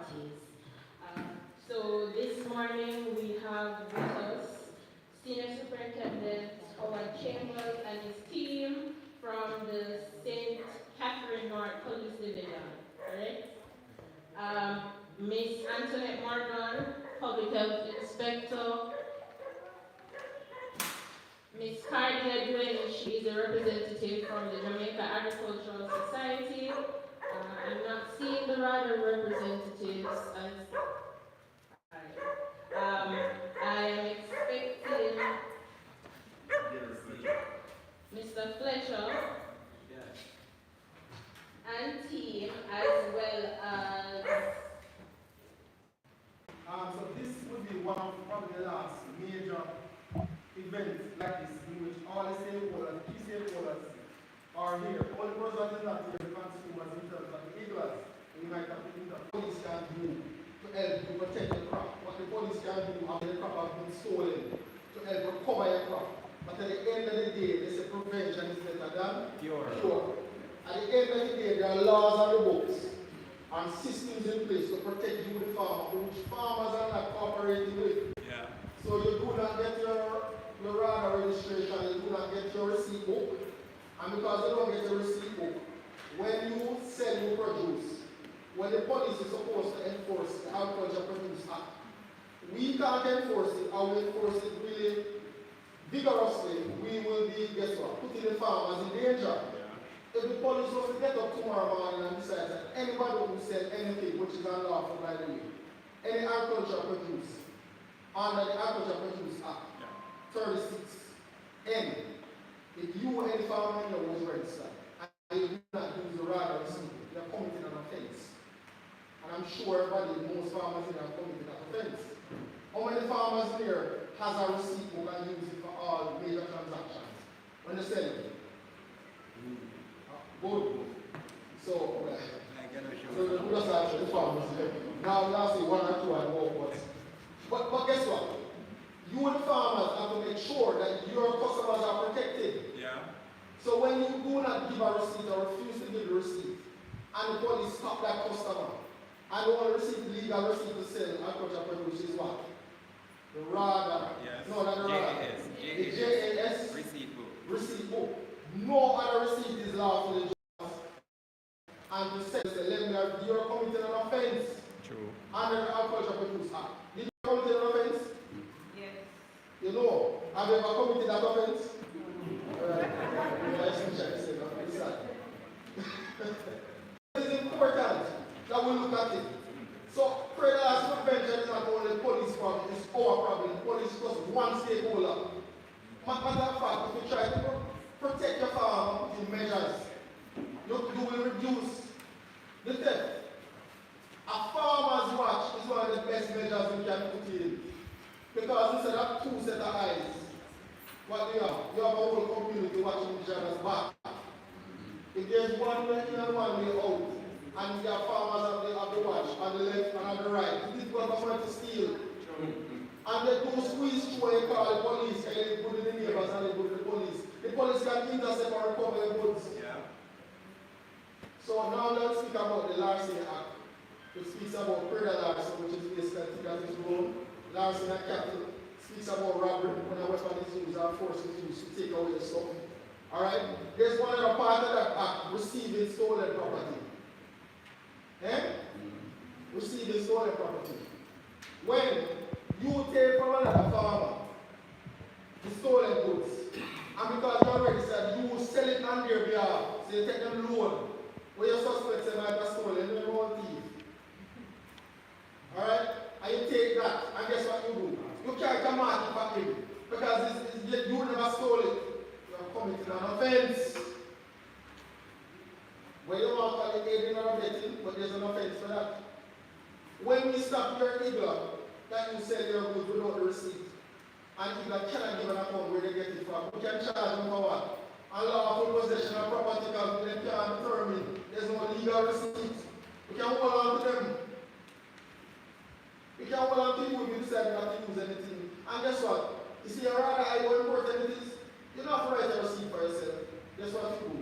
parties. So this morning we have with us Senior Superintendent Howard Chambers and his team from the St. Catherine North Police Division, correct? Miss Antoinette Morgan, Public Health Inspector. Miss Cardia Dwayne, she is a representative from the Jamaica Agricultural Society. I'm not seeing the other representatives as I am expecting Mr. Fletcher and team as well as so this would be one of probably the last major events like this in which all the stakeholders, key stakeholders are here. All the persons that are not here, the consumers in terms of the eagles, we might have to think that police can do to help to protect the crop. What the police can do after the crop has been stolen to help recover your crop. But at the end of the day, they say prevention is better than cure. At the end of the day, there are laws on the books and systems in place to protect you, the farmer, which farmers are not cooperating with. Yeah. So you do not get your radar registration, you do not get your receipt book. And because you don't get your receipt book, when you sell your produce, when the police is supposed to enforce the Agriculture Produce Act, we can't enforce it, and we enforce it really vigorously, we will be, guess what, putting the farmers in danger. If the police was to get up tomorrow morning and decide that anybody who sells anything which is unlawful, by the way, any agricultural produce under the Agriculture Produce Act, 36N, if you or any farmer in your was registered and you do not use the radar receipt, you are committing an offense. And I'm sure everybody, most farmers here have committed an offense. How many farmers here has a receipt book and use it for all major transactions when they sell it? Good. So, we just ask the farmers here. Now, last say 1 or 2 and more, but guess what? You and the farmers have to make sure that your customers are protected. Yeah. So when you do not give a receipt or refuse to give a receipt, and the police stop that customer, and you want to receive legal receipt to sell agricultural produce is what? The radar. Yes. No, not the radar. The JAS. Receipt book. Receipt book. No other receipt is lawful. And to say, you are committing an offense. True. Under the Agriculture Produce Act. Did you commit an offense? yes. You know, have you ever committed that offense? It is important that we look at it. So, Praedial prevention is not only police problem, it's our problem. Police is just one stakeholder. Matter of fact, if you try to protect your farm in measures, you will reduce the theft. A farmer's watch is one of the best measures we can put in. Because instead of 2 sets of eyes, what do you have? You have a whole community watching each other's back. If there's one way in and one way out, and your farmers have the watch on the left and on the right, it's difficult for someone to steal. And they do squeeze through and call the police, and they put in the neighbors and they put in the police. The police can intercept or recover the goods. Yeah. So now let's speak about the Larceny Act. It speaks about Praedial larceny, which is basically as its own. Larceny and capital speaks about robbery when a weapon is used or force is used to take away the stuff. Alright? There's one other part of that act, receiving stolen property. Receiving stolen property. When you take from another farmer the stolen goods, and because you already said you will sell it on their behalf, so you take them loan, where your suspects say might have stolen, you don't thief. Alright? And you take that, and guess what you do? You can't come out for him, because you never stole it. You are committing an offense. Well, you want to call it aiding or abetting, but there's an offense for that. When we stop your eagle, that you sell your goods without the receipt, and eagle cannot give an account where they get it from, we can charge them for what? Unlawful possession of property because they can't determine. There's no legal receipt. We can hold on to them. We can hold on to you if you decide not to use anything. And guess what? You see, rather how important it is, you don't have to write a receipt for yourself. Guess what you do?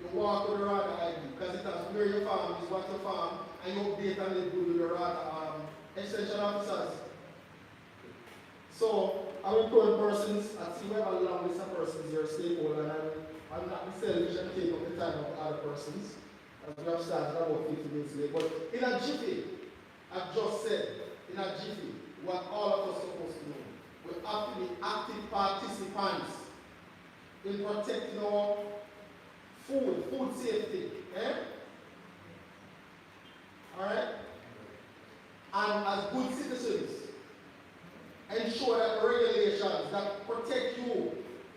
You You walk with the rata ID because it has where your farm is, what your farm, and you update and live good with the rata extension officers. So I will call persons and see whether long list of persons your stakeholder, and I'm not selfish and take up the time of other persons. As we have started about 50 minutes late. But in a jiffy, I've just said, in a jiffy, what all of us are supposed to know. We have to be active participants in protecting our food safety. Alright? And as good citizens, ensure that the regulations that protect you,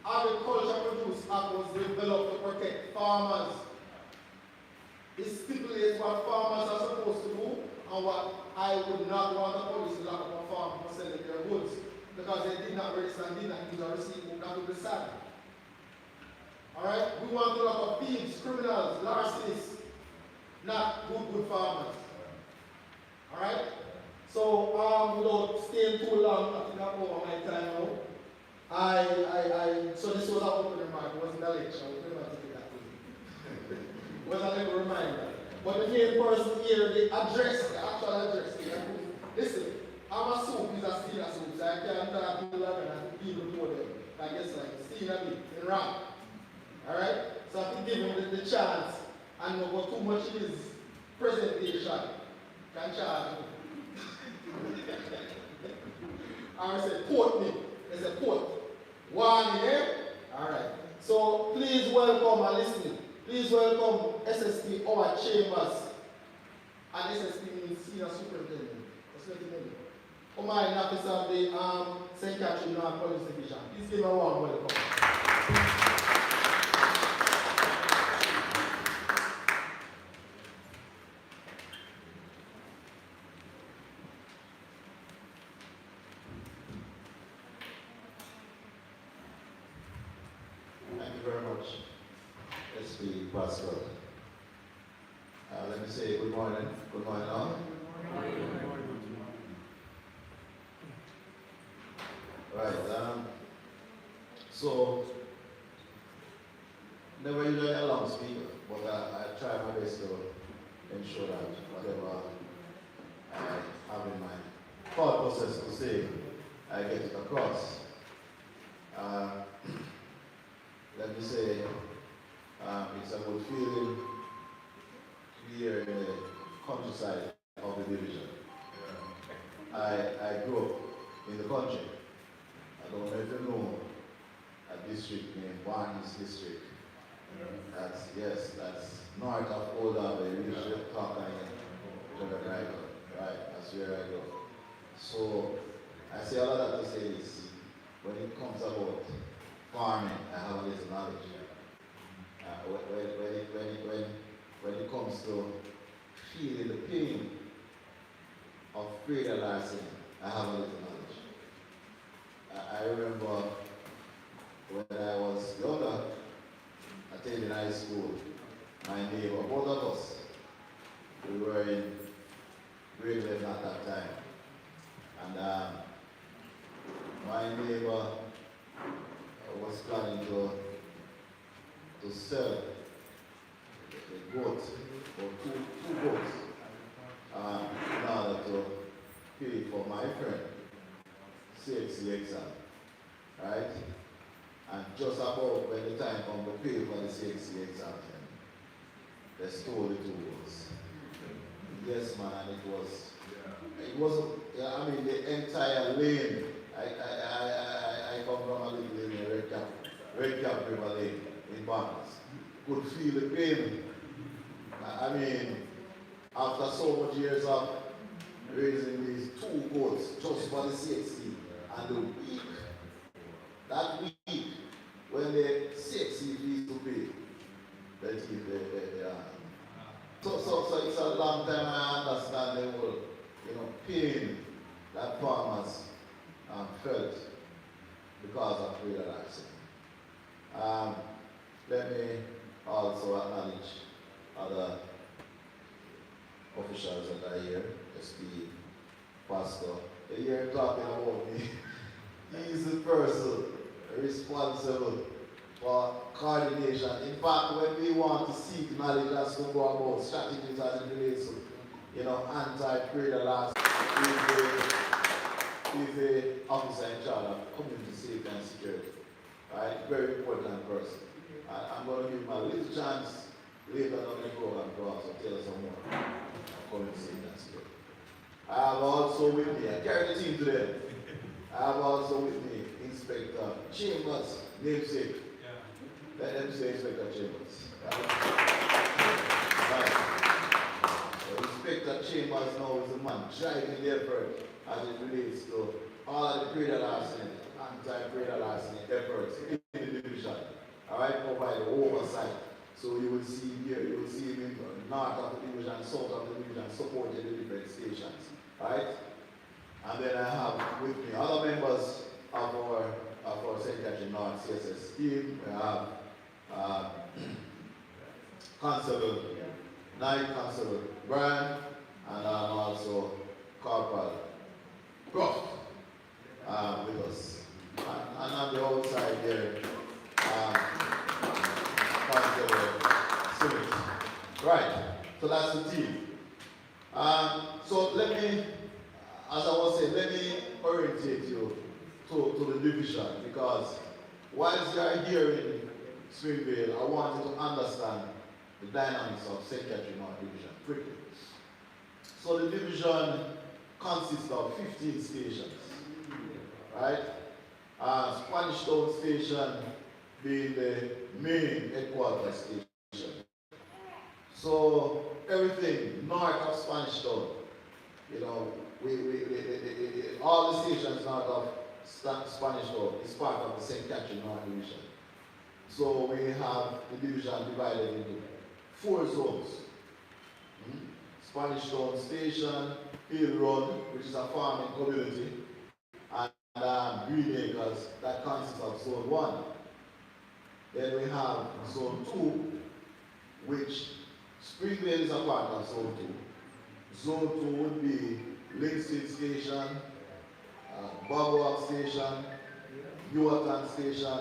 agriculture produce act was developed to protect farmers. It stipulates what farmers are supposed to do and what I would not want the police to lock up a farm for selling their goods because they did not register and did not use a receipt book. That would be sad. Alright? We want to lock up thieves, criminals, larcenies, not good farmers. Alright? So without staying too long, I think I'm over my time now. So this was an open remark, it wasn't a lecture, I would never take it that way. It was a little reminder. But the main person here, the actual address, listen, I'm a soup is a stealer soup, so I can't talk people like that, people know them. I guess like steal a bit, in wrong. Alright? So I have to give him the chance and not go too much in his presentation. Can charge him. I said, quote me. They said, quote. One, yeah? Alright. So please welcome and listen. Please welcome SSP, our chambers. And SSP means Senior Superintendent. Just let you know. Commanding Officer of the St. Catherine North Police Division. Please give me a warm welcome. Thank you very much, SP Pascal. Let me say good morning. Good morning, all. Right. So, never usually a long speaker, but I try my best to ensure that whatever I have in my thought process to say, I get it across. Let me say, it's a good feeling to be here in the countryside of the division. I grew up in the country. I don't know if you know a district named Barnes District. That's north of Old Harbour. You usually talk and right, that's where I go. So I say all of that to say this. When it comes about farming, I have a little knowledge. When it comes to feeling the pain of Praedial Larceny, I have a little knowledge. I remember when I was younger, attending high school, my neighbor, both of us, we were in grade 11 at that time. And my neighbor was planning to sell a goat or two goats in order to pay for my friend CXC exam, right? And just about when the time come to pay for the CXC exam, they stole the two goats. Yes, man, and it was, I mean, the entire lane. I come from a little lane in Red Cap River Lane in Barnes. Could feel the pain. I mean, after so much years of raising these two goats just for the CXC, and the week, that week, when the CXC fees to pay, so it's a long time I understand the whole, pain that farmers felt because of Praedial Larceny. Let me also acknowledge other officials that are here, SP, Pastor. They're here talking about me. He's the person responsible for coordination. In fact, when we want to seek knowledge as to go about strategies as it relates to, anti-Praedial laws, is the officer in charge of community safety and security. Right? Very important person. And I'm going to give him a little chance later on in the program to also tell us some more of community safety and security. I have also with me, I carry the team today. I have also with me Inspector Chambers, namesake. Let them say Inspector Chambers. Right. So Inspector Chambers now is the man driving the effort as it relates to all of the Praedial larceny, anti-Praedial larceny efforts in the division. Alright, provide oversight. So you will see here, you will see him in north of the division, south of the division, supporting the different stations. Alright? And then I have with me other members of our Sensitization North CSS team. We have Constable, Night Constable Brian, and also Corporal Croft with us. And on the outside there, Constable Smith. Right, so that's the team. So let me, as I was saying, let me orientate you to the division, because whilst you are here in Springvale, I want you to understand the dynamics of Sensitization North Division quickly. So the division consists of 15 stations, right? Spanish Town Station being the main headquarters station. So everything north of Spanish Town, all the stations north of Spanish Town is part of the Sensitization North Division. So we have the division divided into 4 zones. Spanish Town Station, Hill Run, which is a farming community, and Green Acres, that consists of Zone 1. Then we have Zone 2, which Springvale is a part of Zone 2. Zone 2 would be Linstead Station, Bogwalk Station, Newarton Station,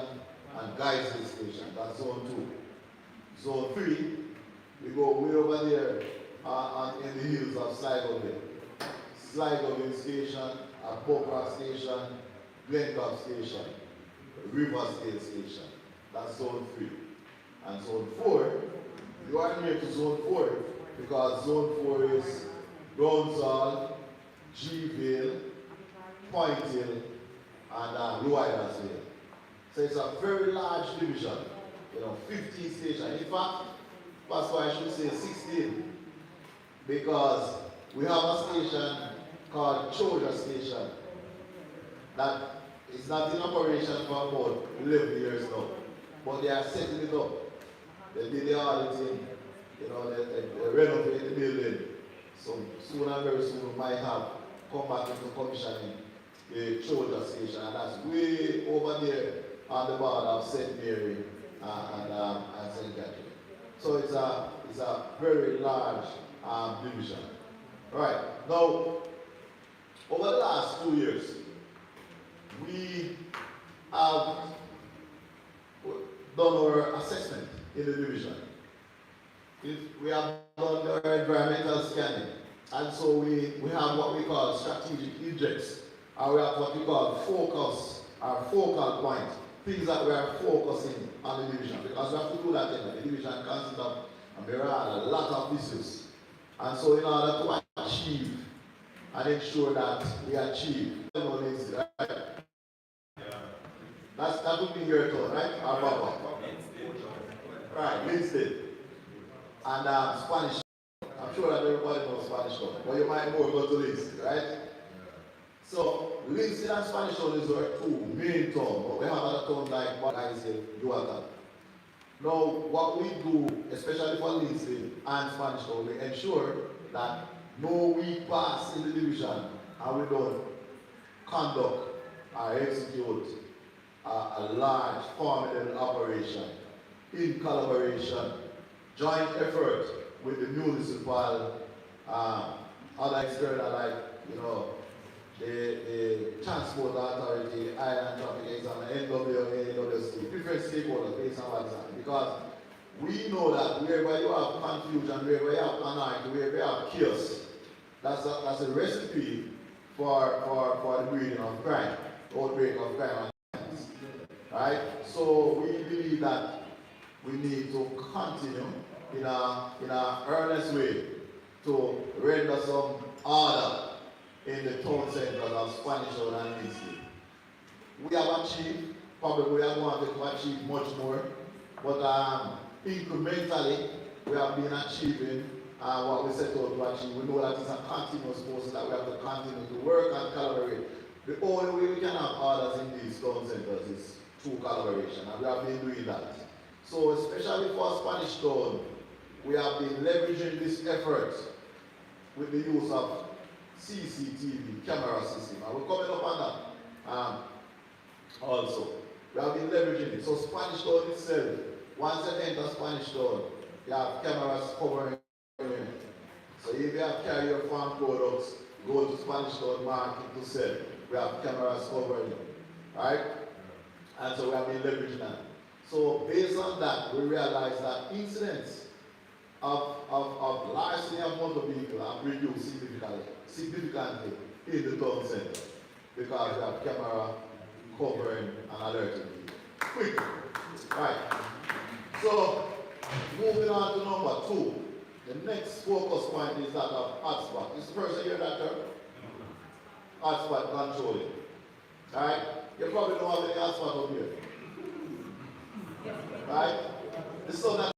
and Geisley Station. That's Zone 2. Zone 3, we go way over there in the hills of Sligo Station, Poplar Station, Glencott Station, Riversdale Station. That's Zone 3. And Zone 4, you are near to Zone 4 because Zone 4 is Brownsall, G-Vale, Point Hill, and Loidersville. So it's a very large division, 15 stations. In fact, that's why I should say 16, because we have a station called Choja Station that is not in operation for about 11 years now, but they are setting it up. They did the auditing, they renovate the building. So soon and very soon we might have come back into commissioning the Choja Station, and that's way over there on the border of St. Mary and St. Catherine. So it's a very large division. All right. Now, over the last 2 years, we have done our assessment in the division. We have done our environmental scanning, and so we have what we call strategic objects, and we have what we call focus, our focal point, things that we are focusing on the division, because we have to do that in the division consists of a lot of issues. And so in order to achieve and ensure that we achieve, right? That would be your turn, right? Our Papa. Right, Linstead. And Spanish. I'm sure that everybody knows Spanish Town, but you might more go to Linstead, right? So Linstead and Spanish Town is our 2 main towns, but we have other towns like what I said, Newarton. Now, what we do, especially for Linstead and Spanish Town, we ensure that no week pass in the division and we don't conduct or execute a large formidable operation in collaboration, joint effort with the municipal, other external like, the Transport Authority, the Island Traffic Examiner, NWA, NWC, different stakeholders based on what's happening. Because we know that wherever you have confusion, wherever you have anarchy, wherever you have chaos, that's a recipe for the breeding of crime, outbreak of crime. Right? So we believe that we need to continue in a earnest way to render some order in the town centers of Spanish Town and Lindsay. We have achieved, probably we are going to achieve much more, but incrementally we have been achieving what we set out to achieve. We know that it's a continuous process that we have to continue to work and collaborate. The only way we can have orders in these town centers is through collaboration, and we have been doing that. So especially for Spanish Town, we have been leveraging this effort with the use of CCTV camera system, and we're coming up on that also. We have been leveraging it. So Spanish Town itself, once you enter Spanish Town, you have cameras covering it. So if you have carrier farm products, go to Spanish Town market to sell. We have cameras covering it. Right? And so we have been leveraging that. So based on that, we realize that incidents of larceny of motor vehicles have reduced significantly in the town center because we have camera covering and alerting people. Quick. Right. So moving on to number 2. The next focus point is that of hotspot. Is the person hear that term? Hotspot controlling. Alright? You probably don't have any hotspot up here. Right? So that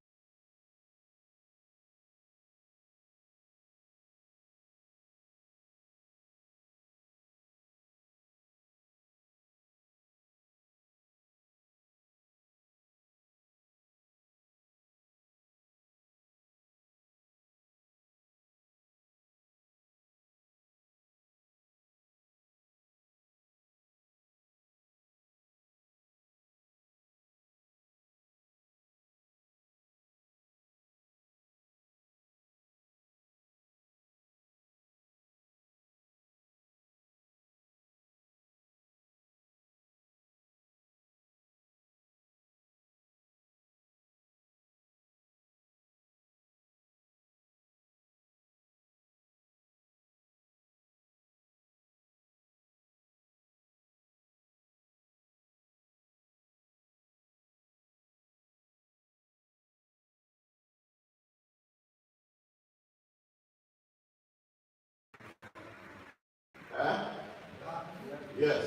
yes.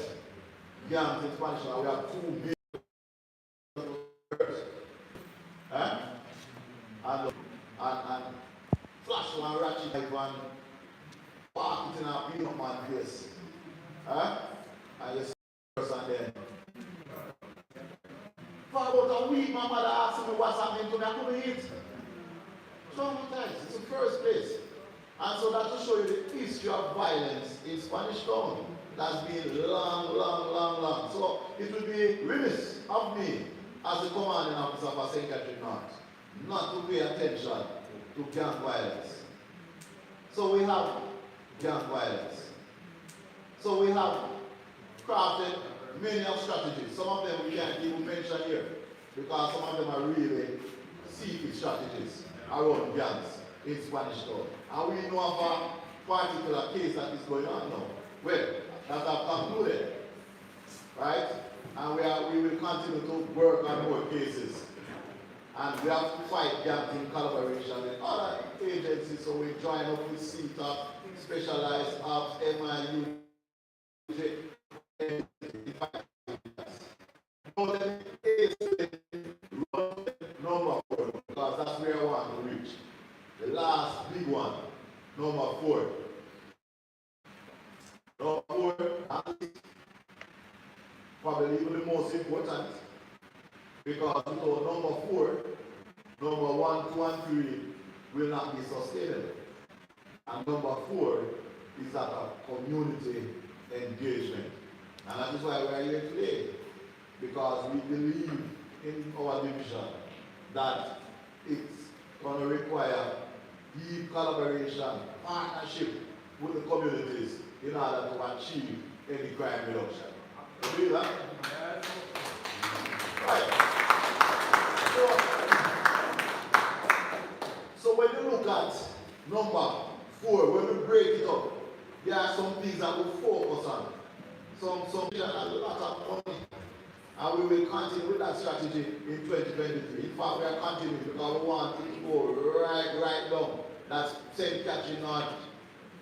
Gangs in Spanish now we have 2 big and flash one ratchet like one park it in a beat up man face. And you see person there. For about a week, my mother asked me what's happening to me, I couldn't eat. Traumatized, it's the first place. And so that to show you the history of violence in Spanish Town. That's been long. So it would be remiss of me as the commanding officer for St. Catherine North not to pay attention to gang violence. So we have gang violence. So we have crafted many of strategies. Some of them we can't even mention here because some of them are really secret strategies around gangs in Spanish Town. And we know of a particular case that is going on now. Well, that have concluded. Right? And we will continue to work on more cases. And we have to fight gangs in collaboration with other agencies. So we join up with CTOP, Specialized Ops, MIU, number 4, because that's where I want to reach. The last big one, number 4. Number 4, probably even the most important, because number 4, number 1, 2, and 3 will not be sustainable. And number 4 is that of community engagement. And that is why we are here today, because we believe in our division that it's going to require deep collaboration, partnership with the communities in order to achieve any crime reduction. You believe that? Right. So when you look at number 4, when we break it up, there are some things that we focus on. Some a lot of money. And we will continue with that strategy in 2023. In fact, we are continuing because we want it to go right down. That's St. Catherine North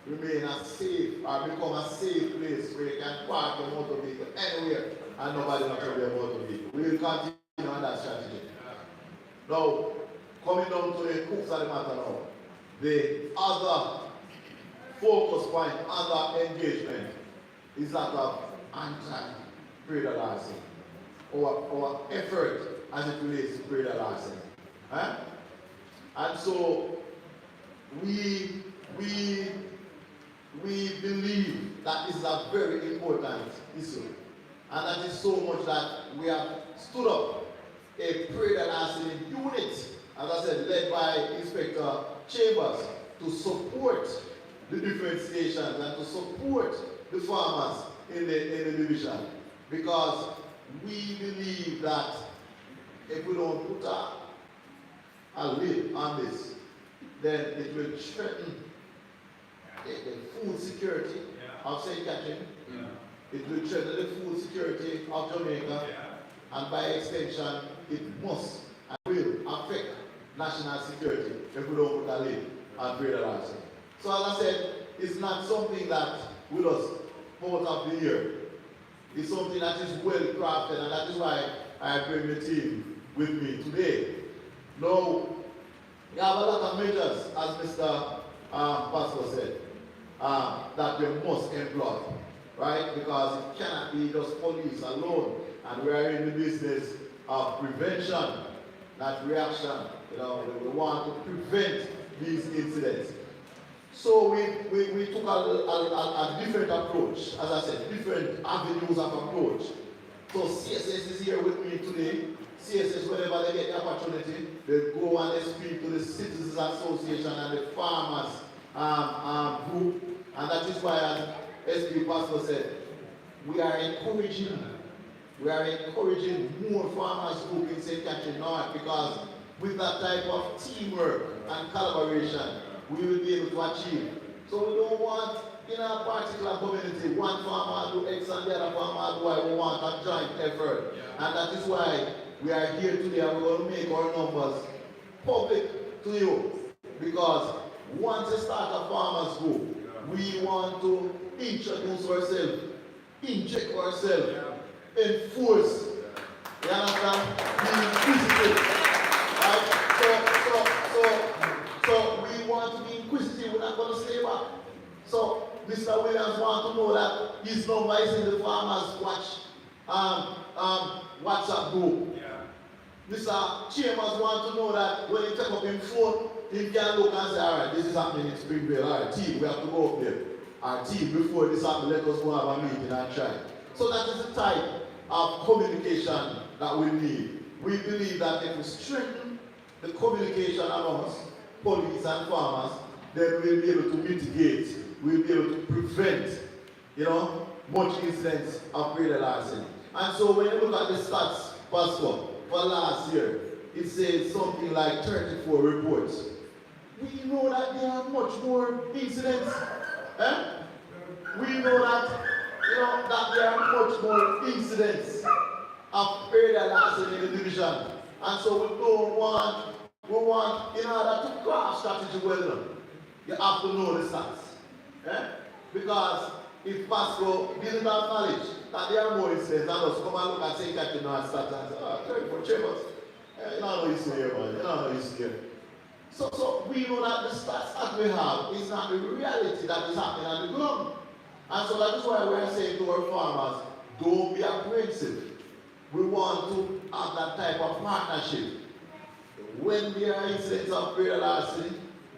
remain a safe or become a safe place where you can park your motor vehicle anywhere and nobody will trouble your motor vehicle. We will continue on that strategy. Now, coming down to the crux of the matter now, the other focus point, other engagement is that of anti-Praedial larceny. Our effort as it relates to Praedial larceny. And so we believe that this is a very important issue. And that is so much that we have stood up a Praedial larceny unit, as I said, led by Inspector Chambers, to support the different stations and to support the farmers in the division. Because we believe that if we don't put a lid on this, then it will threaten the food security of St. Catherine. It will threaten the food security of Jamaica. And by extension, it must and will affect national security if we don't put a lid on Praedial larceny. So as I said, it's not something that will us out of the year. It's something that is well crafted, and that is why I bring the team with me today. Now, we have a lot of measures, as Mr. Pastor said, that we must employ, right? Because it cannot be just police alone, and we are in the business of prevention, not reaction. You know, we want to prevent these incidents. So we took a different approach, as I said, different avenues of approach. So CSS is here with me today. CSS, whenever they get the opportunity, they go and they speak to the Citizens Association and the Farmers group. And that is why, as SP Pastor said, we are encouraging more farmers group in St. Catherine North, because with that type of teamwork and collaboration, we will be able to achieve. So we don't want, in a particular community, one farmer do X and the other farmer do Y. We want a joint effort. And that is why we are here today, and we're going to make our numbers public to you. Because once you start a farmers group, we want to introduce ourselves, inject ourselves, enforce. You understand? Be inquisitive. Right? So we want to be inquisitive, we're not going to stay back. So Mr. Williams wants to know that his number is in the Farmers Watch WhatsApp group. Mr. Chambers wants to know that when he take up his phone, he can look and say, all right, this is happening in Springvale. All right, team, we have to go up there. Our team, before this happens, let us go have a meeting and try. So that is the type of communication that we need. We believe that if we strengthen the communication amongst police and farmers, then we'll be able to mitigate, we'll be able to prevent, much incidents of Praedial larceny. And so when you look at the stats, Pastor, for last year, it says something like 34 reports. We know that there are much more incidents. We know that, that there are much more incidents of Praedial larceny in the division. And so we want, in order to craft strategy well done, you have to know the stats. Because if Pastor didn't acknowledge that there are more incidents, and us come and look at St. Catherine and stats and say, 34 Chambers. You don't know you see here, man. You don't know you see here. So we know that the stats that we have is not the reality that is happening on the ground. And so that is why we are saying to our farmers, don't be apprehensive. We want to have that type of partnership. When there are incidents of Praedial larceny,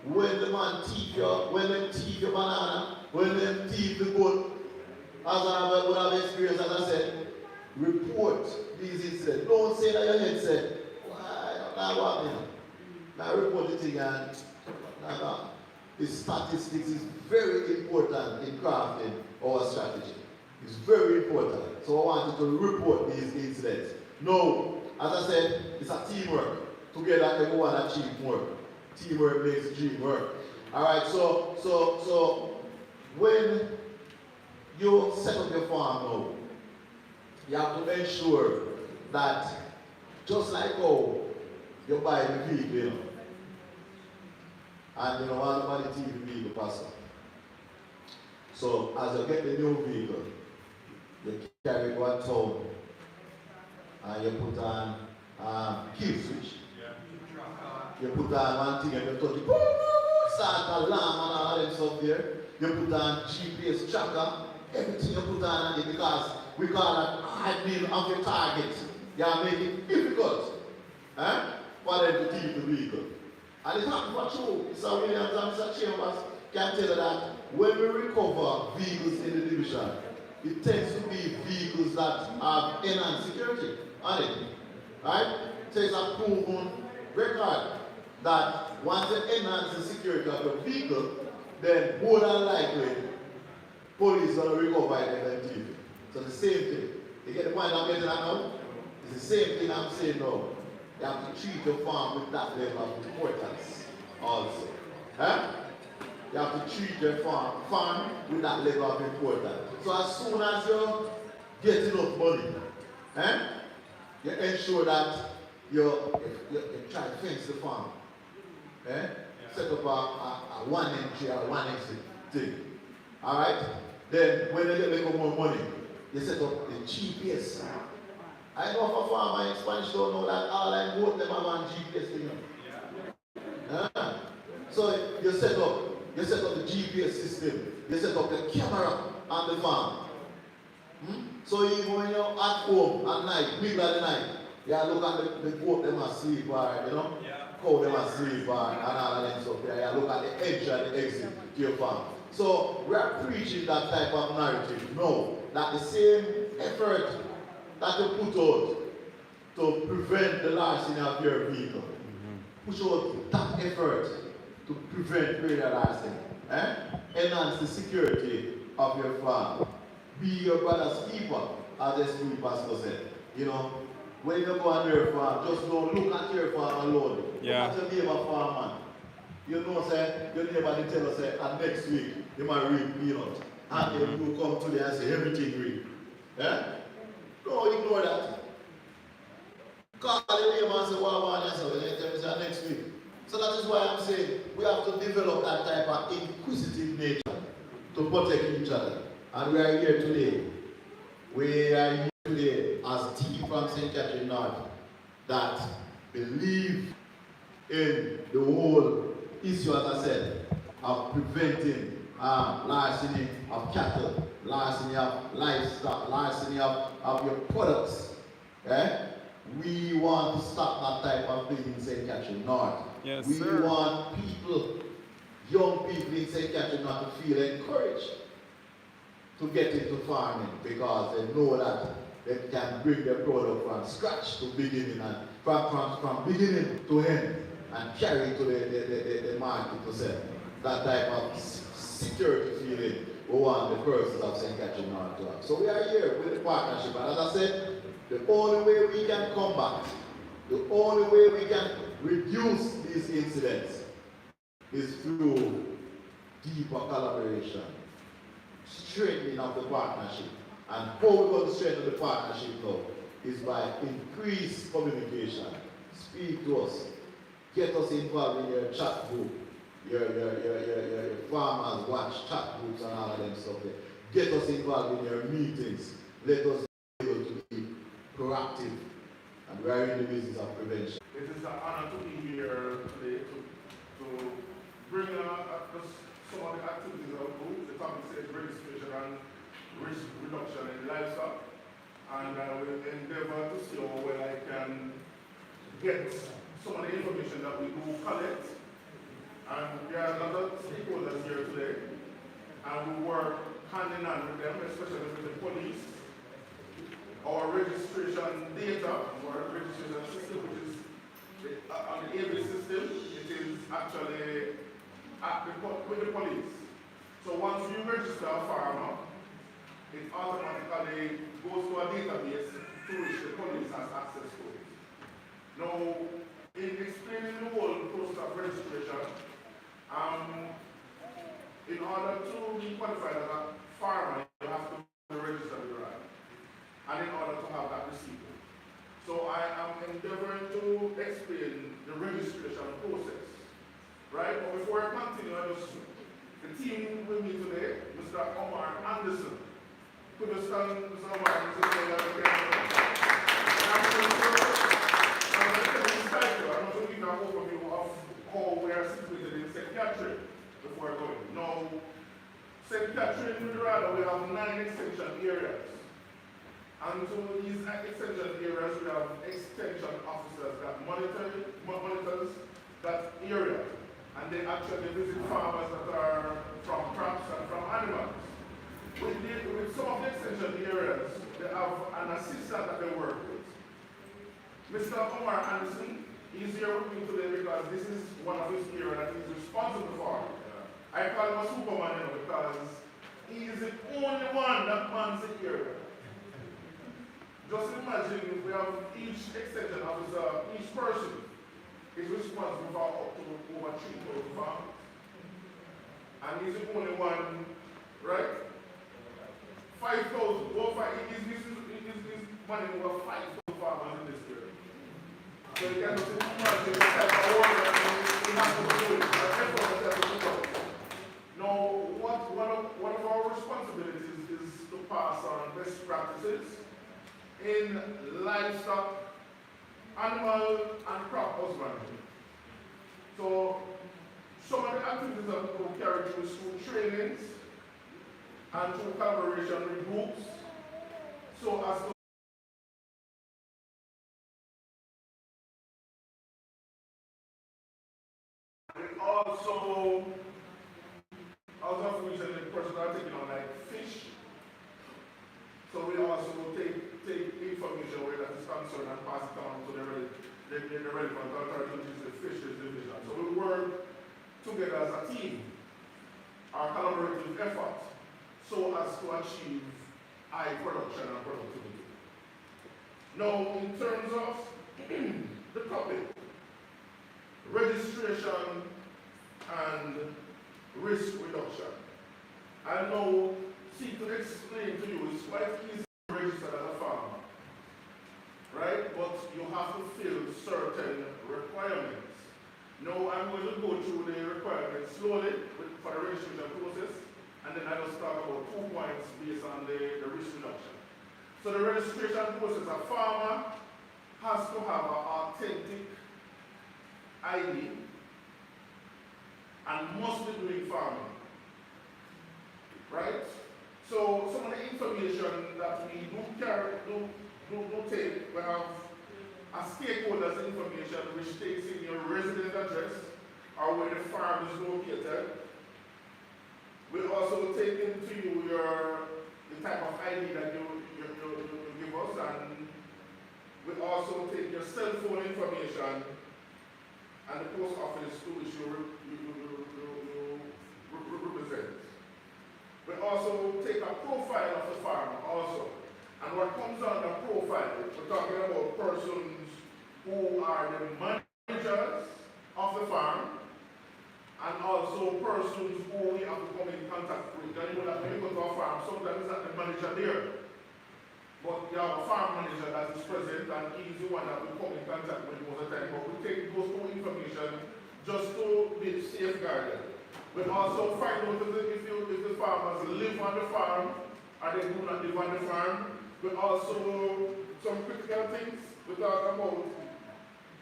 when the man thief your banana, when they thief the goat, as I would have experienced, as I said, report these incidents. Don't say that your head said, why, not what happening. Now report the thing and statistics is very important in crafting our strategy. It's very important. So I wanted to report these incidents. No, as I said, it's a teamwork. Together everyone achieves more. Teamwork makes the dream work. Alright, so when you set up your farm now, you have to ensure that just like how you buy the vehicle, you know, and you know, one of the TV vehicle pass up. So as you get the new vehicle, you carry one town and you put on kill switch. You put on one thing and you touch it, start alarm and all of them stuff there. You put on GPS tracker, everything you put on it because we call it hiding of your target. You make it difficult for them to keep the vehicle. And it's happened for true. Mr. Williams and Mr. Chambers can tell you that when we recover vehicles in the division, it tends to be vehicles that have enhanced security on it. Right? So it's a proven record that once you enhance the security of your vehicle, then more than likely, police is going to recover it and TV. So the same thing. You get the point I'm getting at now? It's the same thing I'm saying now. You have to treat your farm with that level of importance also. You have to treat your farm with that level of importance. So as soon as you get enough money, you ensure that you try to fence the farm. Set up a one entry or one exit thing. Alright? Then when you get a little more money, you set up the GPS. I know for farmer in Spanish don't know that all I both them have one GPS thing. So you set up the GPS system, you set up the camera on the farm. So even when you're at home at night, middle of the night, you look at the goat them asleep or you know, cow them asleep and all of them stuff there. You look at the edge and the exit to your farm. So we are preaching that type of narrative. No, that the same effort that you put out to prevent the larceny of your vehicle. Push out that effort to prevent Praedial larceny. Enhance the security of your farm. Be your brother's keeper, as the school pastor said. You know, when you go on your farm, just don't look at your farm alone. Yeah. Look at your neighbor farm, man. You know, say, your neighbor they tell us, say, and next week, you might read peanut. And then you come today and say, everything read. Don't ignore that. Call the neighbor and say, what and say, well, you tell me say, next week. So that is why I'm saying we have to develop that type of inquisitive nature to protect each other. And we are here today. We are here today as a team from St. Catherine North that believe in the whole issue, as I said, of preventing larceny of cattle, larceny of livestock, larceny of your products. We want to stop that type of thing in St. Catherine North. Yes, we sir. want people, young people in St. Catherine North to feel encouraged to get into farming because they know that they can bring their product from scratch to beginning and from beginning to end and carry it to the market to sell. That type of security feeling we want the persons of St. Catherine North to have. So we are here with the partnership, and as I said, the only way we can combat, the only way we can reduce these incidents is through deeper collaboration, strengthening of the partnership. And how we're going to strengthen the partnership now is by increased communication. Speak to us. Get us involved in your chat group, your farmers watch chat groups and all of them stuff there. Get us involved in your meetings. Let us be able to be proactive. And we are in the business of prevention. It is an honor to be here today to bring some of the activities of the topic says registration and risk reduction in livestock. And I will endeavor to see how well I can get some of the information that we do collect. And there are a lot of stakeholders here today. And we work hand in hand with them, especially with the police. Our registration data, our registration system, which is on the AV system, it is actually with the police. So once you register a farmer, it automatically goes to a database to which the police has access to it. Now, in explaining the whole process of registration, in order to be qualified as a farmer, you have to be registered with RAD, and in order to have that receipt. So I am endeavoring to explain the registration process, right? But before I continue, the team with me today, Mr. Omar Anderson. Could you stand, Mr. Omar, and say that again? I'm going to tell you this title. I'm going to give you an overview of how we are situated in St. Catherine before I go in. Now, St. Catherine, rather, we have 9 extension areas. And to these extension areas, we have extension officers that monitors that area. And they actually visit farmers that are from crops and from animals. With some of the extension areas, they have an assistant that they work with. Mr. Omar Anderson is here with me today because this is one of his areas that he's responsible for. I call him a superman because he is the only one that mans the area. Just imagine if we have each extension officer, each person is responsible for up to over 3,000 farmers. And he's the only one, right? 5,000. He's managing over 5,000 farmers in this area. So you can just imagine the type of work that we have to do, the effort that we have to do. Now, one of our responsibilities is to pass on best practices in livestock, animal, and crop husbandry. So, some of the activities that we carry through school trainings and through collaboration with groups, so as to also recently person are taking on like fish. So we also take information where that is concerned and pass it on to the relevant authority, which is the fisheries division. So we work together as a team, our collaborative effort, so as to achieve high production and productivity. Now, in terms of the topic, registration and risk reduction, I now seek to explain to you it's quite easy to register as a farmer, right? But you have to fill certain requirements. Now I'm going to go through the requirements slowly for the registration process, and then I will talk about 2 points based on the risk reduction. So the registration process, a farmer has to have an authentic ID and must be doing farming. Right? So some of the information that we do take, we have a stakeholders information which takes in your resident address or where the farm is located. We also take into you the type of ID that you give us, and we also take your cell phone information and the post office to which you represent. We also take a profile of the farmer also. And what comes on the profile, we're talking about persons who are the managers of the farm, and also persons who we have to come in contact with. And you know that when you go to a farm, sometimes it's not the manager there, but you have a farm manager that is present, and he is the one that we come in contact with most of the time. But we take those 2 information just to be safeguarded. We also find out if the farmers live on the farm or they do not live on the farm. We also, some critical things we talk about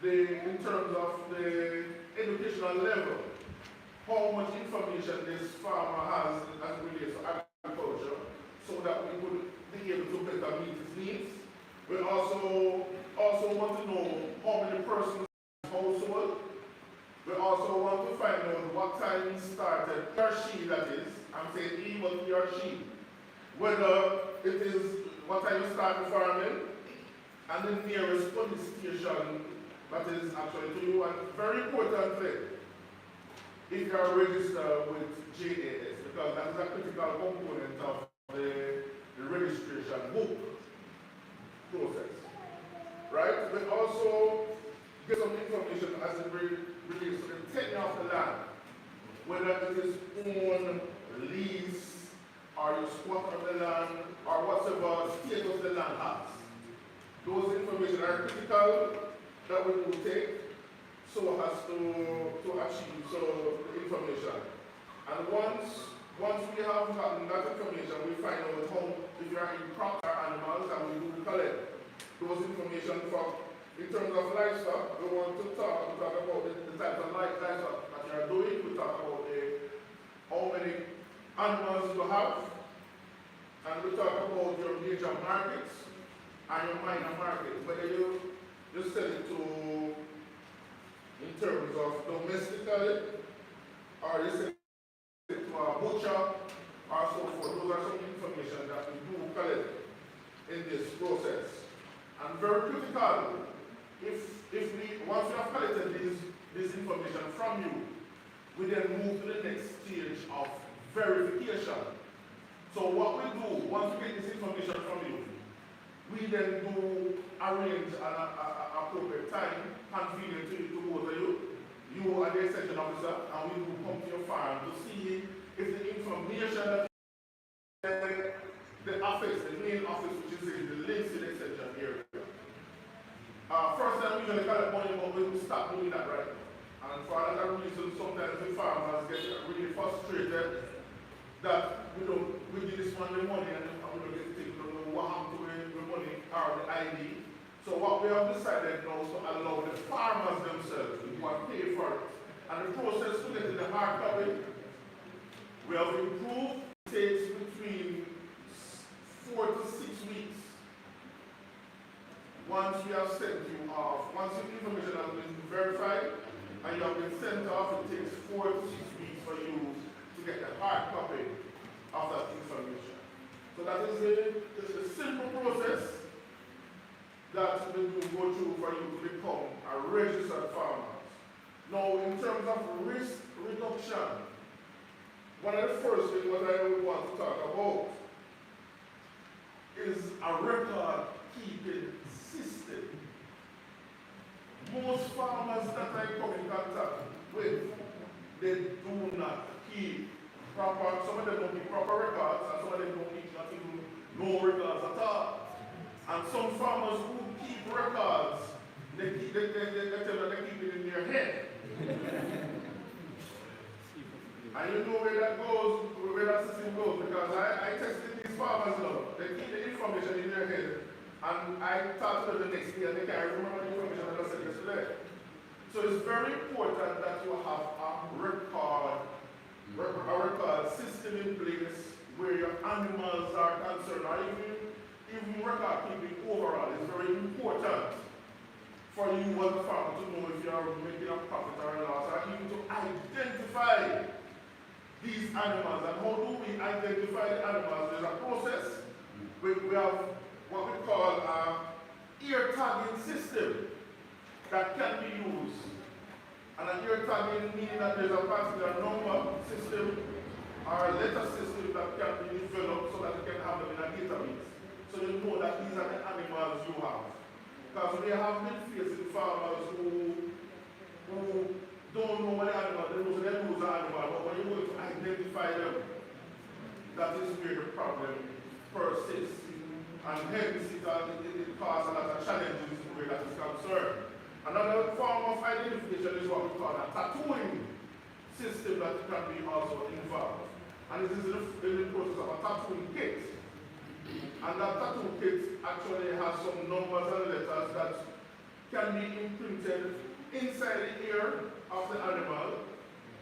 in terms of the educational level, how much information this farmer has as it relates to agriculture, so that we could be able to better meet his needs. We also want to know how many persons in his household. We also want to find out what time he started, he or she that is, I'm saying he, but he or she. Whether it is what time you start farming, and the nearest police station that is actually to you. And very importantly, if you are registered with JAS, because that is a critical component of the registration book process. Right? We also get some information as it relates to the tenure of the land, whether it is own, lease, or you squat on the land, or whatever status the land has. Those information are critical that we will take so as to achieve the information. And once we have gotten that information, we find out how, if you are in proper animals, and we do collect those information from, in terms of livestock, we want to talk about the types of livestock that you are doing. We talk about how many animals you have, and we talk about your major markets and your minor markets, whether you sell it to in terms of domestically, or you sell it to a butcher, or so forth. Those are some information that we do collect in this process. And very critical, if we, once we have collected this information from you, we then move to the next stage of verification. So what we do, once we get this information from you, we then do arrange an appropriate time, convenient to go to you are the extension officer, and we will come to your farm to see if the information that the office, the main office, which is in the Larceny extension area. First time we usually collect money, but we will stop doing that right now. And for another reason, sometimes the farmers get really frustrated that we give this one the money and we don't get to take, we don't know what happened to the money or the ID. So what we have decided now is to allow the farmers themselves to go and pay for it. And the process to get in the hard copy, we have improved. It takes between 4 to 6 weeks. Once we have sent you off, once the information has been verified and you have been sent off, it takes 4 to 6 weeks for you to get the hard copy of that information. So that is a simple process that we will go through for you to become a registered farmer. Now, in terms of risk reduction, one of the first things what I would want to talk about is a record keeping system. Most farmers that I come in contact with, they do not keep proper, some of them don't keep proper records, and some of them don't keep not even no records at all. And some farmers who keep records, they tell you that they keep it in their head. And you know where that goes, where that system goes, because I tested these farmers now. They keep the information in their head, and I talked to them the next day, and they can't remember the information that I said yesterday. So it's very important that you have a record system in place where your animals are concerned, or even record keeping overall is very important for you as a farmer to know if you are making a profit or a loss, or even to identify these animals. And how do we identify the animals? There's a process. We have what we call an ear tagging system that can be used. And an ear tagging meaning that there's a particular number system or a letter system that can be developed so that you can have them in a database. So you know that these are the animals you have. Because we have been facing farmers who don't know what the animal, they know they lose the animal, but when you're going to identify them, that is where the problem persists. And hence it causes a lot of challenges where that is concerned. Another form of identification is what we call a tattooing system that can be also involved. And it is in the process of a tattooing kit. And that tattoo kit actually has some numbers and letters that can be imprinted inside the ear of the animal,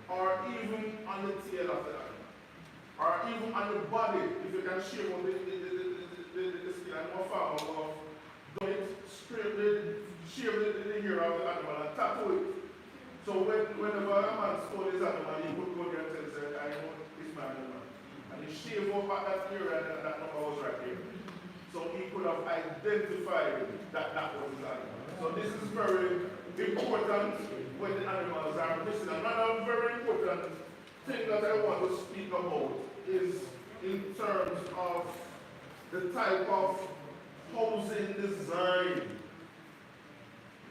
or even on the tail of the animal, or even on the body. If you can shave on the skin, and more farmer will do it straight, shave the ear of the animal and tattoo it. So whenever a man stole his animal, he would go there and say, I know this my animal. And he shaved over that ear and that number was right here. So he could have identified that that was his animal. So this is very important when the animals are missing. Another very important thing that I want to speak about is in terms of the type of housing design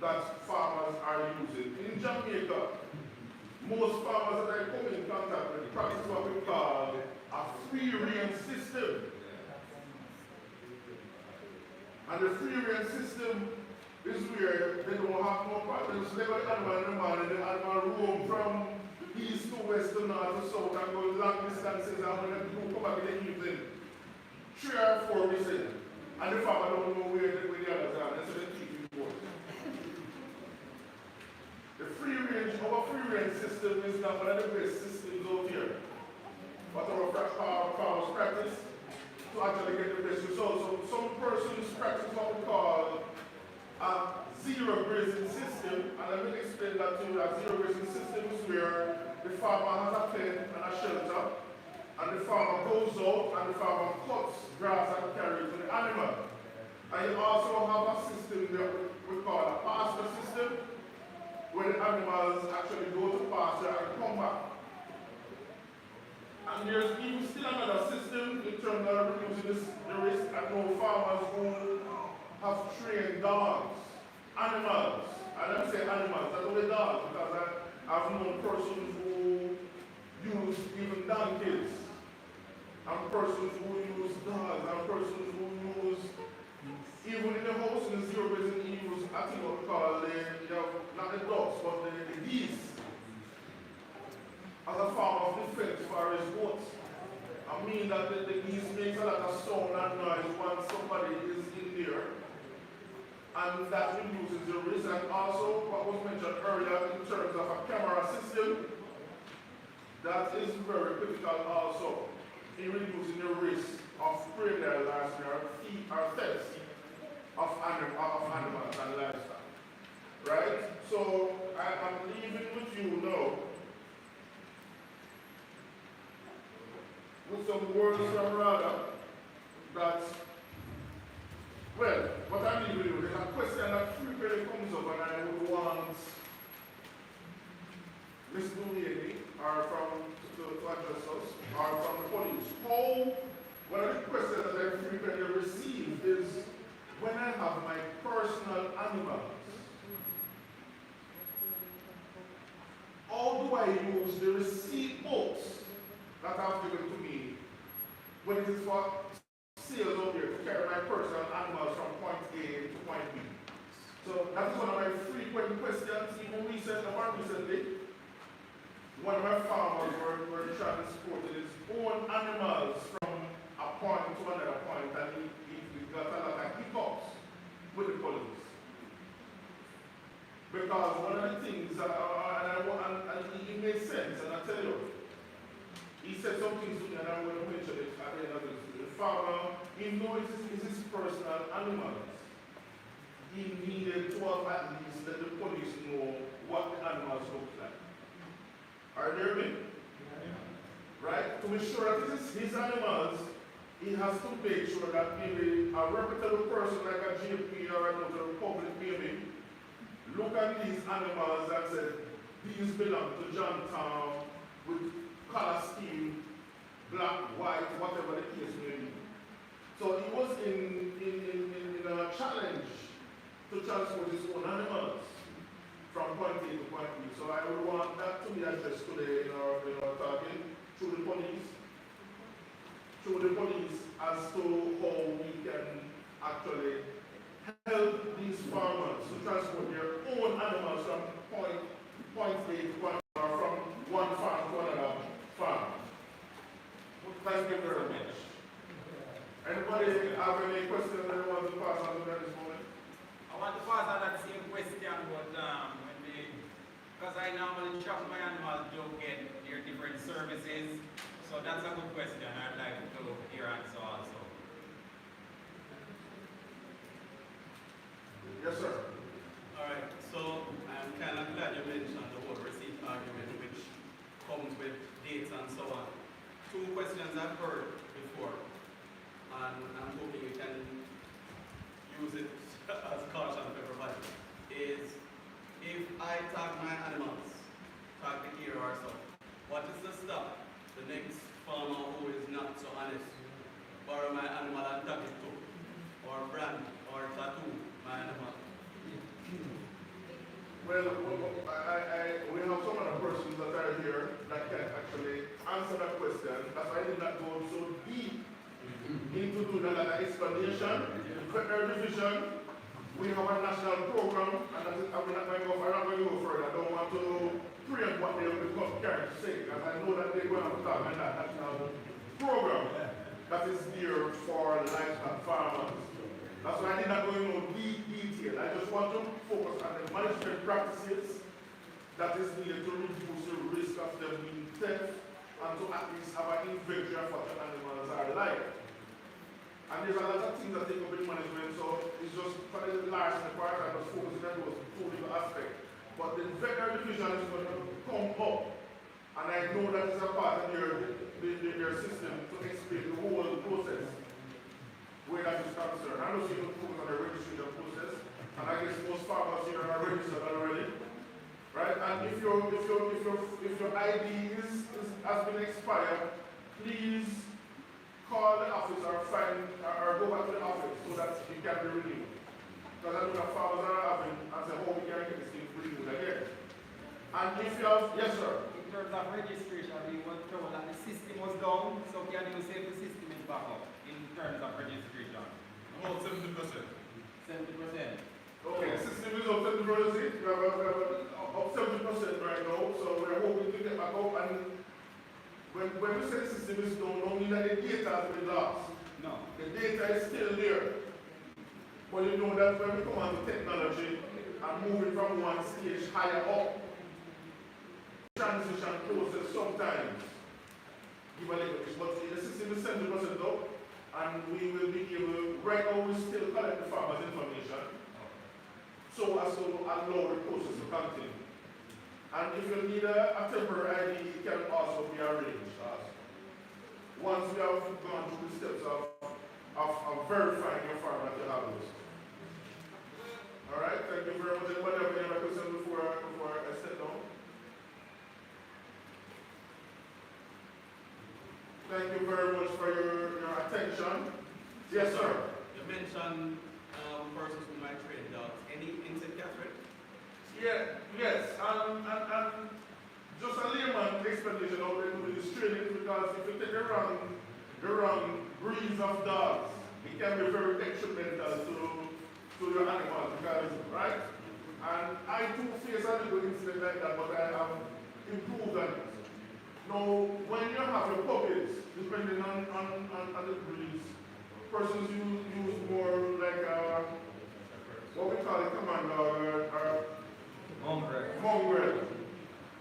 that farmers are using. In Jamaica, most farmers that I come in contact with practice what we call a free-range system. And the free-range system is where they don't have no problems. They got the animal in the morning, the animal roam from east to west to north to south and go long distances, and when they do come back in the evening, 3 or 4 missing. And the farmer don't know where the others are, and so they keep it going. Our free range system is not one of the best systems out here. But our farmers practice to actually get the best results. So some persons practice what we call a zero grazing system, and let me explain that to you. A zero grazing system is where the farmer has a pen and a shelter, and the farmer goes out and the farmer cuts grass and carries it to the animal. And you also have a system that we call a pasture system, where the animals actually go to pasture and come back. And there's even still another system in terms of reducing the risk. I know farmers who have trained dogs, animals. I don't say animals, that's only dogs, because I've known persons who use even donkeys, and persons who use dogs, and persons who use, even in the house in the zero grazing, use I think what we call not the dogs, but the geese. As a form of defense for his goats. I mean that the geese makes a lot of sound and noise once somebody is in there. And that reduces the risk. And also what was mentioned earlier in terms of a camera system, that is very critical also in reducing the risk of Praedial, larceny, or thefts of animals and livestock. Right? So I'm leaving with you now with some words from Rada that, well, what I'm leaving with you is a question that frequently comes up, and I would want Ms. Dumieni or to address us, or from the police. One of the questions that I frequently receive is when I have my personal animals, how do I use the receipt books that have given to me when it is for sales out there to carry my personal animals from point A to point B? So that is one of my frequent questions. Even recently, one of my farmers were transporting his own animals from a point to another point, and he got a lot of hiccups with the police. Because one of the things, and it made sense, and I tell you, he said some things to me, and I want to mention it at the end of this. The farmer, he knows it's his personal animals. He needed to have at least let the police know what the animals look like. Are you hearing me? Right? To make sure that it is his animals, he has to make sure that maybe a reputable person like a GP or a notary public maybe look at these animals and say, these belong to John Tom with color scheme, black, white, whatever the case may be. So he was in a challenge to transport his own animals from point A to point B. So I would want that to be addressed today in our talking through the police as to how we can actually help these farmers to transport their own animals from point A to point B, or from one farm to another farm. Thank you very much. Anybody have any questions that they want to pass on to me at this moment? I want to pass on that same question, but because I normally shop my animals to get their different services, so that's a good question. I'd like to hear answer also. Yes, sir. All right, so I'm kind of glad you mentioned the whole receipt argument, which comes with dates and so on. Two questions I've heard before, and I'm hoping you can use it as caution for everybody, is if I tag my animals, tag the hero or so, what is the stop the next farmer who is not so honest borrow my animal and tag it too, or brand, or tattoo my animal? Well, we have some other persons that are here that can actually answer that question. That's why I did not go so deep into doing another explanation. Federal division, we have a national program, and that is, I'm not going to go further. I don't want to preempt what they will become carried to say, because I know that they're going to talk about that national program that is there for livestock farmers. That's why I did not go into deep detail. I just want to focus on the management practices that is needed to reduce the risk of them being theft and to at least have an inventory of what the animals are like. And there's a lot of things that take up in management, so it's just for the Larceny part, I was focusing on those two little aspects. But the veterinary division is going to come up, and I know that is a part of their system to explain the whole process where that is concerned. I know you don't focus on the registration process, and I guess most farmers here are registered already, right? And if your ID has been expired, please call the office or go back to the office so that it can be renewed. Because I know that farmers are having and say, oh, we can get this thing renewed again. And if you have, yes sir. In terms of registration, we were told that the system was down, so can you say the system is back up in terms of registration? About 70%. 70%. Okay, the system is up 70%. We have up 70% right now, so we're hoping to get back up. And when we say the system is down, don't mean that the data has been lost. No. The data is still there. But you know that when we come on to technology and moving from one stage higher up, transition process sometimes give a little bit, but the system is 70% up, and we will be able, right now we still collect the farmer's information, so as to allow the process to continue. And if you need a temporary ID, it can also be arranged. Once we have gone through the steps of verifying your farm that you have those. All right, thank you very much. Anybody have any other questions before I sit down? Thank you very much for your attention. Yes, sir. You mentioned persons who might train dogs. Any in St. Catherine? Yeah, yes, and just a layman explanation of this training, because if you take the wrong breeds of dogs, it can be very detrimental to your animal, because, right? And I too face a little incident like that, but I have improved on it. Now, when you have your puppies, depending on the breeds, persons use more like what we call a command dog or mongrel.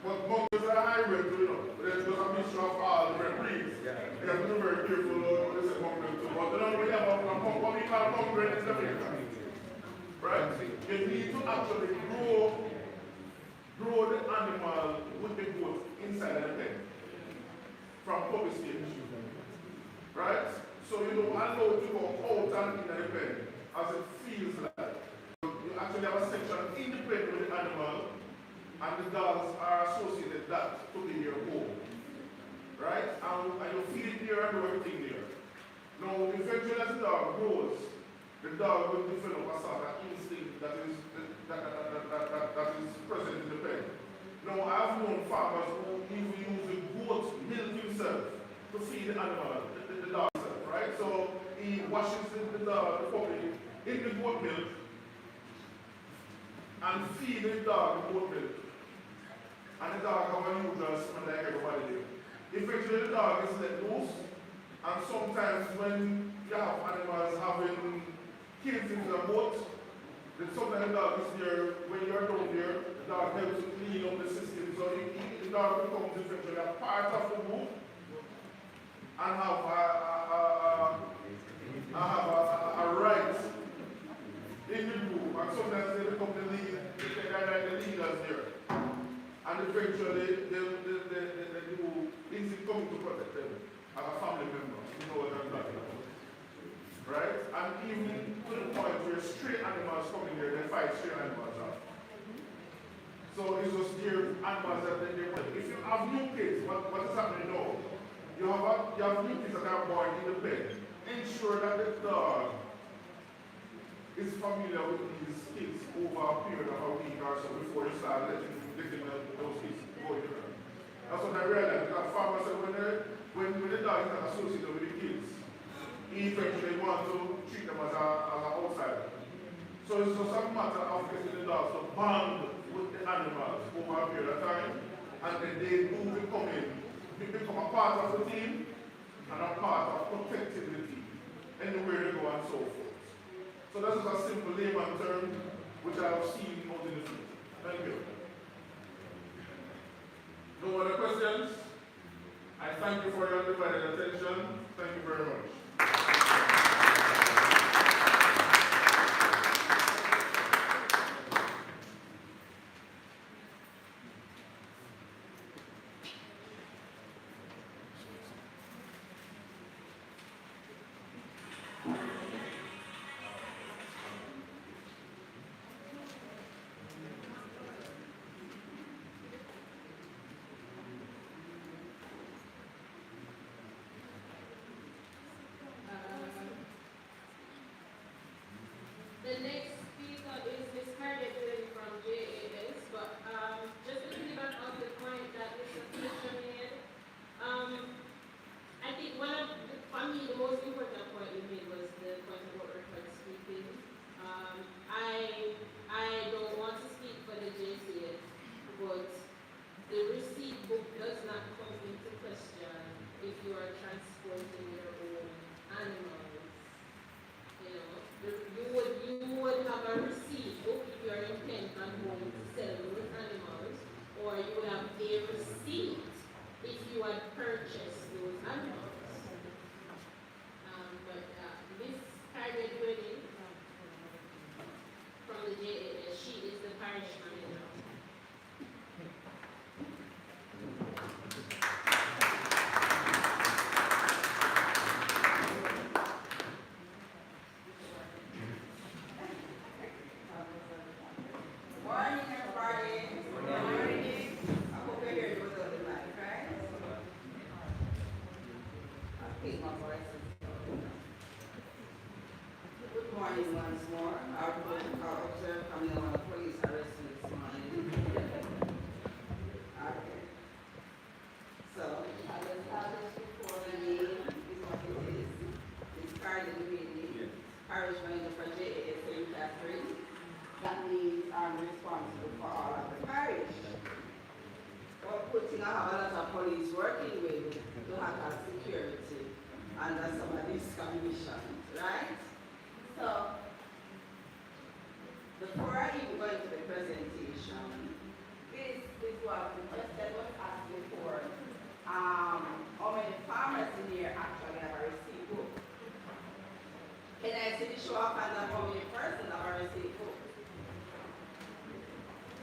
But mongrels are hybrid, you know. There's just a mixture of all different breeds. You have to be very careful when you say mongrel too. But the number we have what we call mongrel is Jamaican. Right? You need to actually grow the animal with the goat inside the pen from puppy stage. Right? So you don't allow it to go out and in the pen as it feels like. You actually have a section independent with the animal, and the dogs are associated that to be your home. Right? And you feed it there and do everything there. Now, eventually as the dog grows, the dog will develop a sort of instinct that is present in the pen. Now, I've known farmers who even use the goat milk himself to feed the animal, the dog himself, right? So he washes the puppy in the goat milk and feed the dog the goat milk. And the dog have a usual smell like everybody do. Eventually the dog is let loose, and sometimes when you have animals having kids into the boat, then sometimes the dog is there, when you're down there, the dog helps to clean up the system, so the dog becomes eventually a part of the group and have a right in the group, and sometimes they become the lead, the leaders there. And eventually the group is coming to protect them as a family member, you know what I'm talking about. Right? And even to the point where stray animals come in there, they fight stray animals out. So it's just their animals that they want. If you have new kids, what is happening now? You have new kids that are born in the bed. Ensure that the dog is familiar with these kids over a period of a week or so before you start letting those kids go in there. That's what I realized. Because farmers said when the dog is not associated with the kids, eventually want to treat them as an outsider. So it's just a matter of getting the dogs to bond with the animals over a period of time, and then they do become a part of the team and a part of protecting the team, anywhere they go and so forth. So that's just a simple layman term which I have seen out in the field. Thank you. No other questions? I thank you for your undivided attention. Thank you very much. The next speaker is Ms. Praedial from JAS, but just to piggyback on the point that Mr. Fisher made, I think for me, the most important point you made was the point about record speaking. I don't want to speak for the JCS, but the receipt book does not come into question if you are transporting your own animals. You would have a receipt book if you are intent on going to sell those animals, or you would have a receipt if you had purchased those animals. Miss Praedial from the JAS, she is the parish manager.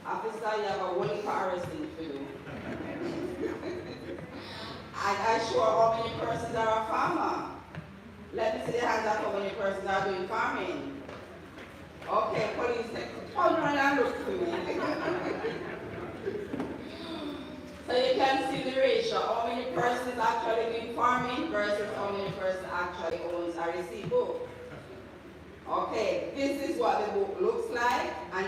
Officer, you have a whole heap of arresting to do. I show how many persons are a farmer. Let me see the hands up how many persons are doing farming. Okay, police, turn around and look for me. So you can see the ratio, how many persons actually doing farming versus how many persons actually owns a receipt book. Okay, this is what the book looks like, and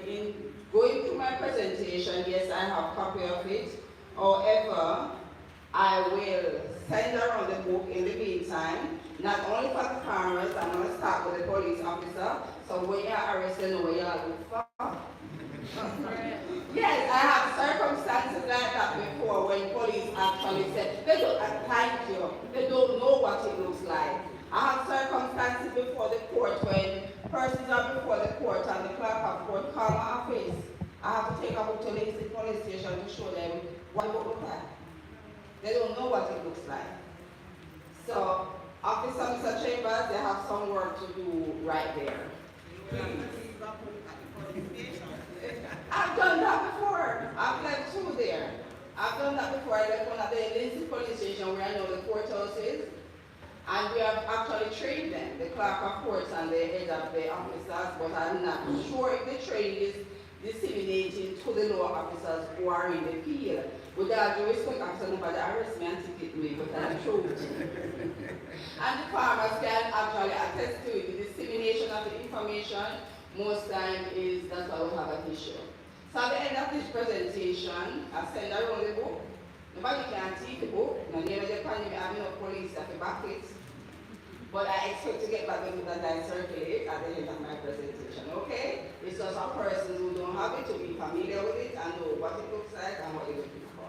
in going through my presentation, yes, I have a copy of it. However, I will send around the book in the meantime, not only for the farmers. I'm going to start with the police officer, so when you're arrested, know where you're looking for. Yes, I have circumstances like that before when police actually said, they don't thank you, they don't know what it looks like. I have circumstances before the court when persons are before the court and the clerk of court call my office. I have to take a book to the police station to show them what it looks like. They don't know what it looks like. So, Officer Mr. Chambers, they have some work to do right there. I've done that before. I've left two there. I've done that before. I left one at the Lindsay police station where I know the courthouse is. And we have actually trained them, the clerk of courts and the head of the officers, but I'm not sure if the training is disseminating to the lower officers who are in the field. With all due respect, after nobody arrest me and ticket me, but I'm true. And the farmers can actually attest to it. The dissemination of the information most time is that's why we have an issue. So at the end of this presentation, I send around the book. Nobody can take the book. No name of the economy, I have no police that back it. But I expect to get back the book that I circulate at the end of my presentation, okay? It's just for persons who don't have it to be familiar with it and know what it looks like and what you're looking for.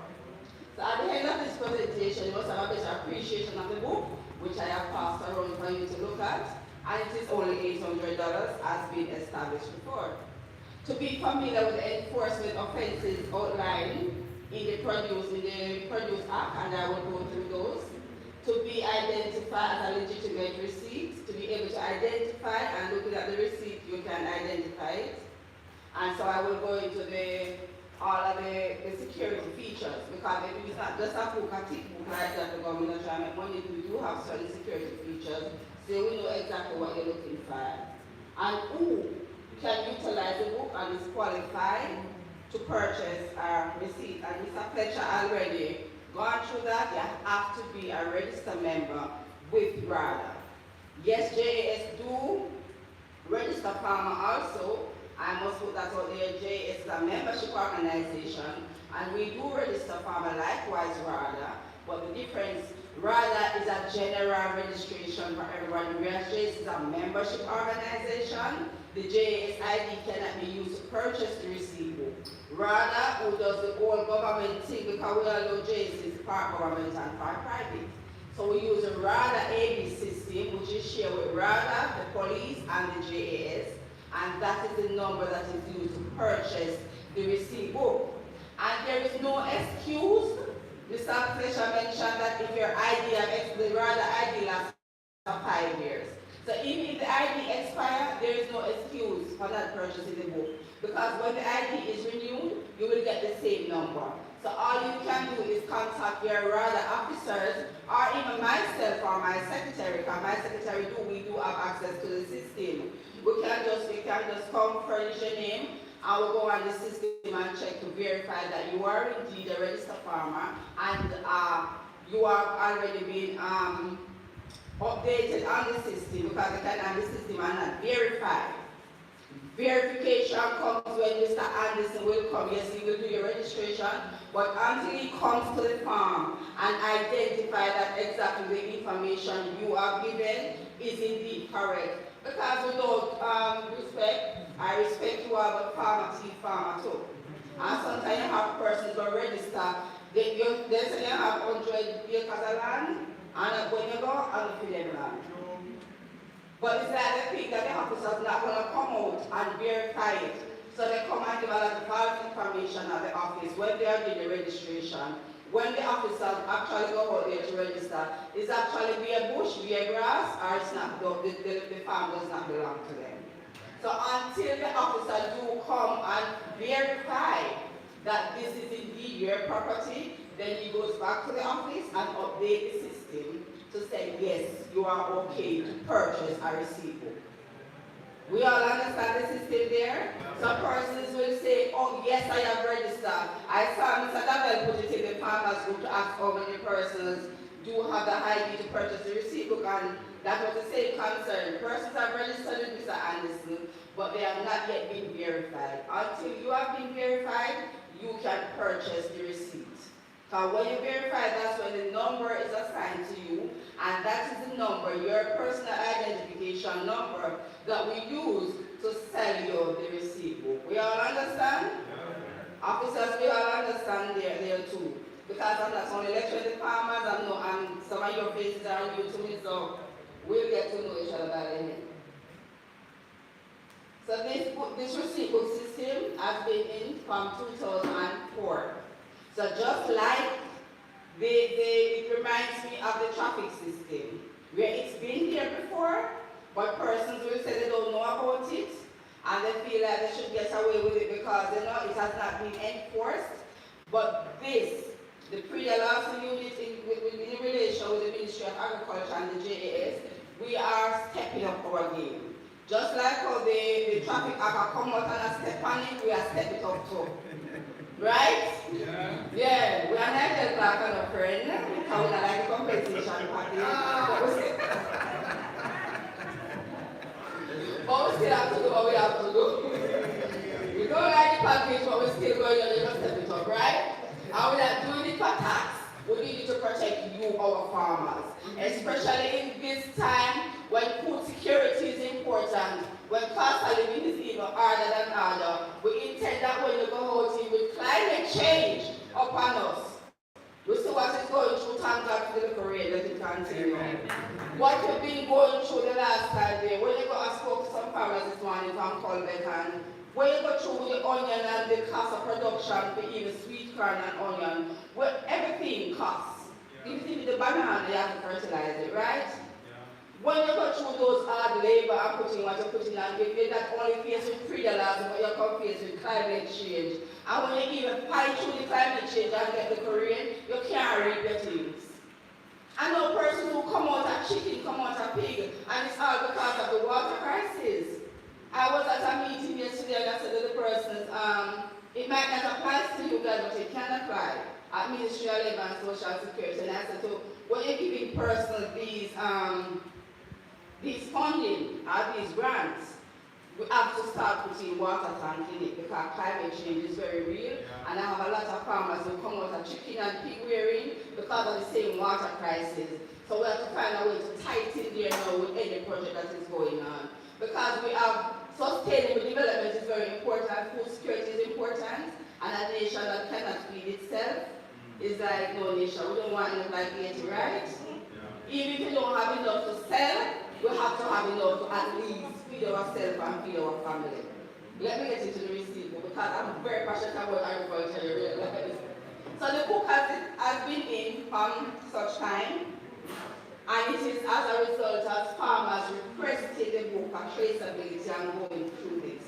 So at the end of this presentation, you must have a better appreciation of the book, which I have passed around for you to look at, and it is only $800 as been established before. To be familiar with the enforcement offenses outlined in the Produce Act, and I will go through those. To be identified as a legitimate receipt, to be able to identify and looking at the receipt, you can identify it. And so I will go into all of the security features, because it's not just a book, a tick book like that the government is trying to make money. We do have certain security features, so we know exactly what you're looking for. And who can utilize the book and is qualified to purchase a receipt. And Mr. Fletcher already gone through that. You have to be a registered member with RADA. Yes, JAS do register farmer also. I must put that out there. JAS is a membership organization, and we do register farmer likewise RADA. But the difference, RADA is a general registration for everyone, whereas JAS is a membership organization. The JAS ID cannot be used to purchase the receipt book. RADA, who does the whole government thing, because we all know JAS is part government and part private. So we use a RADA AB system, which is shared with RADA, the police, and the JAS, and that is the number that is used to purchase the receipt book. And there is no excuse. Mr. Fletcher mentioned that if your ID, the RADA ID lasts for 5 years. So even if the ID expires, there is no excuse for not purchasing the book. Because when the ID is renewed, you will get the same number. So all you can do is contact your RADA officers, or even myself or my secretary, because my secretary we do have access to the system. We can just come furnish your name, and we'll go on the system and check to verify that you are indeed a registered farmer, and you are already been updated on the system, because the system are not verified. Verification comes when Mr. Anderson will come. Yes, he will do your registration, but until he comes to the farm and identify that exactly the information you are given is indeed correct. Because without respect, I respect you all, but farmer to farmer too. And sometimes you have persons who register, they say you have 100 acres of land, and when you go, and you feel them land. But it's like they think that the officers not going to come out and verify it. So they come and give a lot of false information at the office when they are doing the registration. When the officers actually go out there to register, it's actually be a bush, be a grass, or it's not, the farm does not belong to them. So until the officer do come and verify that this is indeed your property, then he goes back to the office and update the system to say, yes, you are okay to purchase a receipt book. We all understand the system there? Some persons will say, oh yes, I have registered. I saw Mr. Davel put it in the farmers group to ask how many persons do have the ID to purchase the receipt book, and that was the same concern. Persons have registered with Mr. Anderson, but they have not yet been verified. Until you have been verified, you can purchase the receipt. Because when you verify, that's when the number is assigned to you, and that is the number, your personal identification number, that we use to sell you the receipt book. We all understand? Yeah. Officers, we all understand there too. Because I'm not only lecturing the farmers, and some of your faces are new to me, so we'll get to know each other by the end. So this receipt book system has been in from 2004. So just like it reminds me of the traffic system, where it's been here before, but persons will say they don't know about it, and they feel like they should get away with it because they know it has not been enforced. But the Praedial Larceny unit in relation with the Ministry of Agriculture and the JAS, we are stepping up our game. Just like how the traffic act come out and a step on it, we are step it up too. Right? Yeah, we are not just like a friend, because we don't like the compensation package. But we still have to do what we have to do. We don't like the package, but we're still going on to step it up, right? And we're not doing it for tax. We need it to protect you, our farmers. Especially in this time when food security is important, when cost of living is even harder than harder. We intend that when you go out in with climate change upon us. We see what is going through, thank God for the little rain that it continue. What we've been going through the last time there, when you go and spoke to some farmers this morning from Colbeck, and when you go through with the onion and the cost of production for even sweet corn and onion, well, everything costs. If you the banana, you have to fertilize it, right? When you go through those hard labor and putting what you're putting on, you're not only faced with Praedial, but you're faced with climate change. And when you even fight through the climate change and get the Korean, you can't read the things. I know persons who come out a chicken, come out a pig, and it's all because of the water crisis. I was at a meeting yesterday and I said to the persons, it might not apply to you guys, but it can apply at Ministry of Labor and Social Security. And I said, so when you're giving persons these funding or these grants, we have to start putting water tank in it because climate change is very real. And I have a lot of farmers who come out of chicken and pig rearing because of the same water crisis. So we have to find a way to tighten there now with any project that is going on. Because we have sustainable development is very important, food security is important, and a nation that cannot feed itself is like no nation. We don't want it like Haiti, right? Even if you don't have enough to sell, we have to have enough to at least feed ourselves and feed our family. Let me get into the receipt because I'm very passionate about agriculture. So the book has been in from such time, and it is as a result as farmers requested the book of traceability and going through this.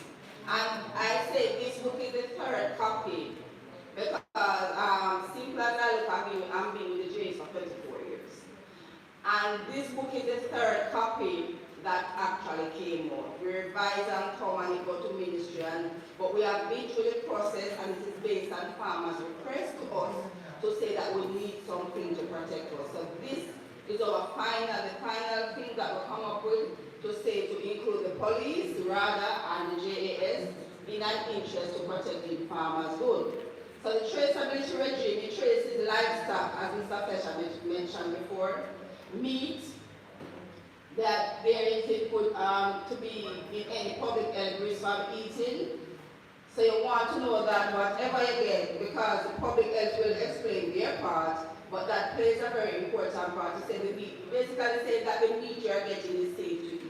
And I say this book is the third copy because simple as I look at it, I've been with the Jays for 24 years. And this book is the third copy that actually came out. We revise and come and it go to ministry, but we have been through the process and it is based on farmers' request to us to say that we need something to protect us. So this is our the final thing that we come up with to say to include the police, RADA, and the JAS in an interest to protecting farmers' good. So the traceability regime, it traces livestock, as Mr. Fletcher mentioned before, meat, that there is input to be in any public health risk from eating. So you want to know that whatever you get, because the public health will explain their part, but that plays a very important part to say the meat. Basically saying that the meat you are getting is safe to eat.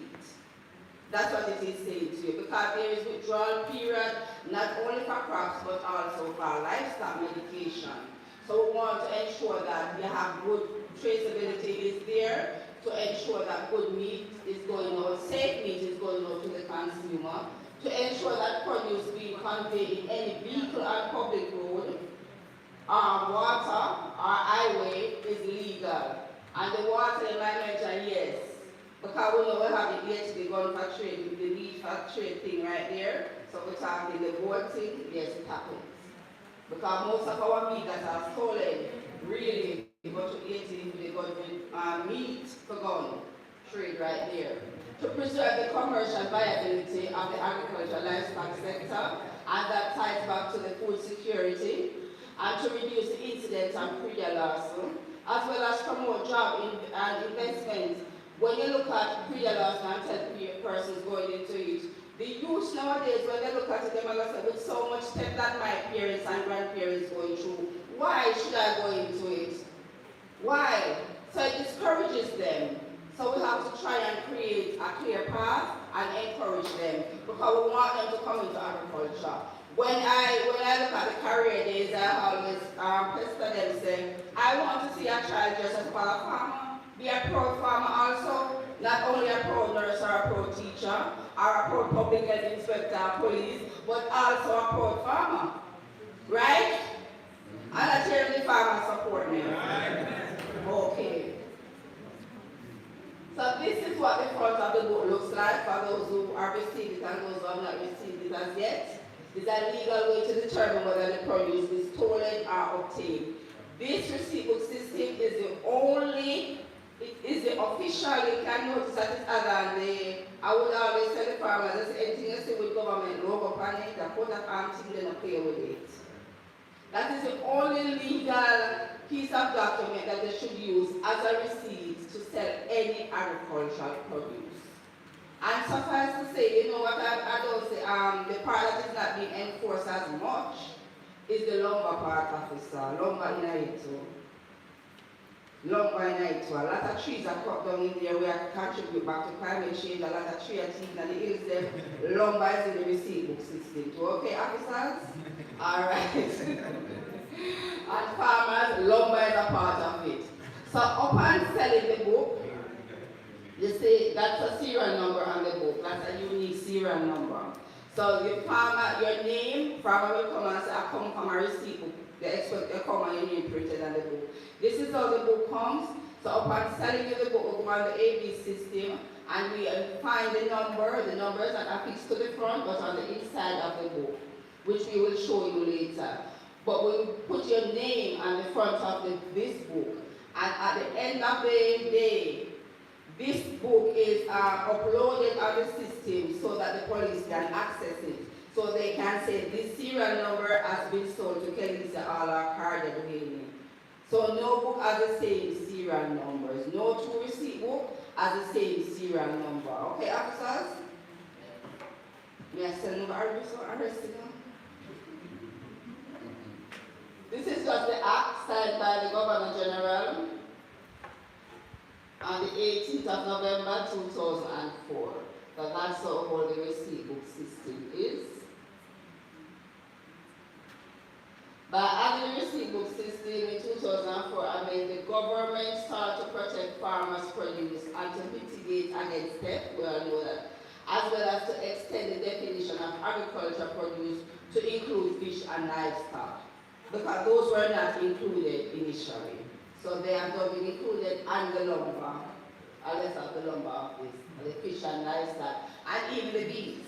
That's what it is saying to you, because there is withdrawal period, not only for crops, but also for livestock medication. So we want to ensure that you have good traceability is there, to ensure that good meat is going out, safe meat is going out to the consumer, to ensure that produce being conveyed in any vehicle or public road, water or highway is legal. And the water in my mention, yes, because we know we have it yesterday going for trade, with the meat for trade thing right there. So we're talking the board thing, yes, it happens. Because most of our meat that are stolen, really, go to 18, they go with meat for gun trade right there. To preserve the commercial viability of the agricultural livestock sector, and that ties back to the food security, and to reduce the incidence of Praedial lawsuit, as well as promote job and investment. When you look at Praedial lawsuit and tell persons going into it, the youth nowadays, when they look at it, they might say, with so much step that my parents and grandparents going through, why should I go into it? Why? So it discourages them. So we have to try and create a clear path and encourage them, because we want them to come into agriculture. When I look at the career days, I always pester them saying, I want to see a child just as well a farmer, be a proud farmer also, not only a proud nurse or a proud teacher, or a proud public health inspector or police, but also a proud farmer. Right? And I tell the farmers support me. Okay. So this is what the front of the book looks like for those who have received it and those who have not received it as yet. It's a legal way to determine whether the produce is stolen or obtained. This receipt book system is the only, it is the official, you can notice that it's other than the, I would always tell the farmers, there's anything you see with government logo on it, the coat of arms, they're going to play with it. That is the only legal piece of document that they should use as a receipt to sell any agricultural produce. And suffice to say, you know what I don't say, the part that is not being enforced as much is the lumber part, officer, lumber in it too. Lumber in it too. A lot of trees are cut down in there where I contribute back to climate change. A lot of trees are taken and the hills them. Lumber is in the receipt book system too. Okay, officers? Alright. And farmers, lumber is a part of it. So upon selling the book, you see that's a serial number on the book. That's a unique serial number. So your farmer, your name, farmer will come and say, I come from a receipt book. They expect you to come and your name printed on the book. This is how the book comes. So upon selling you the book, we go on the AB system and we find the numbers that are fixed to the front but on the inside of the book, which we will show you later. But we put your name on the front of this book, and at the end of the day, this book is uploaded on the system so that the police can access it. So they can say this serial number has been sold to Kelisa Ala Carded. So no book has the same serial numbers. No two receipt book has the same serial number. Okay, officers? May I send over arresting them? This is just the act signed by the Governor General on the 18th of November 2004. So that's how old the receipt book system is. By adding the receipt book system in 2004, I mean the government started to protect farmers' produce and to mitigate against theft, we all know that, as well as to extend the definition of agricultural produce to include fish and livestock, because those were not included initially. So they have not been included on the lumber, unless of the lumber office, the fish and livestock, and even the bees.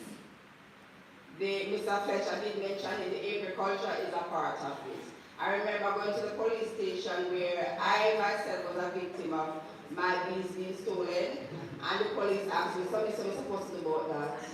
Mr. Fletcher did mention that the agriculture is a part of it. I remember going to the police station where I myself was a victim of my bees being stolen, and the police asked me, something supposed to do about that.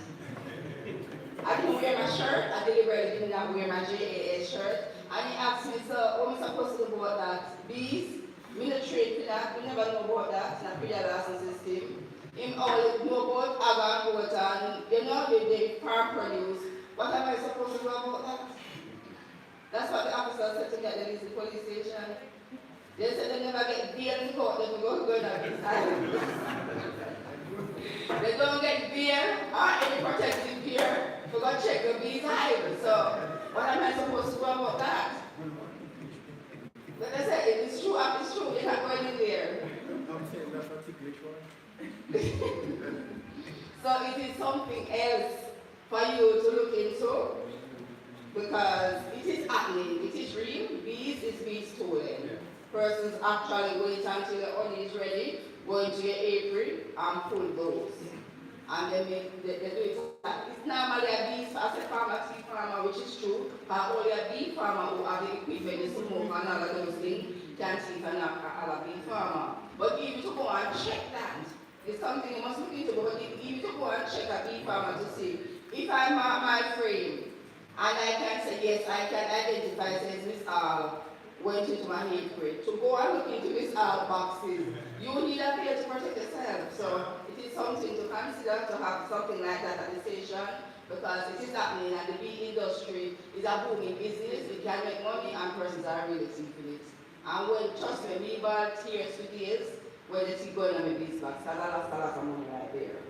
I didn't wear my shirt, I deliberately did not wear my JAA shirt, and he asked me, so what am I supposed to do about that? Bees? We don't trade for that, we never know about that in a Praedial system. Him only know about ag and goat and, you know, the farm produce. What am I supposed to do about that? That's what the officer said to me at the police station. They said they never get bail in court, they go to this island. They don't get bail or any protective gear to go check the bees hive. So, what am I supposed to do about that? But they said, if it's true, you're not going in there. I'm saying that's a ticklish one. So it is something else for you to look into, because it is happening, it is real. Bees is being stolen. Persons actually wait until the honey is ready, go into your apiary and pull those. And then they do it. It's normally a bee, as a pharmacy farmer, which is true, but only a bee farmer who have the equipment, the smoke and all of those things, can see another bee farmer. But even to go and check that, it's something you must look into, but even to go and check a bee farmer to see, if I mark my frame, and I can say, yes, I can identify, says Miss R went into my apiary. To go and look into Miss R boxes, you need a way to protect yourself. So it is something to consider to have something like that at the station, because it is happening and the bee industry is a booming business. It can make money and persons are really seeking it. And when, trust me, we bought tears for days when they see going on the beeswax, so that's a lot of money right there.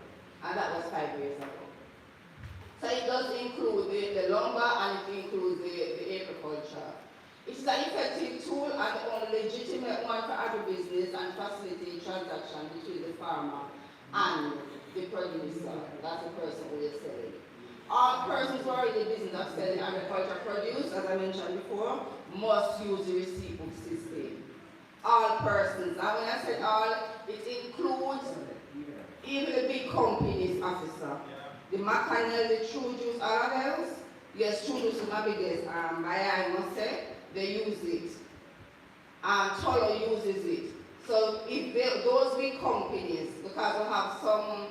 And that was 5 years ago. So it does include the lumber and it includes the agriculture. It is an effective tool and the only legitimate one for agribusiness and facilitate transaction between the farmer and the producer. That's the person who is selling. All persons who are in the business of selling agricultural produce, as I mentioned before, must use the receipt book system. All persons. And when I said all, it includes even the big companies, officer. The McConnell, the True Juice, all of those, yes, True Juice is my biggest buyer, I must say, they use it. Tolo uses it. So if those big companies, because we have some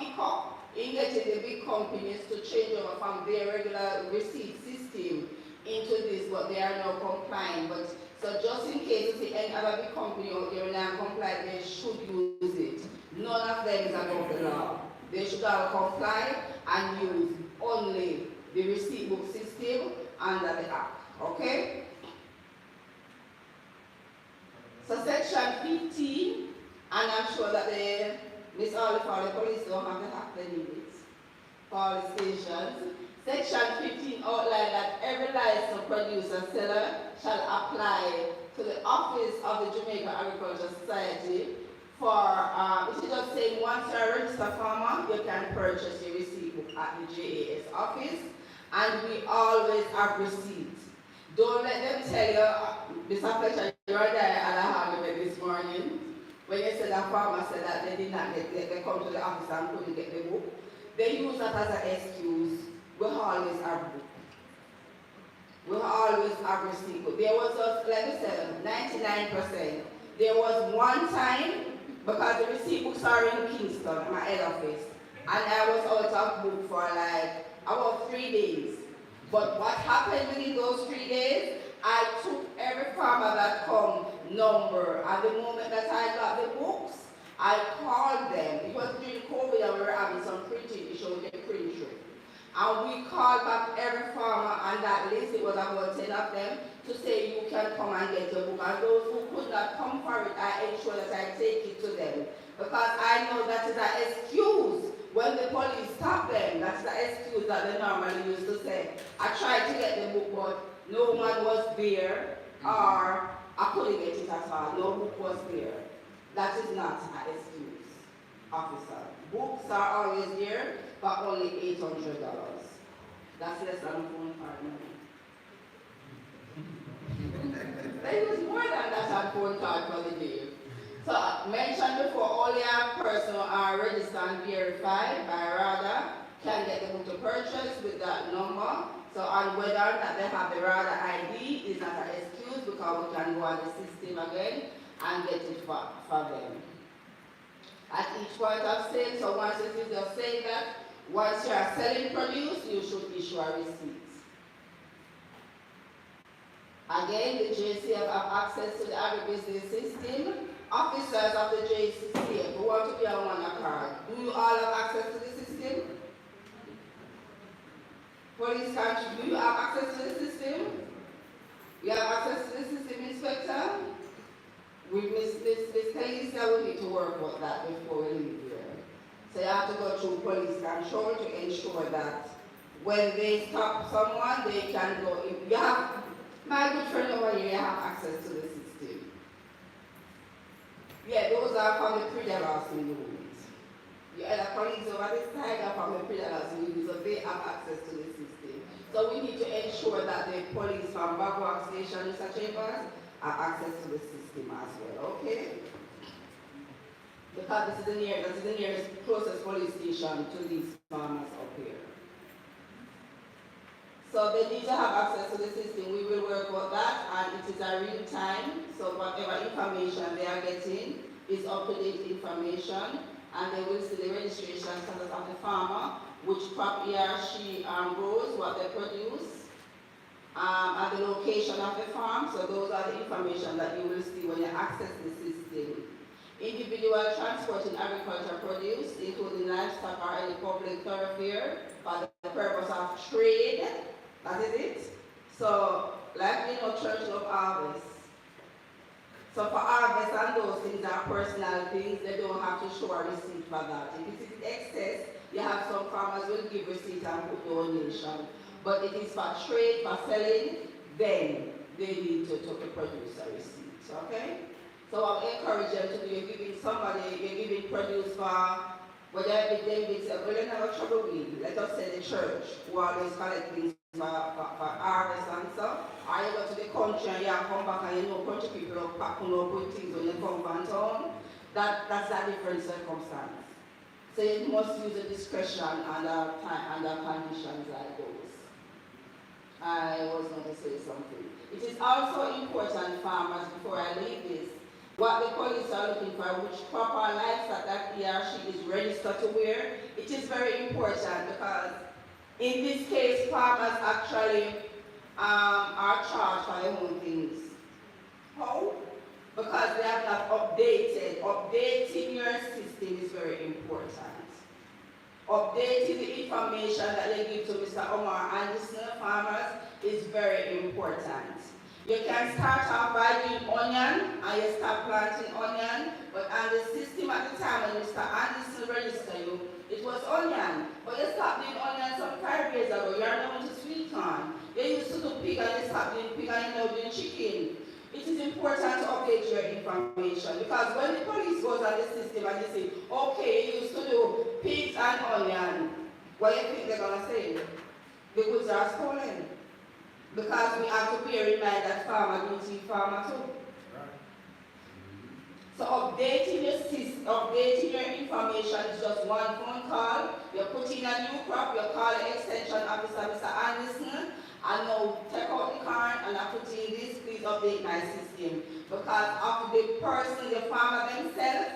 hiccup in getting the big companies to change over from their regular receipt system into this, but they are now complying. But so just in case you see any other big company out there now comply, they should use it. None of them is above the law. They should all comply and use only the receipt book system under the act. Okay? So section 15, and I'm sure that Miss Oliver, the police don't have to have the limits for the stations. Section 15 outlines that every licensed producer seller shall apply to the Office of the Jamaica Agricultural Society for, it is just saying once you're a registered farmer, you can purchase your receipt book at the JAS office, and we always have receipts. Don't let them tell you, Mr. Fletcher, you are there at a argument this morning, when you said that farmer said that they did not they come to the office and couldn't get the book. They use that as an excuse. We always have book. We always have receipt book. There was just, like I said, 99%. There was one time, because the receipt books are in Kingston, my head office, and I was out of book for like about 3 days. But what happened within those 3 days, I took every farmer that come number, and the moment that I got the books, I called them. It was during COVID and we were having some printing issue with the printer. And we called back every farmer on that list, it was about 10 of them, to say you can come and get your book. And those who could not come for it, I ensure that I take it to them. Because I know that is an excuse. When the police stop them, that's the excuse that they normally used to say. I tried to get the book, but no one was there, or I couldn't get it at all. No book was there. That is not an excuse, officer. Books are always there, but only $800. That's less than a phone card money. They use more than that on phone card for the day. So, mentioned before, only a person are registered and verified by RADA can get the book to purchase with that number. So, on whether or not they have the RADA ID is not an excuse, because we can go on the system again and get it for them. At each point of sale, so once it is just saying that once you are selling produce, you should issue a receipt. Again, the JCF have access to the agribusiness system. Officers of the JCF who want to be on one card, do you all have access to the system? Police country, do you have access to the system? You have access to the system, Inspector? With Miss Talisa, we need to work with that before we leave here. So you have to go through police control to ensure that when they stop someone, they can go in. You have, my good friend over here, you have access to the system. Yeah, those are from the Praedial unit. Your other colleagues over this side are from the Praedial unit, so they have access to the system. So we need to ensure that the police from Bagwag Station, Mr. Chambers, have access to the system as well, okay? Because this is the nearest closest police station to these farmers up here. So they need to have access to the system. We will work on that, and it is a real time. So whatever information they are getting is up-to-date information, and they will see the registration status of the farmer, which crop he or she grows, what they produce, and the location of the farm. So those are the information that you will see when you access the system. Individual transporting agricultural produce, including livestock or any public thoroughfare, for the purpose of trade. That is it. So, like we know, Church of Harvest. So for harvest and those things are personal things, they don't have to show a receipt for that. If it is excess, you have some farmers will give receipt and put donation. But it is for trade, for selling, then they need to produce a receipt, okay? So I encourage them to do, you're giving somebody, you're giving produce for, whether they say, well, you never trouble with, let us say the church, who always collect things for harvest and stuff, or you go to the country and you come back and you know country people are packing up with things when you come from town, that's a different circumstance. So you must use a discretion under conditions like those. I was going to say something. It is also important, farmers, before I leave this, what the police are looking for, which proper livestock that he or she is registered to wear. It is very important because in this case, farmers actually are charged for their own things. How? Because they have not updated. Updating your system is very important. Updating the information that they give to Mr. Omar Anderson, farmers, is very important. You can start off by doing onion, and you start planting onion, but on the system at the time when Mr. Anderson registered you, it was onion. But you stopped doing onion some 5 years ago, you are now into sweet corn. You used to do pig and you stopped doing pig and you're now doing chicken. It is important to update your information because when the police goes on the system and they say, okay, you used to do pigs and onion, what do you think they're going to say? The goods are stolen. Because we have to bear in mind that farmer needs to be farmer too. So updating your system, updating your information is just one phone call. You put in a new crop, you call the extension officer, Mr. Anderson, and now take out the card and I put in this, please update my system. Because of the person, the farmer themselves,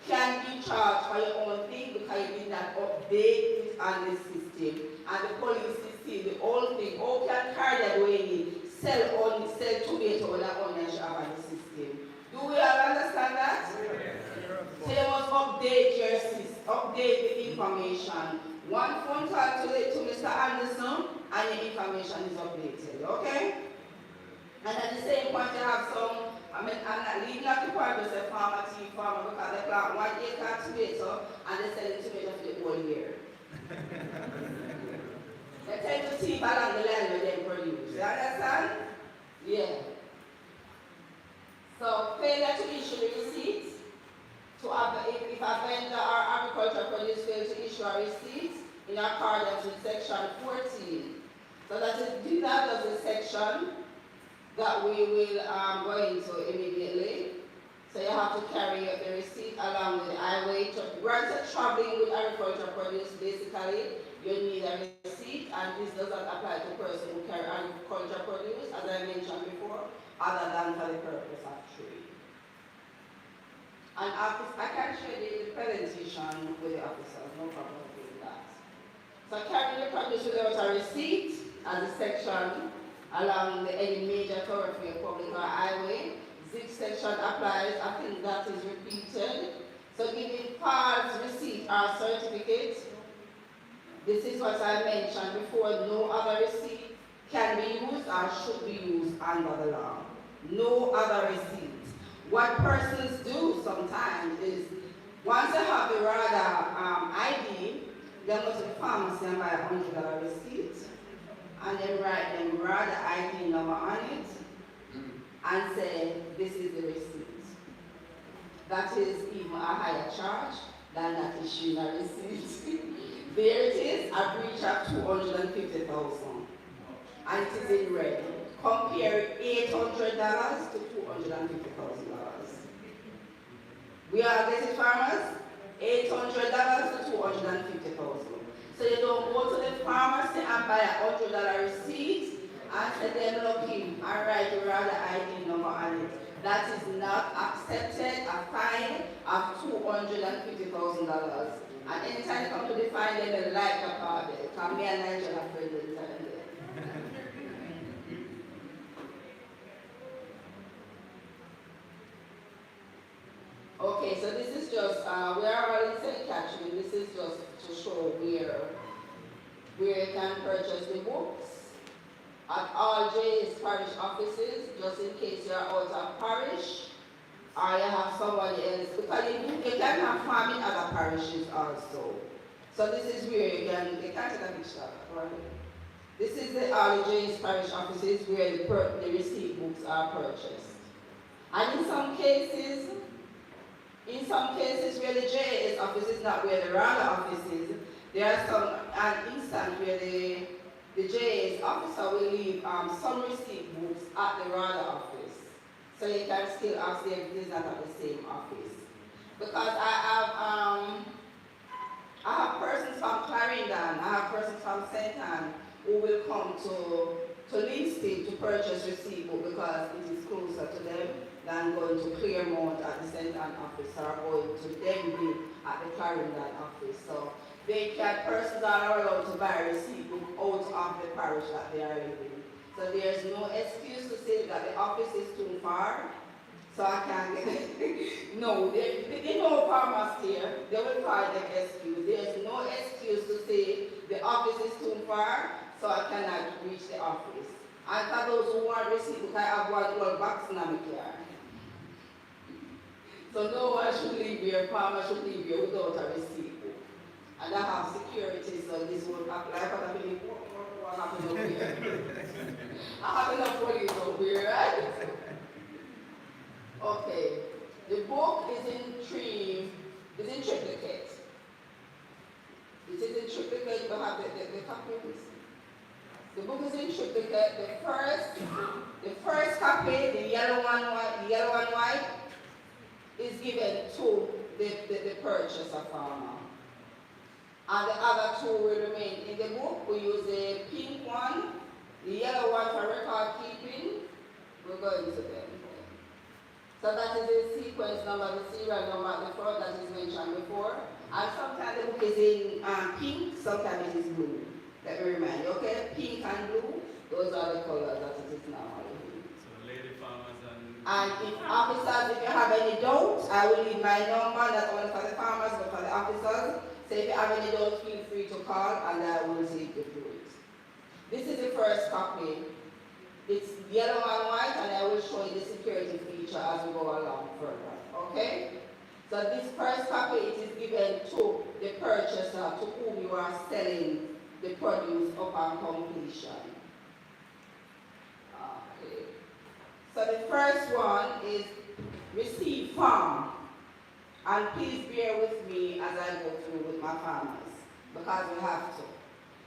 can be charged for your own thing because you did not update it on the system. And the police see the whole thing. Oh, can carry that way, sell tomato or onion shop on the system. Do we all understand that? So you must update your system, update the information. One phone call to Mr. Anderson and your information is updated, okay? And at the same point you have some, I'm not leaving out the part to say farmer, tea farmer, because they plant 1 acre tomato and they sell the tomato for the whole year. They tend to see along the land where they produce. You understand? Yeah. So failure to issue the receipt. If a vendor or agricultural produce fails to issue a receipt in accordance with section 14. So that is the section that we will go into immediately. So you have to carry the receipt along with the highway. Granted, traveling with agricultural produce, basically, you need a receipt, and this does not apply to person who carry agricultural produce, as I mentioned before, other than for the purpose of trade. And I can share the presentation with the officers, no problem with that. So carry the produce without a receipt, as a section along any major thoroughfare, public or highway. This section applies, I think that is repeated. So giving false receipt or certificate. This is what I mentioned before, no other receipt can be used or should be used under the law. No other receipt. What persons do sometimes is, once they have the RADA ID, they go to the pharmacy and buy a $100 receipt, and then write them RADA ID number on it, and say, this is the receipt. That is even a higher charge than not issuing a receipt. There it is, a breach of $250,000. And it is in red. Compare $800 to $250,000. We are getting farmers, $800 to $250,000. So you don't go to the pharmacy and buy a $100 receipt and say them looking and write the RADA ID number on it. That is not accepted, a fine of $250,000. And anytime you come to the fine, they like the part there. Come me and Nigel are friends with there. Okay, so this is just, we are already saying catchment. This is just to show where you can purchase the books. At all J's parish offices, just in case you're out of parish, or you have somebody else, because you can have farm in other parishes also. So this is where you can take a picture, right? This is the all J's parish offices where the receipt books are purchased. And in some cases where the JS office is not where the RADA office is, there are an instance where the JS officer will leave some receipt books at the RADA office. So you can still ask them if it is not at the same office. Because I have come to Linstead to purchase receipt book because it is closer to them than going to Claremont at the St. Anne office or going to Denby at the Clarendon office. So persons are allowed to buy receipt book out of the parish that they are living. So there's no excuse to say that the office is too far, so I can't get it. No, they know farmers here, they will find an excuse. There's no excuse to say the office is too far, so I cannot reach the office. And for those who want receipt book, I have one whole box in my car. So no one should leave here, farmer should leave here without a receipt book. And I have security, so this won't apply, but I believe what happened over here. I have enough police over here, right? Okay. The book is in triplicate. It is in triplicate, you have the copies. The book is in triplicate. The first copy, the yellow and white, is given to the purchaser farmer. And the other two will remain in the book. We use the pink one, the yellow one for record keeping. We're going to them. So that is the sequence number, the serial number at the front that is mentioned before. And sometimes the book is in pink, sometimes it is blue. Let me remind you, okay? Pink and blue, those are the colors that it is normally. So lady farmers and if officers, if you have any doubts, I will leave my number, not only for the farmers, but for the officers. So if you have any doubts, feel free to call and I will take you through it. This is the first copy. It's yellow and white, and I will show you the security feature as we go along further. Okay? So this first copy, it is given to the purchaser to whom you are selling the produce upon completion. Okay. So the first one is receive farm. And please bear with me as I go through with my farmers, because we have to.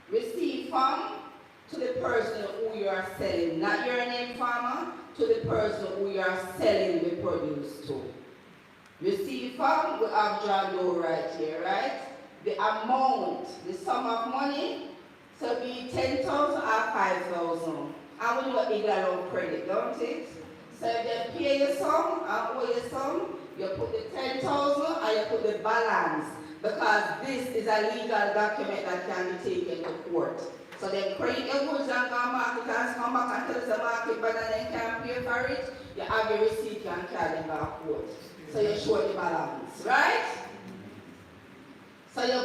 Receive farm to the person who you are selling, not your name farmer, to the person who you are selling the produce to. Receive farm, we have John Doe right here, right? The amount, the sum of money, so be 10,000 or 5,000. And we do a big loan credit, don't it? So if they pay you some and owe you some, you put the 10,000 and you put the balance, because this is a legal document that can be taken to court. So then credit your goods and go market and come back and tell us the market, but then you can't pay for it, you have your receipt, you can carry them back to court. So you show the balance, right? So you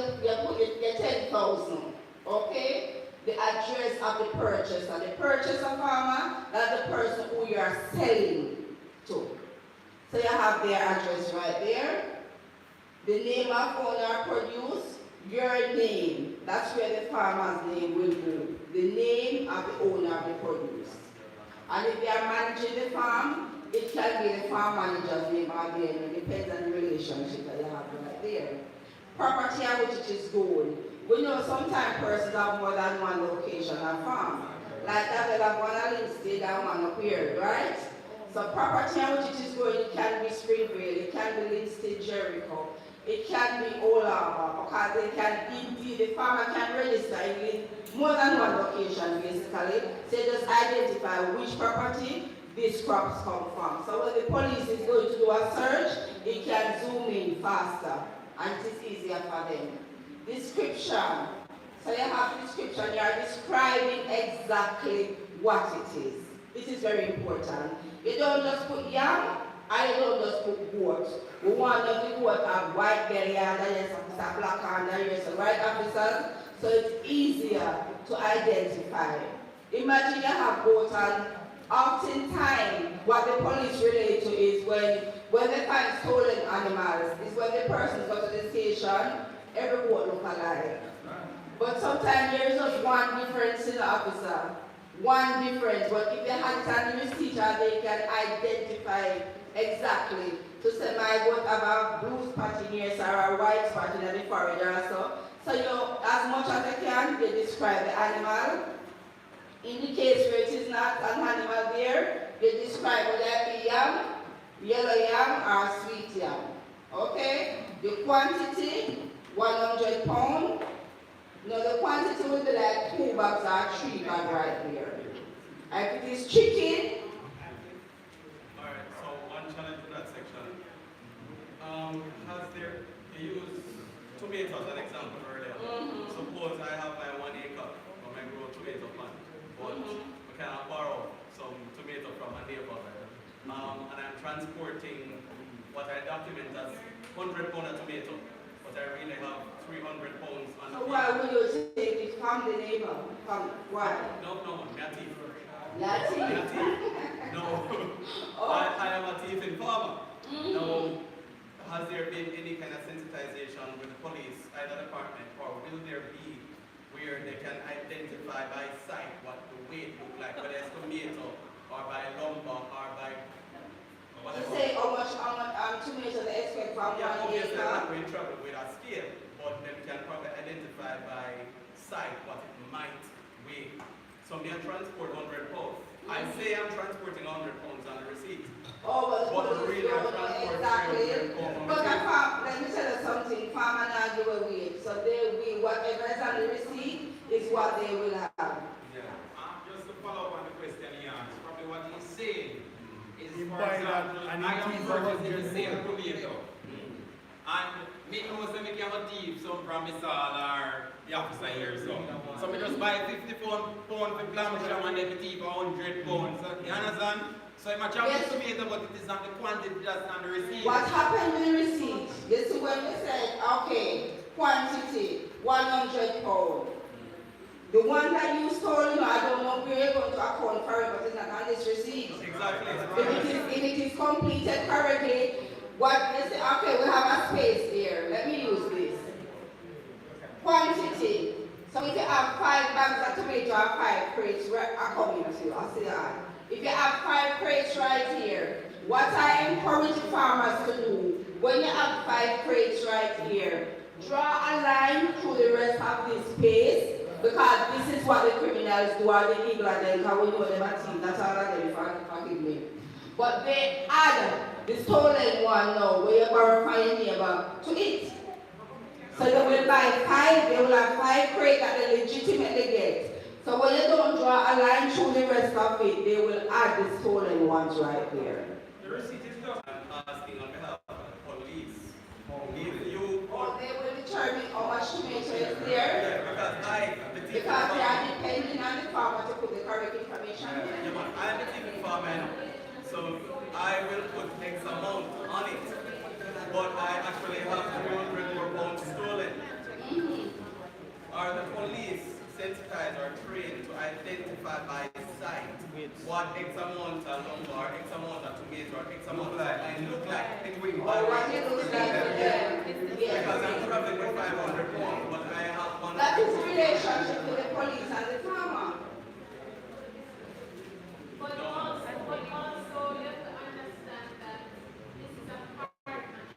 put your 10,000, okay? The address of the purchaser. The purchaser farmer, that's the person who you are selling to. So you have their address right there. The name of owner produce, your name. That's where the farmer's name will go. The name of the owner of the produce. And if they are managing the farm, it can be the farm manager's name or their name. It depends on the relationship that you have right there. Property on which it is going. We know sometimes persons have more than one location or farm. Like that, they have one at Linstead and one up here, right? So property on which it is going, it can be Springvale, it can be Linstead, Jericho, it can be all over, because they can indeed, the farmer can register in more than one location basically. So just identify which property these crops come from. So when the police is going to do a search, it can zoom in faster and it is easier for them. Description. So you have description, you are describing exactly what it is. This is very important. You don't just put yam, and you don't just put goat. We want the goat have white belly and there's some black and there's some white officers, so it's easier to identify. Imagine you have goat, and oftentimes what the police relate to is when they find stolen animals, is when the person goes to the station, every goat look alike. But sometimes there is just one difference in the officer. One difference, but if they had it on the receipt, they can identify exactly to say my goat have a blue spot in here, or a white spot in the forehead or so. So you, as much as they can, they describe the animal. In the case where it is not an animal there, they describe whether it be yam, yellow yam, or sweet yam. Okay? The quantity, 100 pounds. No, the quantity will be like 2 bags or 3 bags right there. And if it is chicken, Alright, so one challenge to that section. Has there, you used tomatoes as an example earlier. Suppose I have my 1 acre of my grow tomato plant, but I cannot borrow some tomato from a neighbor. And I'm transporting what I document as 100 pound of tomato, but I really have 300 pounds on so the why will you take it from the neighbor? Why? No, me a thief. That's Me a it. thief. No, I am a thief in farmer. Now, has there been any kind of sensitization with the police, either department, or will there be where they can identify by sight what the weight look like, whether it's tomato, or by lumber, or by You whatever? say how much tomatoes they expect from Yeah, 1 obviously I'm acre? not going to trouble with a scale, but then can probably identify by sight what it might weigh. So me I transport 100 pounds. I say I'm transporting 100 pounds on the receipt. Oh, but But the police really, don't I'm know transporting exactly. 300 pounds on the But receipt. let me tell you something, farmer now give a weight. So they will, whatever is on the receipt is what they will have. Yeah. Just to follow up on the question he asked, probably what he's saying is, He for buy that example, and I he am thief purchasing the 100 same tomato. And me know say me can thief some from Miss All or the officer here, so me just buy 50 pound for clamsham and then me thief 100 pounds. So, you understand? So I'm a chop Yes. tomato, but it is not the quantity that's on the receipt. What happened with the receipt? You see when they said, okay, quantity, 100 pounds. The one that you stole, I don't know where you're going to account for it, but it's not on this receipt. Exactly. If it is completed correctly, what they say, okay, we have a space here. Let me use this. Quantity. So if you have 5 bags of tomato or 5 crates, are coming to you. I'll see that. If you have 5 crates right here, what I encourage farmers to do, when you have 5 crates right here, draw a line through the rest of this space, because this is what the criminals do, or the illegal then, because we know them a team, that's all of them, forgive me. But they add the stolen one now, where you borrow from your neighbor, to it. So they will buy 5, they will have 5 crates that they legitimately get. So when you don't draw a line through the rest of it, they will add the stolen ones right there. The receipt is just asking on behalf of the police. If you Or they will determine how much tomato is there, yeah, because they are depending on the farmer to put the correct information yeah, in. but I'm a thieving farmer, so I will put X amount on it. But I actually have 300 more pounds stolen. Are the police sensitized or trained to identify by sight what X amount of lumber or X amount of tomato or X amount of it look like? Or what it looks like to them. Because Yes. I'm traveling with 500 pounds, but I have 100 That is the relationship with the police and the farmer. But also you have to understand that this is a partnership.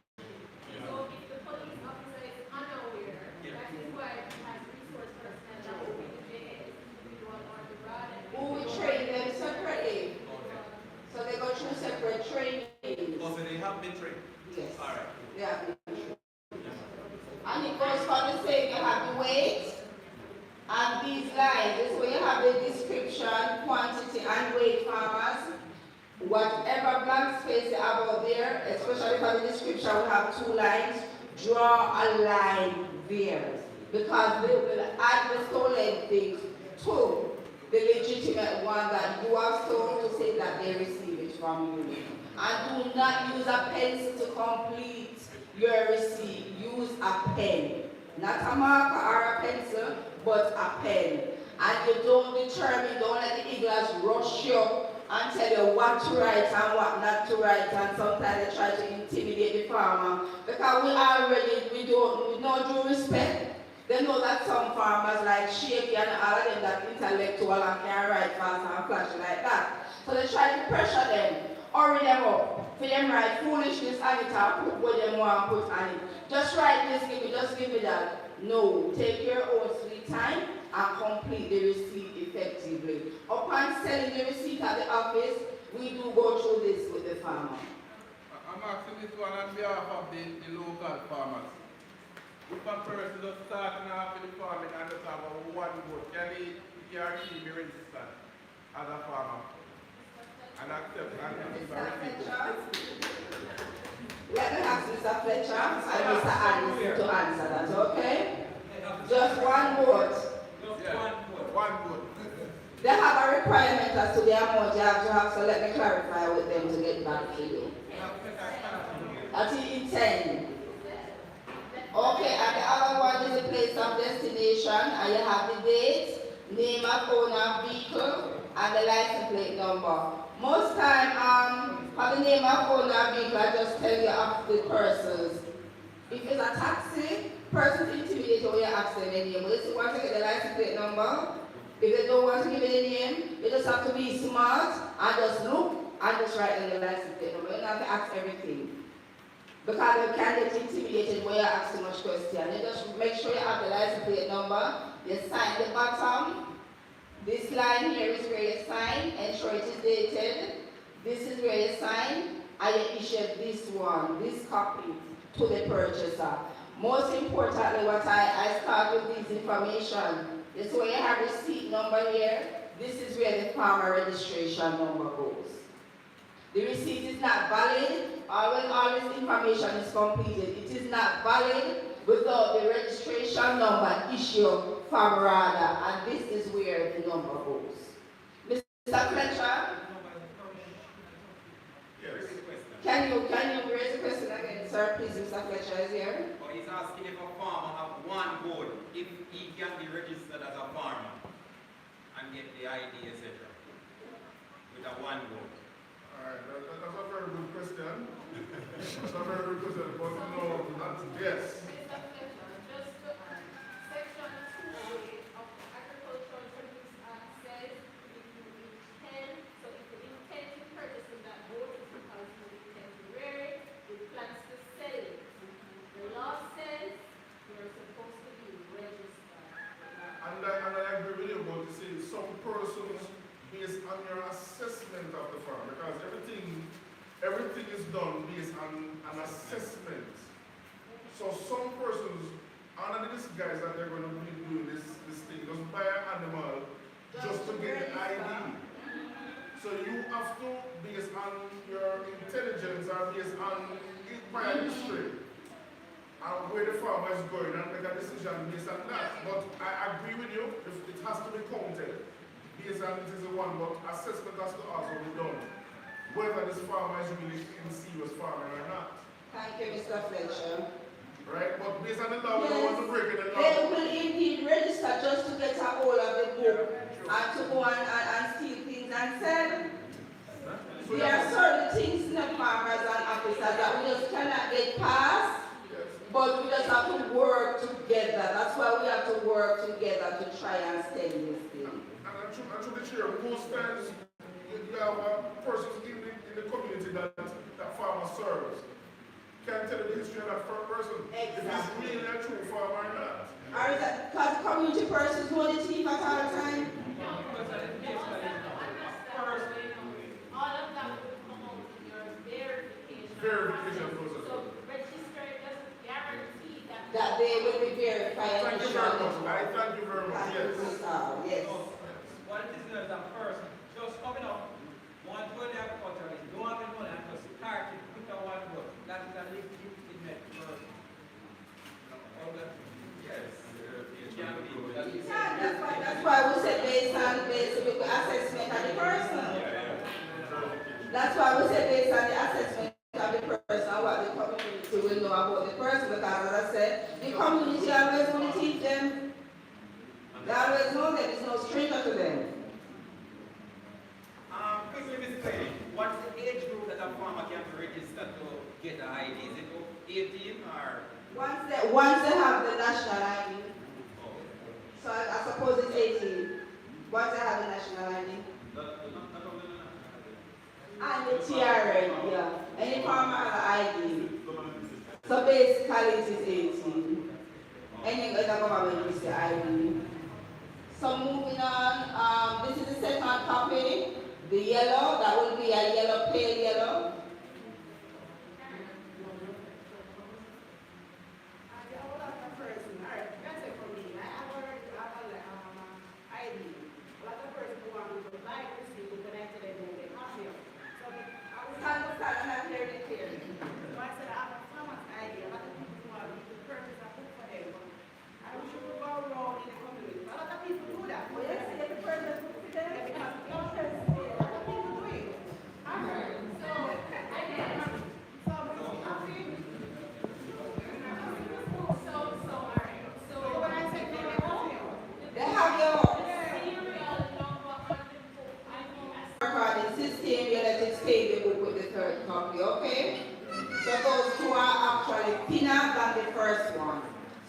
So if the police officer is unaware, that is why he has resource personnel that will be the individual or the rod. Who will train them separately. So they go through separate training. Also, they have been trained. Yes. All right. Yeah. And it goes for the same, you have the weight and these lines. This way you have the description, quantity and weight farmers. Whatever blank space you have out there, especially for the description, we have 2 lines. Draw a line there. Because they will add the stolen things to the legitimate one that you have stolen to say that they receive it from you. And do not use a pencil to complete your receipt. Use a pen. Not a marker or a pencil, but a pen. And you don't let the eagles rush you and tell you what to write and what not to write, and sometimes they try to intimidate the farmer. Because with no due respect, they know that some farmers like Shaky and all of them that intellectual and can write fast and flash like that. So they try to pressure them, hurry them up, for them write foolishness on it or put what they want to put on it. Just write this, just give me that. No, take your own sweet time and complete the receipt effectively. Upon selling the receipt at the office, we do go through this with the farmer. I'm asking this one on behalf of the local farmers. if a person just starting off in the farming and just have a one goat, can he or she be registered as a farmer? And accept and receive a receipt? Let me ask Mr. Fletcher and Mr. Addis to answer that, okay? Just one vote. One goat. They have a requirement as to the amount you have to have, so let me clarify with them to get back to you. That you intend. Okay, and the other one is the place of destination, and you have the date, name of owner, vehicle, and the license plate number. Most time, for the name of owner, vehicle, I just tell you of the persons. If it's a taxi, person intimidated when you ask them their name. But if you want to get the license plate number, if they don't want to give you the name, you just have to be smart and just look and just write down the license plate number. You don't have to ask everything. Because you can get intimidated when you ask too much question. You just make sure you have the license plate number, you sign the bottom. This line here is where you sign, ensure it is dated. This is where you sign, and you issue this one, this copy, to the purchaser. Most importantly, what I start with this information. This is where you have the receipt number here. This is where the farmer registration number goes. The receipt is not valid, or when all this information is completed, it is not valid without the registration number issued from RADA, and this is where the number goes. Mr. Fletcher? Yes. Can you raise the question again, sir? Please, Mr. Fletcher is here. Oh, he's asking if a farmer have one goat, if he can be registered as a farmer and get the ID, etc. with a one goat. Alright, that's a very good question. That's a very good question, but no, not yes. And I agree with you about to say some persons based on your assessment of the farm, because everything is done based on an assessment. So some persons, under the disguise that they're going to be doing this thing, just buy an animal just to get the ID. So you have to, based on your intelligence or based on prior history, and where the farmer is going, and make a decision based on that. But I agree with you, if it has to be counted, based on it is the one, but assessment has to also be done, whether this farmer is really in serious farming or not. Thank you, Mr. Fletcher. Right? But based on the law, we don't want to break it the law. They will indeed register just to get a hold of the book and to go and steal things and sell. So There are certain things in the farmers and officers that we just cannot get past. But we just have to work together. That's why we have to work together to try and stem this thing. And to the chair, most times you have persons in the community that farmer serves. Can't tell you the history of that person. Exactly. If he's really a true farmer or not. Or is that because community persons know the thief at all time? All of that will come out in your verification. Verification process. So register doesn't guarantee That they will be verified. Thank you very much. I thank you very much. Yes. Yes. What it is now is a person just coming up, want to go to the agriculturalist, don't have the money, and just start it with a one word. That is a legitimate person. Yes. That's why we say based on the assessment of the person. That's why we say based on the assessment of the person, what the community will know about the person. Because as I said, the community always want to teach them. They always know them. It's no stranger to them. Quickly, Mr. Lady, what's the age group that a farmer can register to get an ID? Is it 18 or? Once they have the national ID. So I suppose it's 18. Once they have the national ID. And the TRN, yeah. Any farmer has an ID. So basically it is 18. Any other government is the ID. So moving on, this is the second copy. The yellow, that will be a yellow, pale yellow.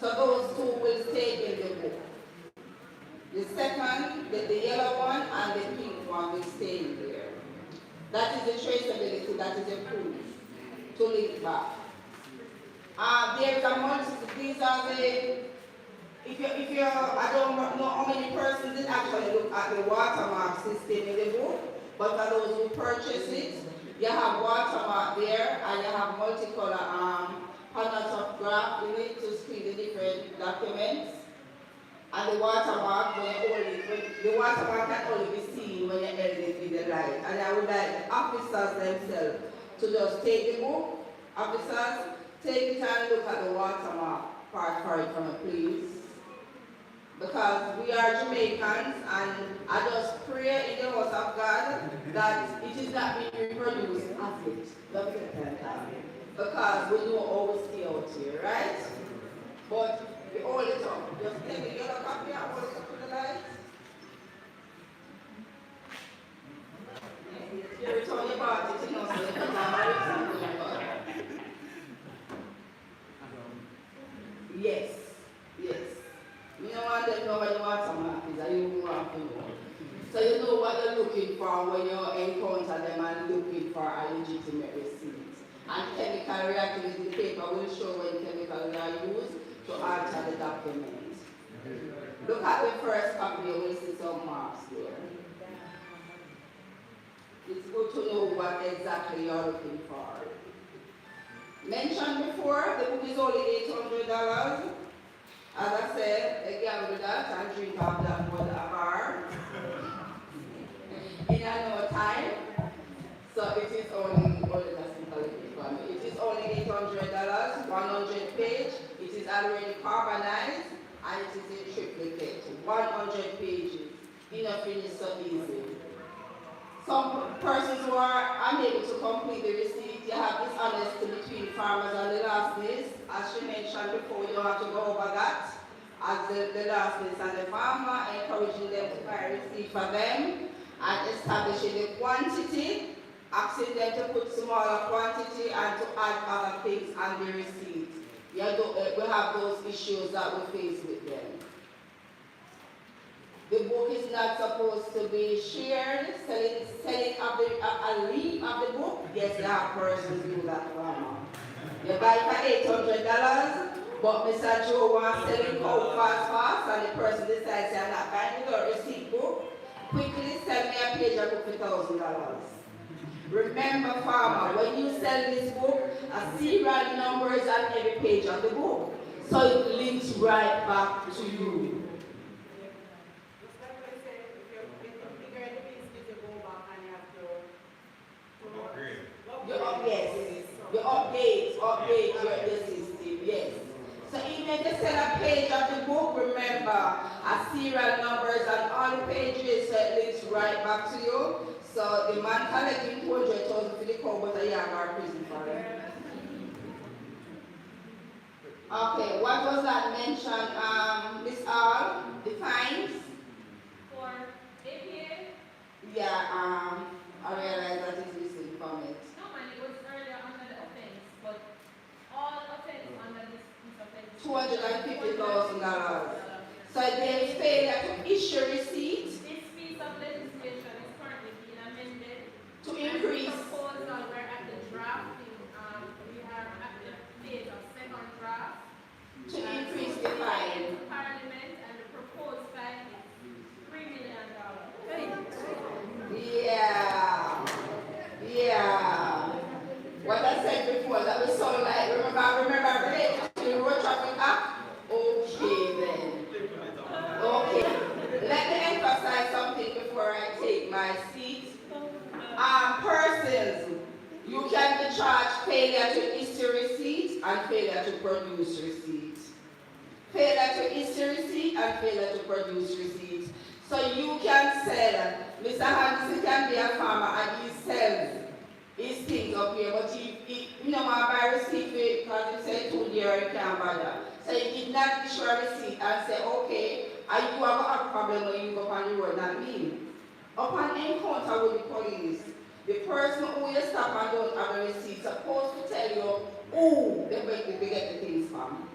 So those two will stay in the book. The second, the yellow one and the pink one will stay in there. That is the traceability, that is a proof to link back. There is a multitude, these are the, if you I don't know how many persons did actually look at the watermark system in the book, but for those who purchase it, you have watermark there and you have multicolor panels of graph in it to screen the different documents. And the watermark, the watermark can only be seen when you held it in the light. And I would like the officers themselves to just take the book. Officers, take it and look at the watermark part for it from me, please. Because we are Jamaicans, and I just pray in the house of God that it is not being reproduced as it. Because we know how we stay out here, right? But we hold it up. Just take the yellow copy and hold it up to the light. You return the party to know, so you can Yes, yes. You know what they know what the watermark is, and you want to know. So you know what they're looking for when you encounter them and looking for a legitimate receipt. And chemical reactivity, the paper will show when chemicals are used to alter the document. Look at the first copy, you will see some marks there. It's good to know what exactly you're looking for. Mentioned before, the book is only $800. As I said, they gamble that and drink off that for a bar in no time. So it is only it is only $800, 100 page. It is already carbonized and it is a triplicate. 100 pages. Enough finish so easy. Some persons who are unable to complete the receipt, you have dishonesty between farmers and the Larceny. As she mentioned before, we don't have to go over that. As the Larceny and the farmer, encouraging them to buy a receipt for them and establishing the quantity, asking them to put smaller quantity and to add other things on the receipt. We have those issues that we face with them. The book is not supposed to be shared, selling a leaf of the book. Yes, there are persons who do that, farmer. You buy it for $800, but Mr. Joe wants to sell it out fast, and the person decides, I'm not buying your receipt book. Quickly sell me a page of book for $1,000. Remember, farmer, when you sell this book, a serial number is on every page of the book. So it links right back to you. You update your system, yes. So even if you sell a page of the book, remember, a serial numbers on all the pages, so it links right back to you. So the man collecting 200,000 for the cow, but a yard or prison for it. Okay, what was that mentioned, Miss R? The fines? For APA? Yeah, I realize that is missing from it. No, man, it was earlier under the offense, but all offense under this offense. $250,000. So there is failure to issue receipt. This piece of legislation is currently being amended. To increase. And the proposal, we're at the drafting, we are at the phase of second draft. To increase the fine. Parliament, and the proposed fine is $3 million. Yeah. What I said before, that was so like, remember related to the Road Traffic Act? Okay then. Okay. Let me emphasize something before I take my seat. Persons, you can be charged failure to issue receipt and failure to produce receipt. Failure to issue receipt and failure to produce receipt. So you can sell, Mr. Hansen can be a farmer and he sells his things up here, but he you know, I buy receipt because he said 2 years he can't bother. So he did not issue a receipt and say, okay, you have a problem when you go on the road, not me. Upon encounter with the police, the person who you stop and don't have a receipt supposed to tell you who they get the things from.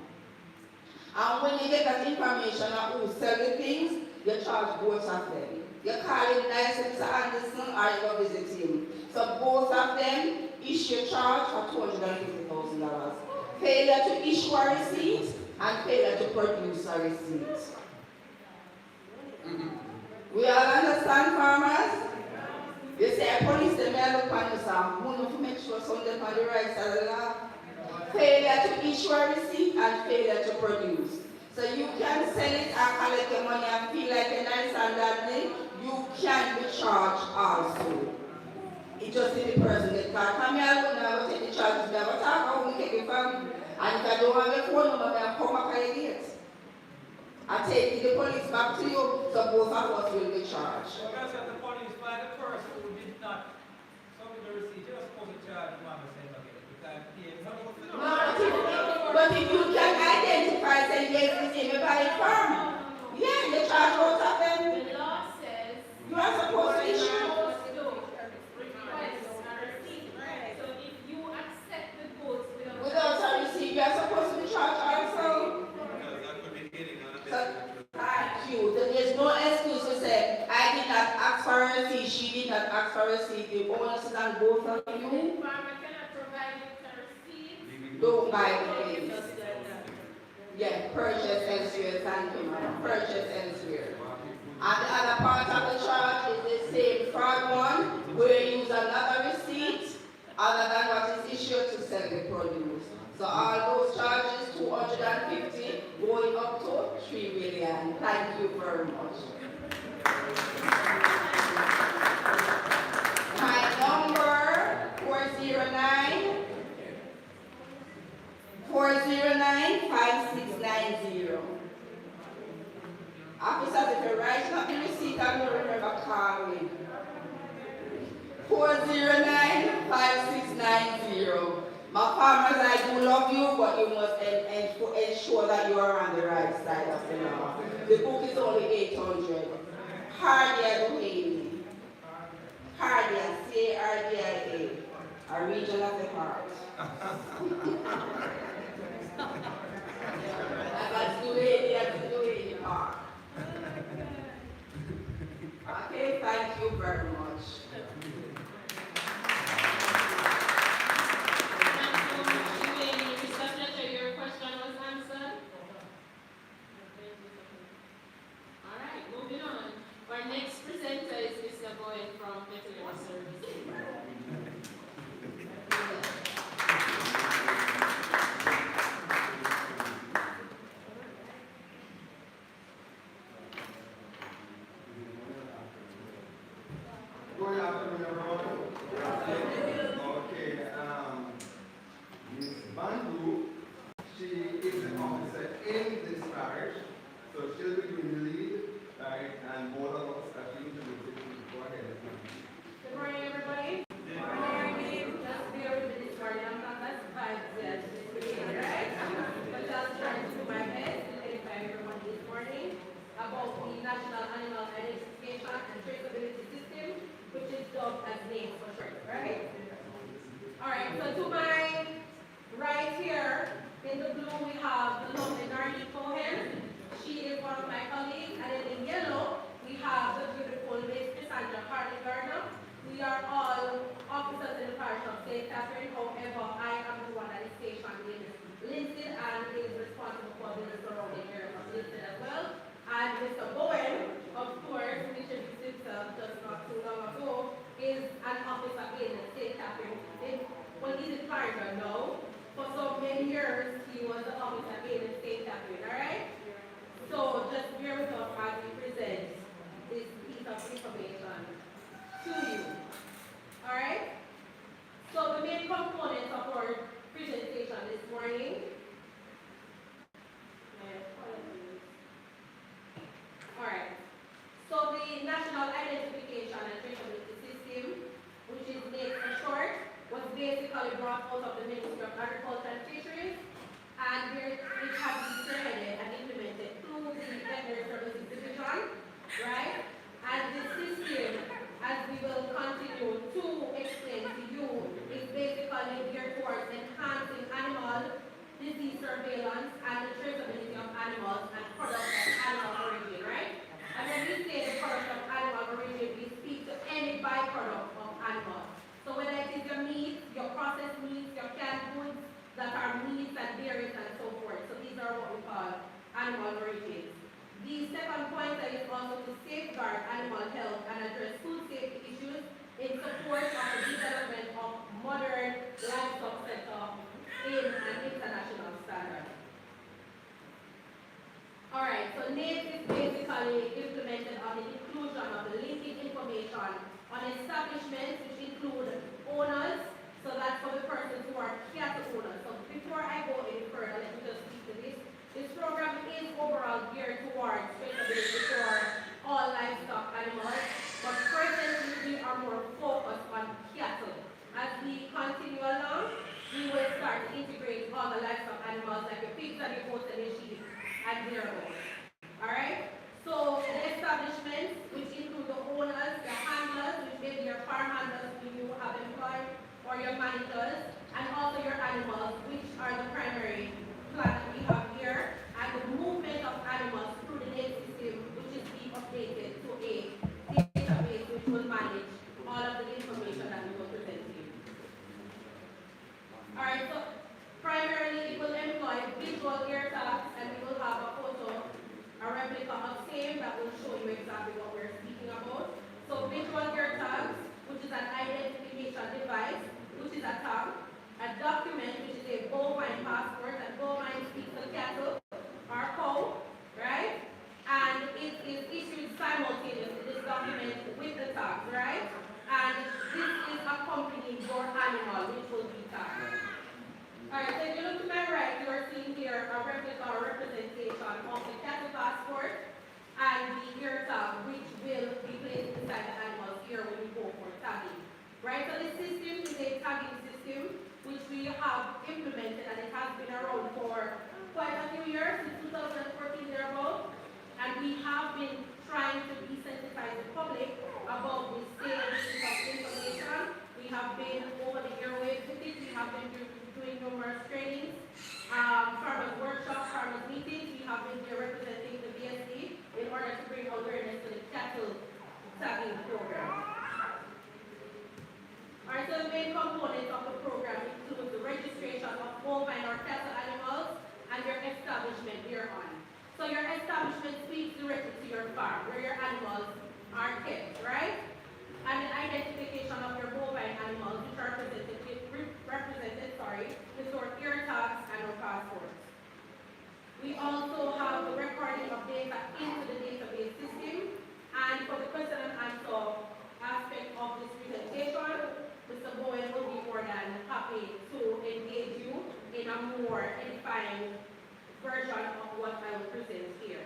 And when you get that information of who sell the things, you charge both of them. You call him nice Mr. Anderson or you go visit him. So both of them issue charge for $250,000. Failure to issue a receipt and failure to produce a receipt. We all understand, farmers? You say police they may look on you, sir. We need to make sure something on the right side of the law. Failure to issue a receipt and failure to produce. So you can sell it and collect the money and feel like a nice and daddy. You can be charged also. It just is the person that can't come here, I wouldn't have to take the charges, never talk, I wouldn't take it from. And if I don't have a phone number, I come back at the gate. I take the police back to you, so both of us will be charged. So that's what the police by the person who did not submit the receipt, you're supposed to charge 1% of it. Because No, but if you can identify, say yes, this is a valid farm. Yeah, you charge both of them. The law says You are supposed to issue. So if you accept the goods Without a receipt, you are supposed to be charged also. Because that could be getting on a So, thank you. There's no excuse to say, I did not ask for a receipt, she did not ask for a receipt. The onus is on both of the you. farmer cannot provide you with a receipt, Don't buy the things. just like that. Yeah, purchase elsewhere, thank you, madam. Purchase elsewhere. And the other part of the charge is the same fraud one, where you use another receipt other than what is issued to sell the produce. So all those charges, 250, going up to 3 million. Thank you very much. My number 409 5690. Officers, if you write up the receipt, I don't remember calling. 409 5690. My farmers, I do love you, but you must ensure that you are on the right side of the law. The book is only 800. Hardia Duhaney. Hardia, C-A-R-D-I-A. A region of the heart. That's Duhaney, that's the Duhaney Park. Okay, thank you very much. Your question was answered. All right, moving on. Our next presenter is Mr. Boyd from Veterinary Services. Good afternoon, everyone. Okay, Ms. Bandu, she is an officer in this parish, so she'll be doing the lead, right? And both of us are going to go ahead. Good morning, everybody. Good morning. Just bear with me this morning. I'm not that vibes yet today, right? But I'll try to do my best to edify everyone this morning about the National Animal Identification and Traceability System, which is dubbed as NAME for short, right? All right, so to my right here, in the blue, we have the lovely Narnie Cohen. She is one of my colleagues. And then in yellow, we have the beautiful Miss Cassandra Harley-Gardner. We are all officers in the parish of St. Catherine. However, I am the one that is stationed in Lincoln and is responsible for the surrounding area of Lincoln as well. And Mr. Bowen, of course, who introduced himself just not too long ago, is an officer in St. Catherine. Well, he's in Florida now. For so many years, he was the officer in St. Catherine, all right? So just bear with us as we present this piece of information to you, all right? So the main components of our presentation this morning, all right. So the National Identification and Traceability System, which is NAICS for short, was basically brought out of the Ministry of Agriculture and Fisheries, and it has been spearheaded and what we call animal origins. The second point is also to safeguard animal health and address food safety issues in support of the development of modern livestock sector in an international standard. Alright, so NATE is basically implemented on the inclusion of the linking information on establishments which include owners, so that's for the persons who are cattle owners. So before I go any further, let me just speak to this. This program is overall geared towards traceability for all livestock animals, but presently we are more focused on cattle. As we continue along, we will start to integrate all the livestock animals like the pigs and the goats and the sheep and their goats. Alright? So the establishments, which include the owners, the handlers, which may be your farm handlers who you have employed, or your managers, and also your animals, which are the primary plan that we have here, and the movement of animals through the NATE system, which is being updated to a database which will manage all of the information that we will present to you. Alright, so primarily it will employ visual ear tags, and we will have a photo, a replica of same that will show you exactly what we're speaking about. So visual ear tags, which is an identification device, which is a tag, a document, which is a bovine passport, and bovine speaks to cattle or cow, right? And it is issued simultaneously, this document with the tags, right? And this is accompanying your animal, which will be tagged. Alright, so if you look to my right, you are seeing here a replica or representation of the cattle passport and the ear tag, which will be placed inside the animals here when we go for tagging. Right, so this system is a tagging system which we have implemented, and it has been around for quite a few years, since 2014 thereabout, and we have been trying to desensitize the public about this same piece of information. We have been over the airwaves with it, we have been doing numerous trainings, farmers workshops, farmers meetings. We have been here representing the BSD in order to bring awareness to the cattle tagging program. Alright, so the main components of the program include the registration of bovine or cattle animals and your establishment thereon. So your establishment speaks directly to your farm, where your animals are kept, right? And the identification of your bovine animals, which are represented with your ear tags and your passports. We also have the recording of data into the database system, and for the question and answer aspect of this presentation, Mr. Bowen will be more than happy to engage you in a more edifying version of what I will present here.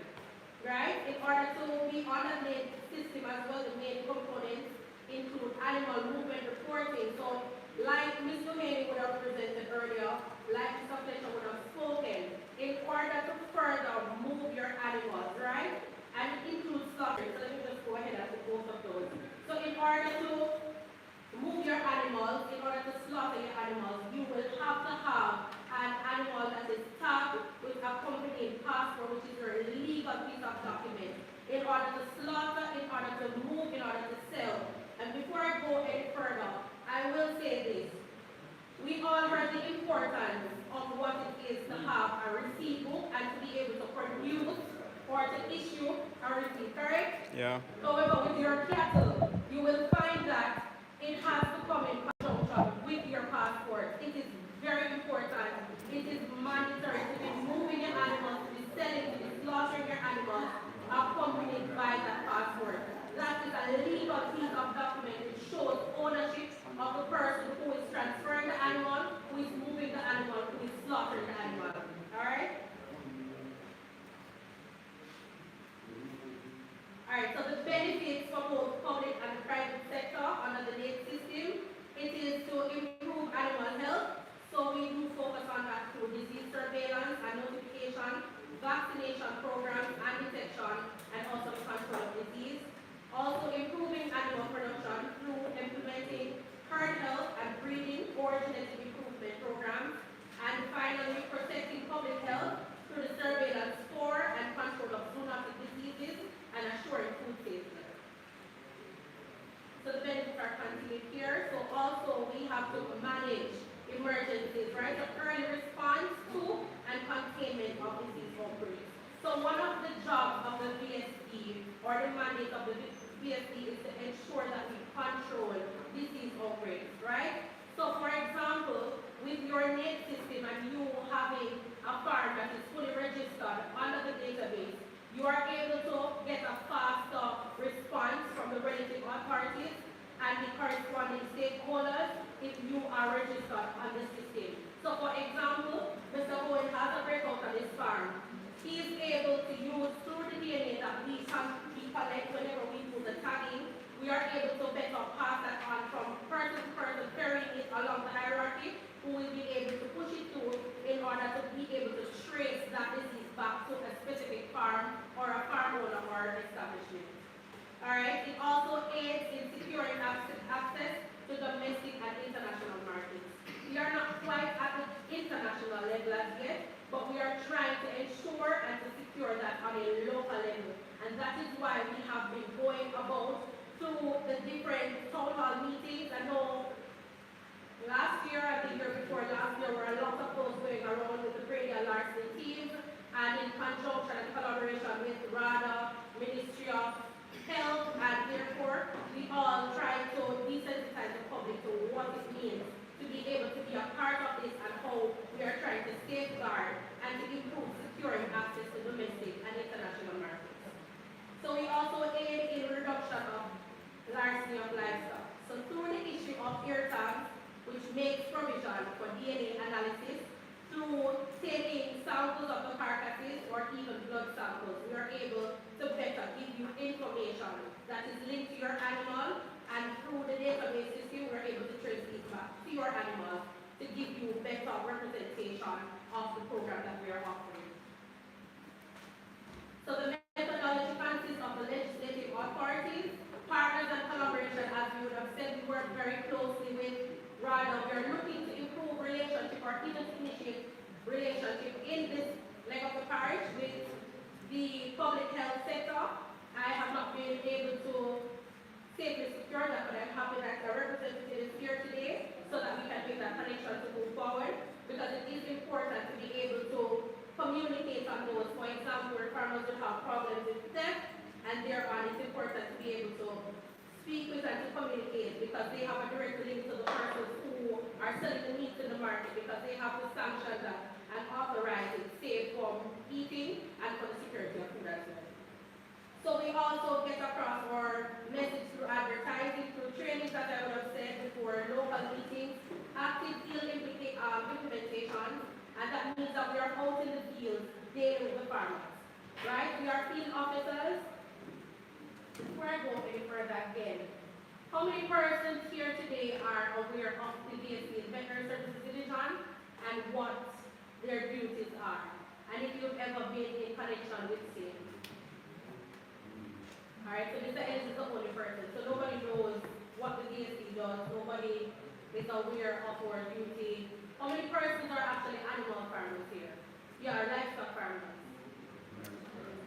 Right? In order to be on the main system as well, the main components include animal movement reporting. So, like Mr. Haney would have presented earlier, like Mr. Fletcher would have spoken, in order to further move your animals, right? And it includes slaughtering. So let me just go ahead and do both of those. So in order to move your animals, in order to slaughter your animals, you will have to have an animal that is tagged with accompanying passport, which is your legal piece of document, in order to slaughter, in order to move, in order to sell. And before I go any further, I will say this. We all heard the importance of what it is to have a receipt book and to be able to produce or to issue a receipt, correct? Yeah. However, with your cattle, you will find that it has to come in conjunction with your passport. It is very important. It is mandatory to be moving your animals, to be selling, to be slaughtering your animals, accompanied by that passport. That is a legal piece of document which shows ownership of the person who is transferring the animal, who is moving the animal, who is slaughtering the animal. Alright? Alright, so the benefits for both public and private sector under the NATE system, it is to improve animal health. So we do focus on that through disease surveillance and notification, vaccination programs and detection, and also the control of disease. Also improving animal production through implementing herd health and breeding or genetic improvement programs. And finally, protecting public health through the surveillance for and control of zoonotic diseases and assuring food safety. mandate of the BSC is to ensure that we control disease outbreaks, right? So for example, with your NET system and you having a farm that is fully registered under the database, you are able to get a faster response from the relative authorities and the corresponding stakeholders if you are registered on the system. So for example, Mr. Owen has a breakout on his farm. He is able to use through the DNA that we collect whenever we do the tagging, we are able to better pass that on from person to person, carrying it along the hierarchy, who will be able to push it through in order to be able to trace that disease back to a specific farm or a farm owner or establishment. Alright, it also aids in securing access to domestic and international markets. We are not quite at the international level as yet, but we are trying to ensure and to secure that on a local level. And that is why we have been going about to the different town hall meetings. I know last year and the year before last year were a lot of those going around with the Praedial Larceny teams, and in conjunction and collaboration with RADA, Ministry of Health, and therefore we all try to desensitize the public to what it means to be able to be a part of this and how we are trying to safeguard and to improve securing access to domestic and international markets. So we also aid in reduction of larceny of livestock. So through the issue of ear tags, which makes provision for DNA analysis, through taking samples of the carcasses or even blood samples, we are able to better give you information that is linked to your animal, and through the database system, we're able to trace these back to your animals to give you better representation of the program that we are offering. So the methodology consists of the legislative authorities, partners and collaboration. As you would have said, we work very closely with RADA. We are looking to improve relationship or even to initiate relationship in this leg of the parish with the public health sector. I have not been able to safely secure that, but I'm happy that the representative is here today so that we can make that connection to move forward, because it is important to be able to communicate on those. For example, where farmers will have problems with theft, and thereon it's important to be able to speak with and to communicate, because they have a direct link to the persons who are selling the meat in the market, because they have to sanction that and authorize it safe from eating and for the security of food as well. So we also get across our message through advertising, through trainings that I would have said before, local meetings, active field implementation, and that means that we are out in the field daily with the farmers, right? We are field officers. Before I go any further again, how many persons here today are aware of the BSC Veterinary Services Division and what their duties are? And if you've ever been in connection with same? Alright, so Mr. Ellis is the only person. So nobody knows what the DSC does. Nobody is aware of our duty. How many persons are actually animal farmers here? You are livestock farmers.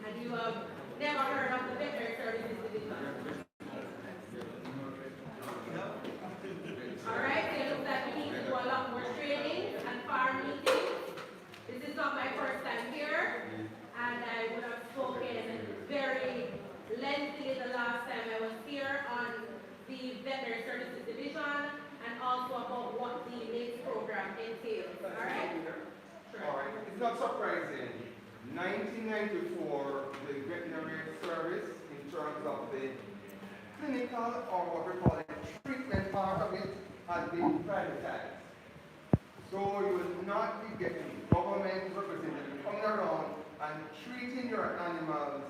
And you have never heard of the Veterinary Services Division. Alright, so it looks like we need to do a lot more training and farm meetings. This is not my first time here, and I would have spoken very lengthily the last time I was here on the Veterinary Services Division and also about what the NACE program entails. Alright? Sure. Alright, it's not surprising. 1994, the veterinary service, in terms of the clinical or what we call the treatment part of it, has been privatized. So you will not be getting government representatives coming around and treating your animals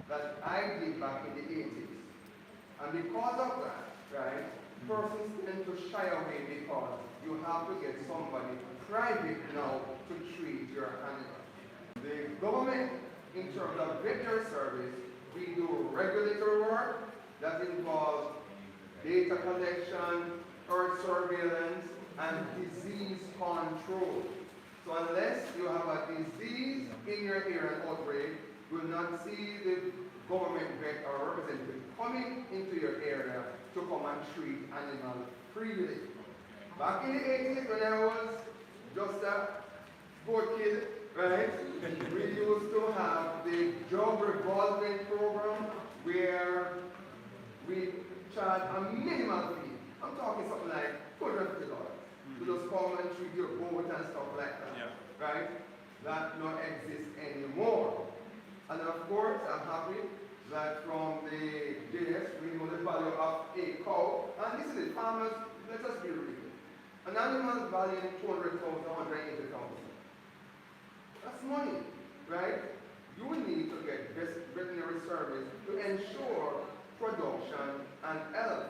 that I did back in the 80s. And because of that, right, persons tend to shy away because you have to get somebody private now to treat your animal. The government, in terms of veterinary service, we do regulatory work that involves data collection, herd surveillance, and disease control. So unless you have a disease in your area, an outbreak, you will not see the government vet or representative coming into your area to come and treat animals freely. Back in the 80s, when I was just a poor kid, right, we used to have the drug revolving program where we charge a minimal fee. I'm talking something like $250 to just come and treat your boat and stuff like that. Yeah. Right? That not exists anymore. And then of course, I'm happy that from the JS, we know the value of a cow. And this is it, farmers, let us be real. An animal valuing 200,000, 180,000. That's money, right? You need to get best veterinary service to ensure production and health.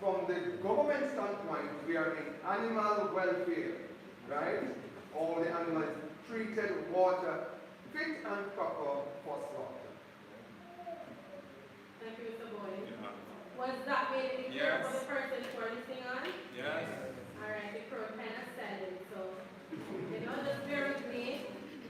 From the government standpoint, we are in animal welfare, right? All the animals treated, water, fit and proper for slaughter. Thank you, Mr. Boyd. Yeah. Was that made any clear Yes. for the person who are listening on? Yes. Alright, the crowd kind of silent, so just bear with me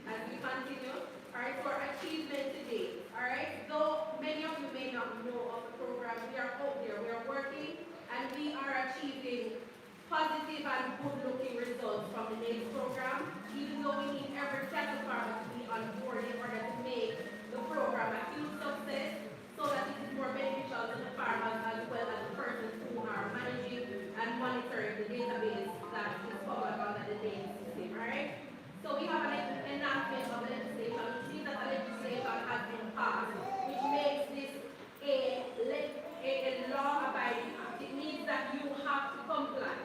as we continue. Alright, for achievement today. Alright, though many of you may not know of the program, we are out there, we are working, and we are achieving positive and good-looking results from the NAILS program, even though we need every cattle farmer to be on board in order to make the program a huge success, so that it is more beneficial to the farmers as well as the persons who are managing and monitoring the database that is covered under the NAILS system, alright? So we have an enactment of the legislation, which means that the legislation has been passed, which makes this a law-abiding act. It means that you have to comply.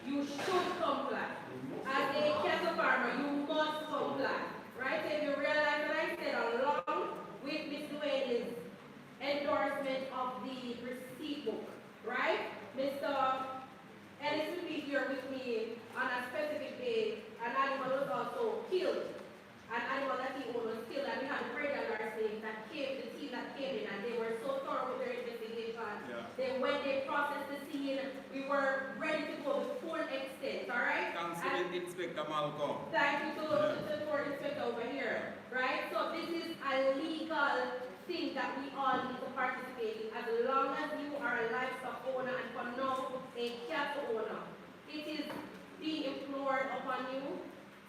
You should comply. As a cattle farmer, you must comply. Right? If you realize what I said along with Ms. Duane's endorsement of the receipt book, right? Mr. Ellis will be here with me on a specific day. An animal was also killed. An animal that he owned was killed, and we had the Praedial Larceny that came, the team that came in, and they were so thorough with their investigation. Yeah. Then when they processed the scene, we were ready to go the full extent, all right? Thanks to Inspector Malcolm. Thank you to the Court Inspector over here, right? So this is a legal thing that we all need to participate in, as long as you are a livestock owner and for now a cattle owner. It is being implored upon you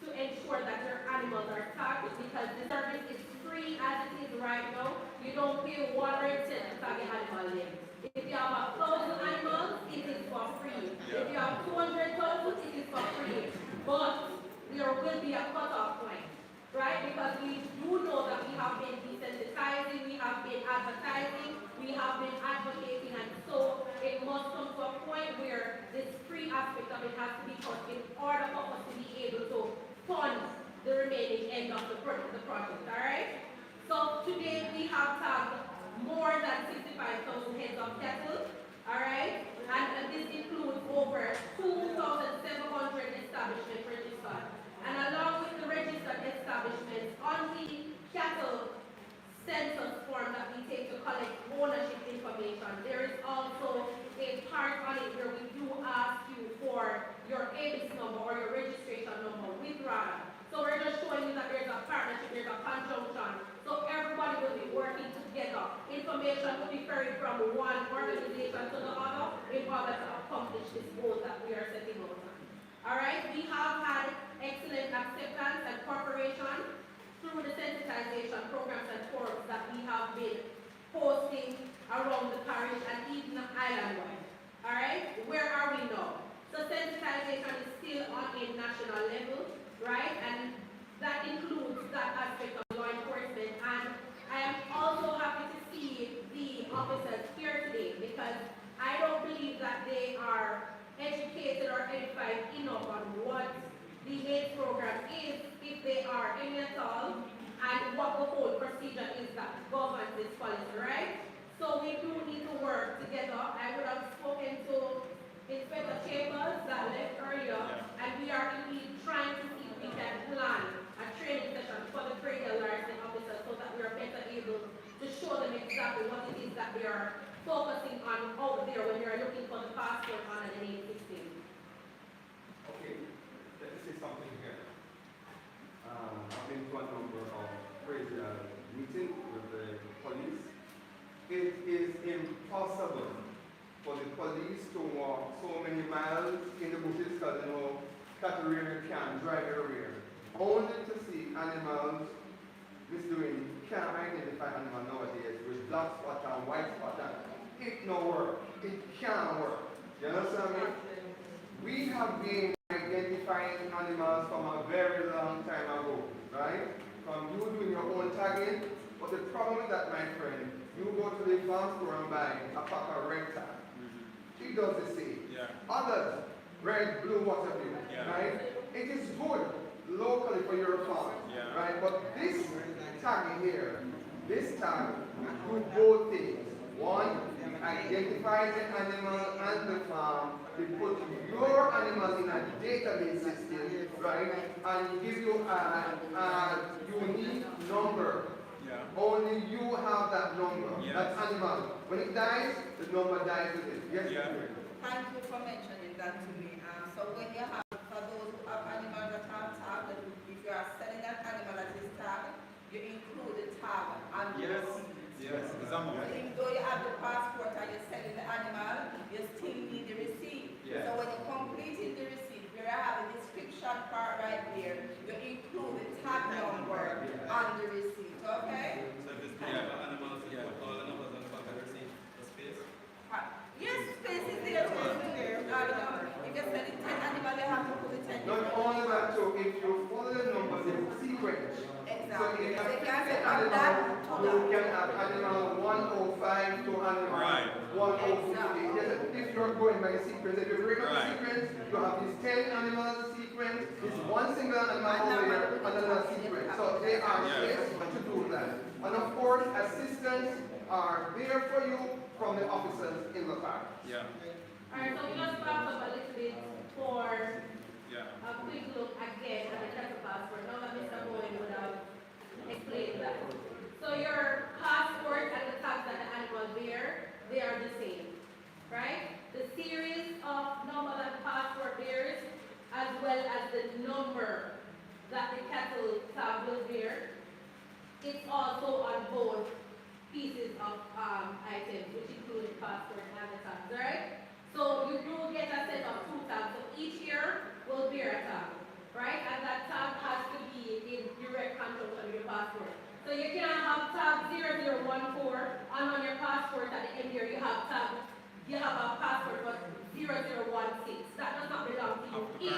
to ensure that your animals are tagged, because the service is free as it is right now. You don't pay 100 cents to tag your animal name. If you have 1,000 animals, it is for free. If you have 200,000, it is for free. But there will be a cutoff point, right? Because we do know that we have been desensitizing, we have been advertising, we have been advocating, and so it must come to a point where this free aspect of it has to be cut in order for us to be able to fund the remaining end of the project, all right? So today we have tagged more than 65,000 heads of cattle, all right? And this includes over 2,700 establishments registered. And along with the registered establishments, on the cattle census form that we take to collect ownership information, there is also a part on it where we do ask you for your ABIS number or your registration number with RADA. So we're just showing you that there's a partnership, there's a conjunction. So everybody will be working together. Information will be carried from one organization to the other in order to accomplish this goal that we are setting out on. All right, we have had excellent acceptance and cooperation through the sensitization programs and forums that we have been posting around the parish and even island-wide. All right, where are we now? So sensitization is still on a national level, right? And that includes that aspect of law enforcement. And I am also happy to see the officers here today, because I don't believe that they are educated or edified enough on what the NAILS program is, if they are any at all, and what the whole procedure is that governs this policy, right? So we do need to work together. I would have spoken to Inspector Chambers that left earlier, and we are indeed trying to see if we can plan a training session for the Praedial Larceny officers so that we are better able to show them exactly what it is that they are focusing on out there when they are looking for the passport on an NAILS system. Okay, let me say something here. I've been to a number of Praedial meetings with the police. It is impossible for the police to walk so many miles in the bushes because cattle rearing can't drive everywhere. Only to see animals misdoing. You can't identify animals nowadays with black spot and white spot. it no work. It can't work. You understand me? We have been identifying animals from a very long time ago, right? From you doing your own tagging, but the problem with that, my friend, you go to the farm store and buy a pack of red tag. It does the same. Yeah. Others, red, blue, whatever, right? It is good locally for your farm, right? But this tag here, this tag, do both things. One, it identifies the animal and the farm. It puts your animal in a database system, right? And give you a unique number. Only you have that number, that animal. When it dies, the number dies with it. Yes, Thank you for mentioning that to me. So when you have, for those who have animals that are tagged, if you are selling that animal that is tagged, you include the tag and the receipt. Yes. Even though you have the passport and you're selling the animal, you still need the receipt. Yes. So when you're completing the receipt, where you have the description part right there, you include the tag number on the receipt, okay? So if it's animals, you put all the numbers on the back of the receipt, the space? Yes, space is there, space is there. If you're selling 10 animals, you have to put the 10 not only that, so if you follow the numbers in sequence, Exactly. so if you So you have can animal, that. you can have animal 105 to animal 106. Yes, if you're going by sequence, if you break up the sequence, you have these 10 animals sequence, this one single animal over here, another sequence. So they are here to do that. And of course, assistants are there for you from the officers in the park. Alright, so we just back up a little bit for a quick look again at the type of passport. Now that Mr. Bowen would have explained that. So your passport and the tags that the animal bear, they are the same, right? The series of number that the passport bears, as well as the number that the cattle tag will bear, it's also on both pieces of items, which include the passport and the tags, right? So you do get a set of 2 tags. So each year will bear a tag, right? And that tag has to be in direct conjunction with your passport. So you cannot have tag 0014 and on your passport at the end here you have a passport for 0016. That does not belong to you.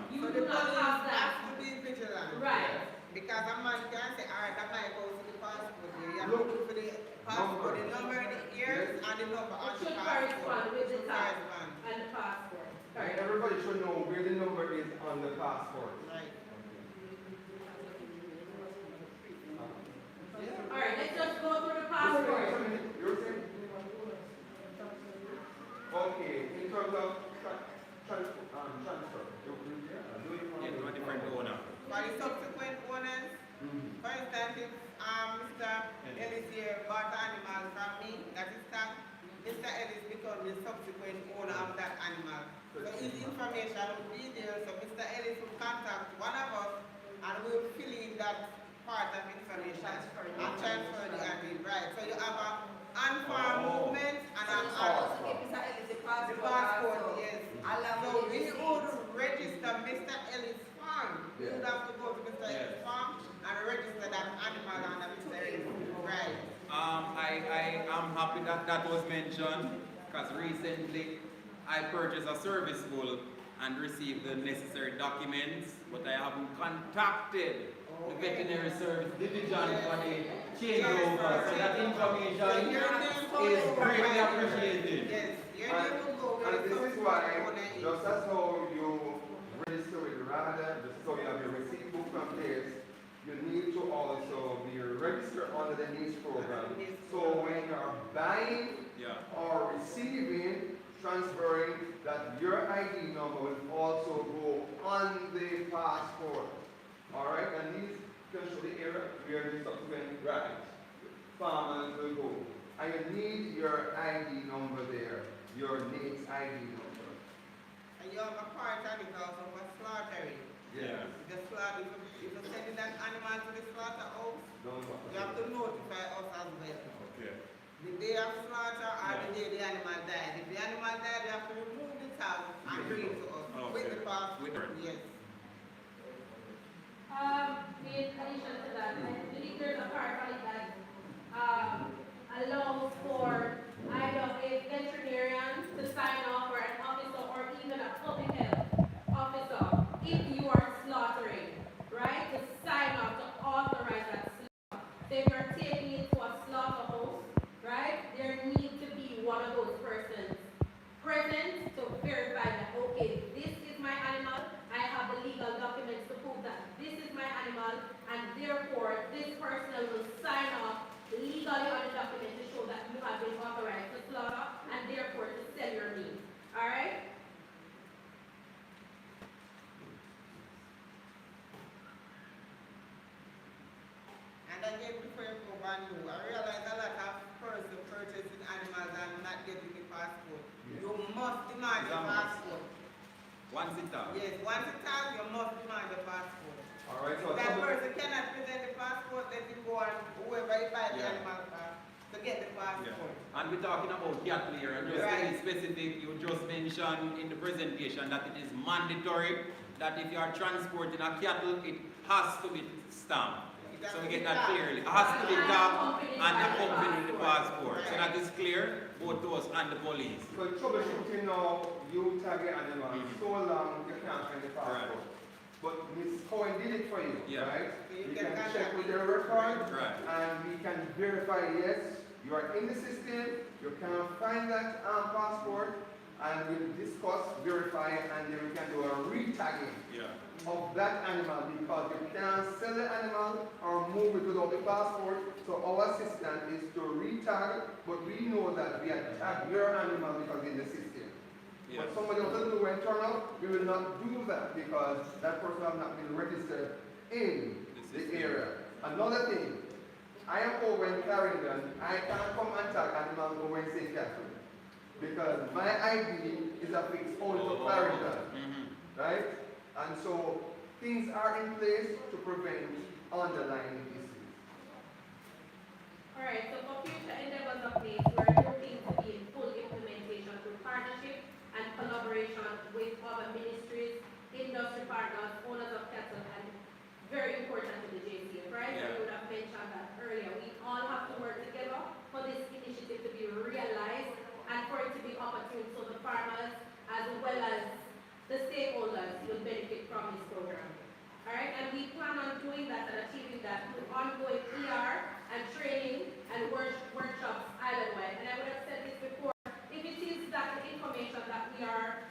You do not have that. Have to be vigilant. Right. Because a man can say, alright, that might go to the passport. You have to look for the passport, the number in the ears, and the number on It the should passport. correspond with the tag Correspond. and the passport. And everybody should know where the number is on the passport. Right. Alright, let's just go through the passport. You're saying? Okay, in terms of transfer, To a different owner. For the subsequent owners, for instance, if Mr. Ellis here bought an animal from me, that is tagged, Mr. Ellis becomes the subsequent owner of that animal. So his information will be there, so Mr. Ellis will contact one of us and we'll fill in that part of information and transfer the animal. Right. So you have a on-farm movement and an Also give Mr. Ellis the the passport. passport, also, yes. along So with the we receipt. would register Mr. Ellis farm. You would have to go to Mr. Ellis farm and register that animal under Mr. Ellis. Right. I am happy that that was mentioned because recently I purchased a service bull and received the necessary documents, but I haven't contacted the veterinary service division for the changeover. So that information is greatly appreciated. Yes. Your name will go And where this the is why, owner is. just as how you register with RADA, just so you have your receipt book from this, you need to also be registered under the NIST program. So when you're buying or receiving, transferring, that your ID number will also go on the passport. Alright, and these can show the area where the subsequent farmers will go. And you need your ID number there, your NIST ID number. And you have a part of it also for slaughtering. Yes. The slaughter, if you're sending that animal to the slaughterhouse, Don't you have to notify us as well. Okay. The day of slaughter or the day the animal died. If the animal died, you have to remove the tag and bring it to us with the passport. Yes. In addition to that, I believe there's a part of it that allows for either a Bandu. I realize a lot of persons purchasing animals and not getting the passport. You must demand the passport. Once it out. Yes, once it has, you must demand the passport. All right, so If that person cannot present the passport, let him go and whoever he buy the animal from to get the passport. And we're talking about cattle here, and just to be specific, you just mentioned in the presentation that it is mandatory that if you are transporting a cattle, it has to be stamped. So we get that clearly. It has to be stamped and accompanied with the passport. So that is clear, both to us and the police. So troubleshooting now, you tag your animal so long you can't find the passport. But Ms. Cohen did it for you, right? You can check with your record, and we can verify, yes, you are in the system, you can find that passport, and we'll discuss, verify, and then we can do a re-tagging of that animal, because you can't sell the animal or move it without the passport. So our system is to re-tag, but we know that we have tagged your animal because in the system. But somebody else doesn't know when turn up, we will not do that because that person has not been registered in the area. Another thing, I am over in Clarendon, I can't come and tag animals over in St. Catherine because my ID is affixed only to Clarendon, right? And so things are in place to prevent underlying issues. Alright, so for future endeavors of place, we're looking to be in full implementation through partnership and collaboration with other ministries, industry partners, owners of cattle, and very important to the JCF, right? So you would have mentioned that earlier. We all have to work together for this initiative to be realized and for it to be opportune so the farmers as well as the stakeholders will benefit from this program. Alright, and we plan on doing that and achieving that through ongoing ER and training and workshops island-wide. And I would have said this before, if it is that the information that we are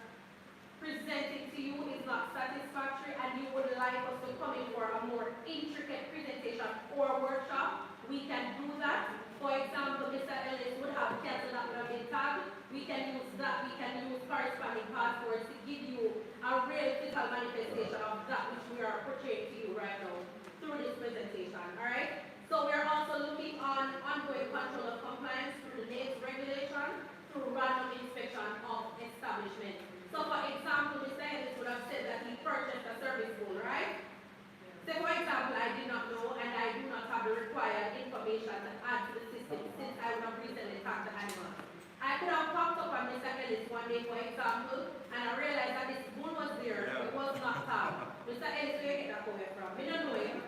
presenting to you is not satisfactory and you would like us to come in for a more intricate presentation or workshop, we can do that. For example, Mr. Ellis would have cattle that would have been tagged. We can use that. We can use corresponding passports to give you a real physical manifestation of that which we are portraying to you right now through this presentation. All right. So we are also looking on ongoing control of compliance through the NAES regulation, through random inspection of establishment. So for example, Mr. Ellis would have said that he purchased a service bull, right? So for example, I did not know and I do not have the required information to add to the system since I would have recently tagged the animal. I could have popped up on Mr. Ellis one day, for example, and I realized that this bull was there, it was not tagged. Mr. Ellis, where you get that comment from? We don't know him,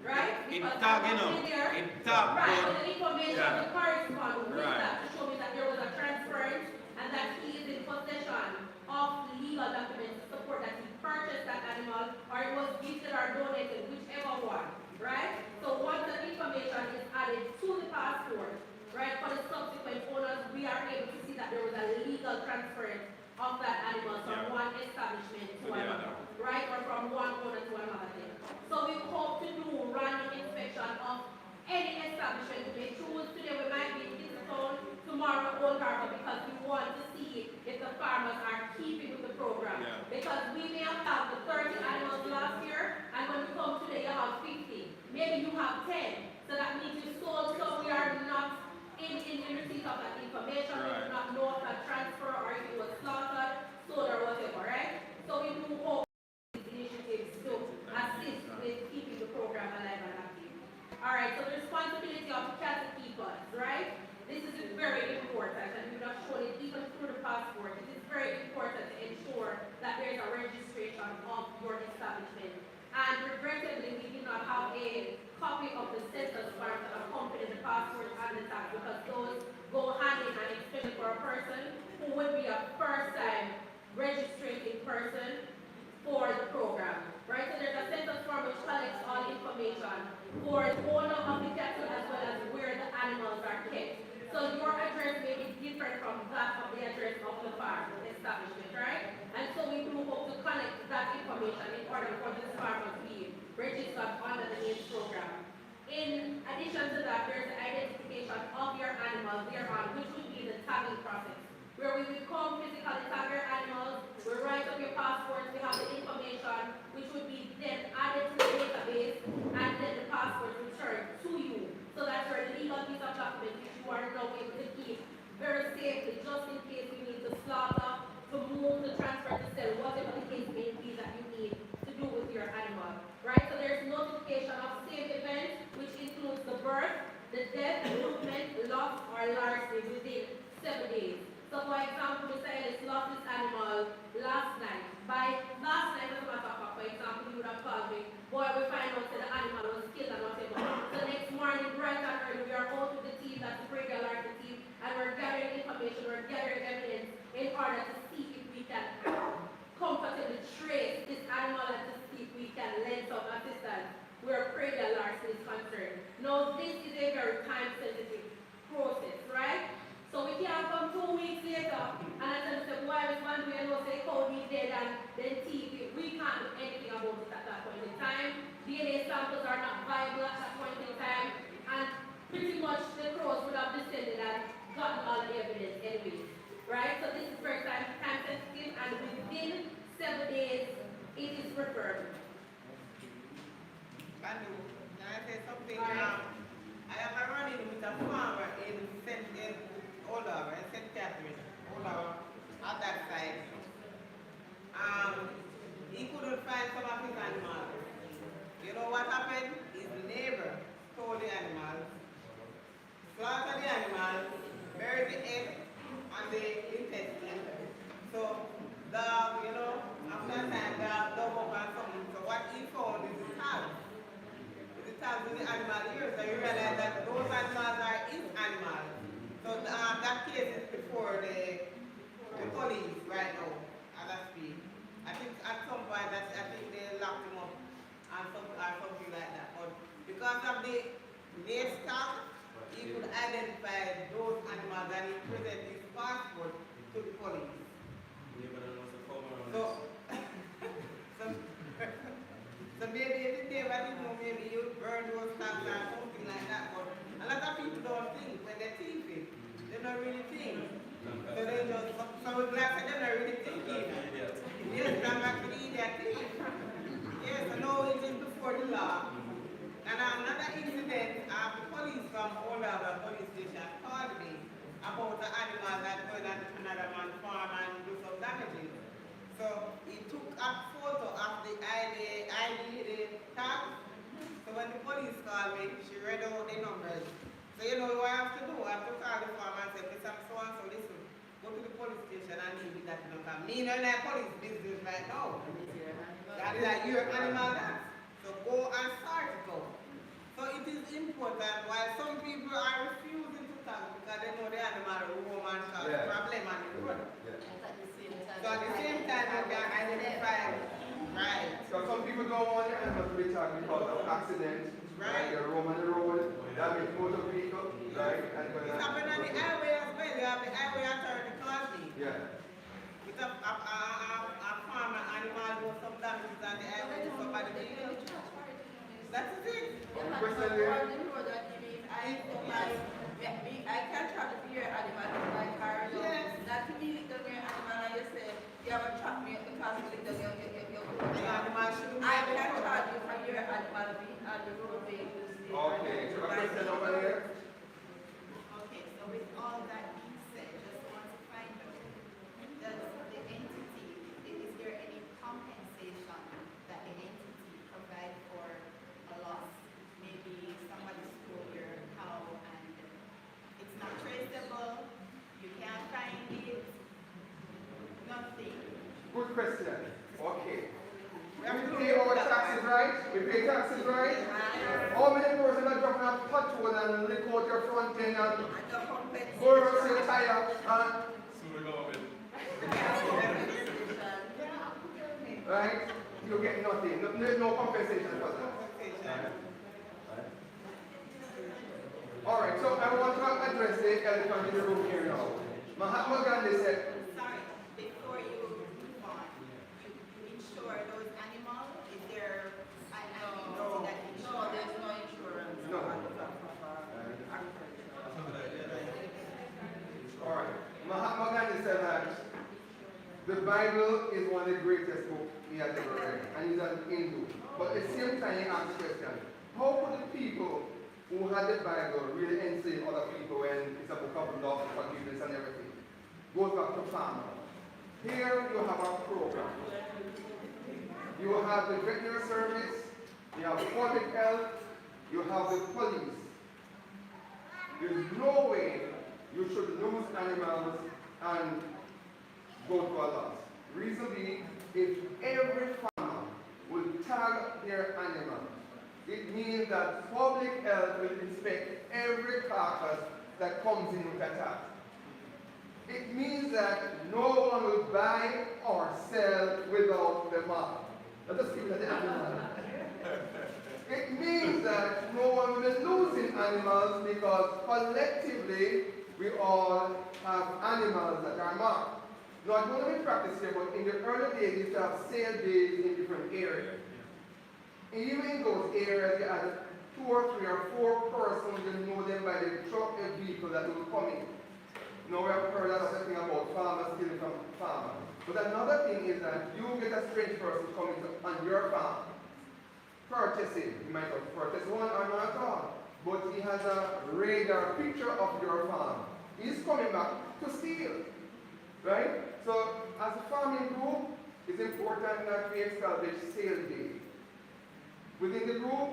right? Because It tagged, you know. It tagged. Right, so the information will correspond with that to show me that there was a transference and that he is in possession of legal documents to support that he purchased that animal or it was gifted or donated, whichever one, right? So once the information is added to the passport, right, for the subsequent owners, we are able to see that there was a legal transference of that animal from one establishment to another, right, or from one owner to another thing. So we hope to do random inspection of any establishment. We choose today, we might be in Kingston, tomorrow Old Harbor, because we want to see if the farmers are keeping with the program. Because we may have had the 30 animals last year, and when we come today, you have 50. Maybe you have 10. So that means you sold, so we are not in receipt of that information. We do not know of that transfer or if it was slaughtered, sold, or whatever, right? So we do hope these initiatives to assist with keeping the program alive and active. All right, so the responsibility of cattle keepers, right? This is very important, and we've not shown it even through the passport. It is very important to ensure that there is a registration of your establishment. And regrettably, we do not have a copy of the census form to accompany the passport and the tag because those go hand in hand, especially for a person who would be a first-time registrating person for the program. Right? So there's a census form which collects all information for the owner of the cattle as well as where the animals are kept. So your address may be different from that of the address of the farm establishment, right? And so we do hope to collect that information in order for this farmer to be registered under the NAES program. In addition to that, there's the identification of your animals thereon, which would be the tagging process, where we will come physically tag your animals, we write up your passports, we have the information, which would be then added to the database, and then the passport returned to you, so that your very safely, just in case you need to slaughter, to move, to transfer, to sell, whatever the case may be that you need to do with your animal. Right? So there's notification of safe events, which includes the birth, the death, movement, loss, or larceny within 7 days. So for example, Mr. Ellis lost his animal last night. By last night, as a matter of fact, for example, he would have called me, boy, we find out that the animal was killed and whatever. So next morning, bright and early, we are out with the team, that's the Praedial Larceny team, and we're gathering information, we're gathering evidence in order to see if we can comfortably trace this animal and to see if we can lend some assistance where Praedial Larceny is concerned. Now, this is a very time-sensitive process, right? So we can't come 2 weeks later and I tell them, why is one way and say, oh, we dead and then TV. We can't do anything about it at that point in time. DNA samples are not viable at that point in time. And pretty much the crows would have descended and gotten all the evidence anyway. Right? So this is very time sensitive and within 7 days, it is referred. Bandu, can I say something? Right. I am running with a farmer in Oldham, in St. Catherine, Oldham, on that side. He couldn't find some of his animals. You know what happened? His neighbor stole the animals, slaughtered the animals, buried the egg and the intestine. So, after a time, the dug up and something. So what he found is the tabs. The tabs with the animal ears. So you realize that those animals are his animals. So that case is before the police right now, as I speak. I think at some point I think they locked him up and something like that. But because of the name stock, he could identify those animals and he presented his passport to the police. So maybe if the neighbor didn't know, maybe you burn those stocks or something like that. But a lot of people don't think when they think it. They don't really think. So they just, so it's like they don't really think it. Yes, I'm actually idiot thing. Yes, I know it is before the law. And another incident, the police from Oldham police station called me about the animal that went on another man's farm and do some damages. So he took a photo of the ID, the tag. So when the police called me, she read out the numbers. So you know what I have to do? I have to call the farm and say, Mr. So-and-so, listen, go to the police station and leave it that number. Me and that police business right now. That is like your animal dance. So go and start it out. So it is important while some people are refusing to talk because they know the animal roam and cause problem on the road. So at the same time, they can identify, right? So some people don't want the animals to be tagged because of accidents, right? They roam on the road, damage motor vehicle, right? And it's happened on the highway as well. You have the highway authority called me. Yeah. It's a farmer animal do some damages on the highway to somebody vehicle. That's it. Question there? I can travel to your animal in my car. Yes. Not to be little your animal and you say, you have a trap me because you little your animal should I can charge you for your animal being on the road vehicles. Okay, so a question over there. Okay, so with all that being said, just want to find out, does the entity, is there any compensation that the entity provides for a loss? Maybe somebody stole your cow and it's not traceable, you can't find it, nothing. Good question. Okay. We pay our taxes, right? We pay taxes, right? How many persons are dropping a pothole and lick out your front end and burst your tire and right? You get nothing. There's no compensation for that. Alright, so I want to address the elephant in the room here now. Mahatma Gandhi said, Sorry, before you move on, you insure those animals? Is there an entity that insures? No, there's no insurance. no. Alright, Mahatma Gandhi said that the Bible is one of the greatest books he has ever read, and he's an Hindu. But at the same time, he asked the question, how could the people who had the Bible really enslave other people when it's a book of love, forgiveness, and goes back to farmers. Here you have a program. You have the veterinary service, you have public health, you have the police. There's no way you should lose animals and go to a loss. Reason being, if every farmer will tag their animals, it means that public health will inspect every carcass that comes in with a tag. It means that no one will buy or sell without the mark. Let us keep it at the animal. It means that no one will be losing animals because collectively we all have animals that are marked. Now, I don't know in practice here, but in the early days, you used to have sale days in different areas. Even in those areas, you had 2 or 3 or 4 persons, you know them by the truck and vehicle that will come in. Now, we have heard a lot of thing about farmers stealing from farmers. But another thing is that you get a strange person coming on your farm, purchasing. You might have purchased one or not at all, but he has a radar picture of your farm. He's coming back to steal. Right? So, as a farming group, it's important that we establish sale day. Within the group,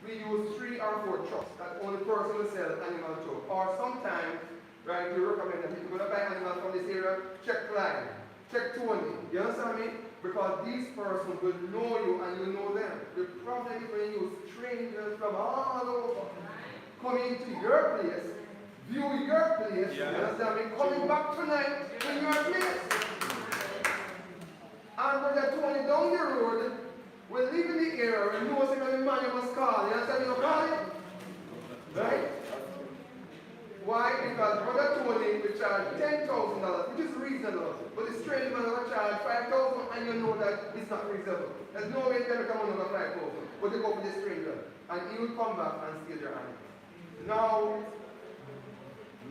we use 3 or 4 trucks that only person will sell animal to. Or sometimes, right, we recommend that if you're going to buy animals from this area, check Clyde, check Tony. You understand me? Because these persons will know you and you know them. The problem is when you use strangers from all over coming to your place, view your place, you understand me? Coming back tonight in your place. And Brother Tony down the road will live in the area and knows the man you must call. You understand me? You call it? Right? Why? Because Brother Tony will charge $10,000, which is reasonable. But the strange man will charge $5,000 and you know that it's not reasonable. There's no way they can come under $5,000. But they go for the stranger. And he will come back and steal their animal.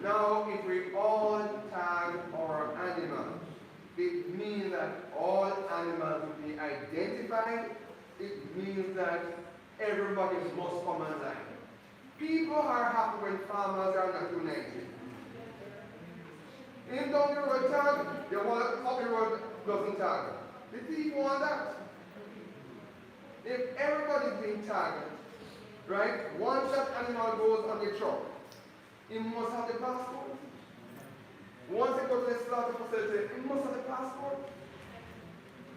Now, if we all tag our animals, it means that all animals will be identified. It means that everybody must come online. People are happy when farmers are not united. In down the road tag, they want up the road doesn't tag. The people want that. If everybody's being tagged, right, once that animal goes on the truck, he must have the passport. Once it goes to the slaughter facility, he must have the passport.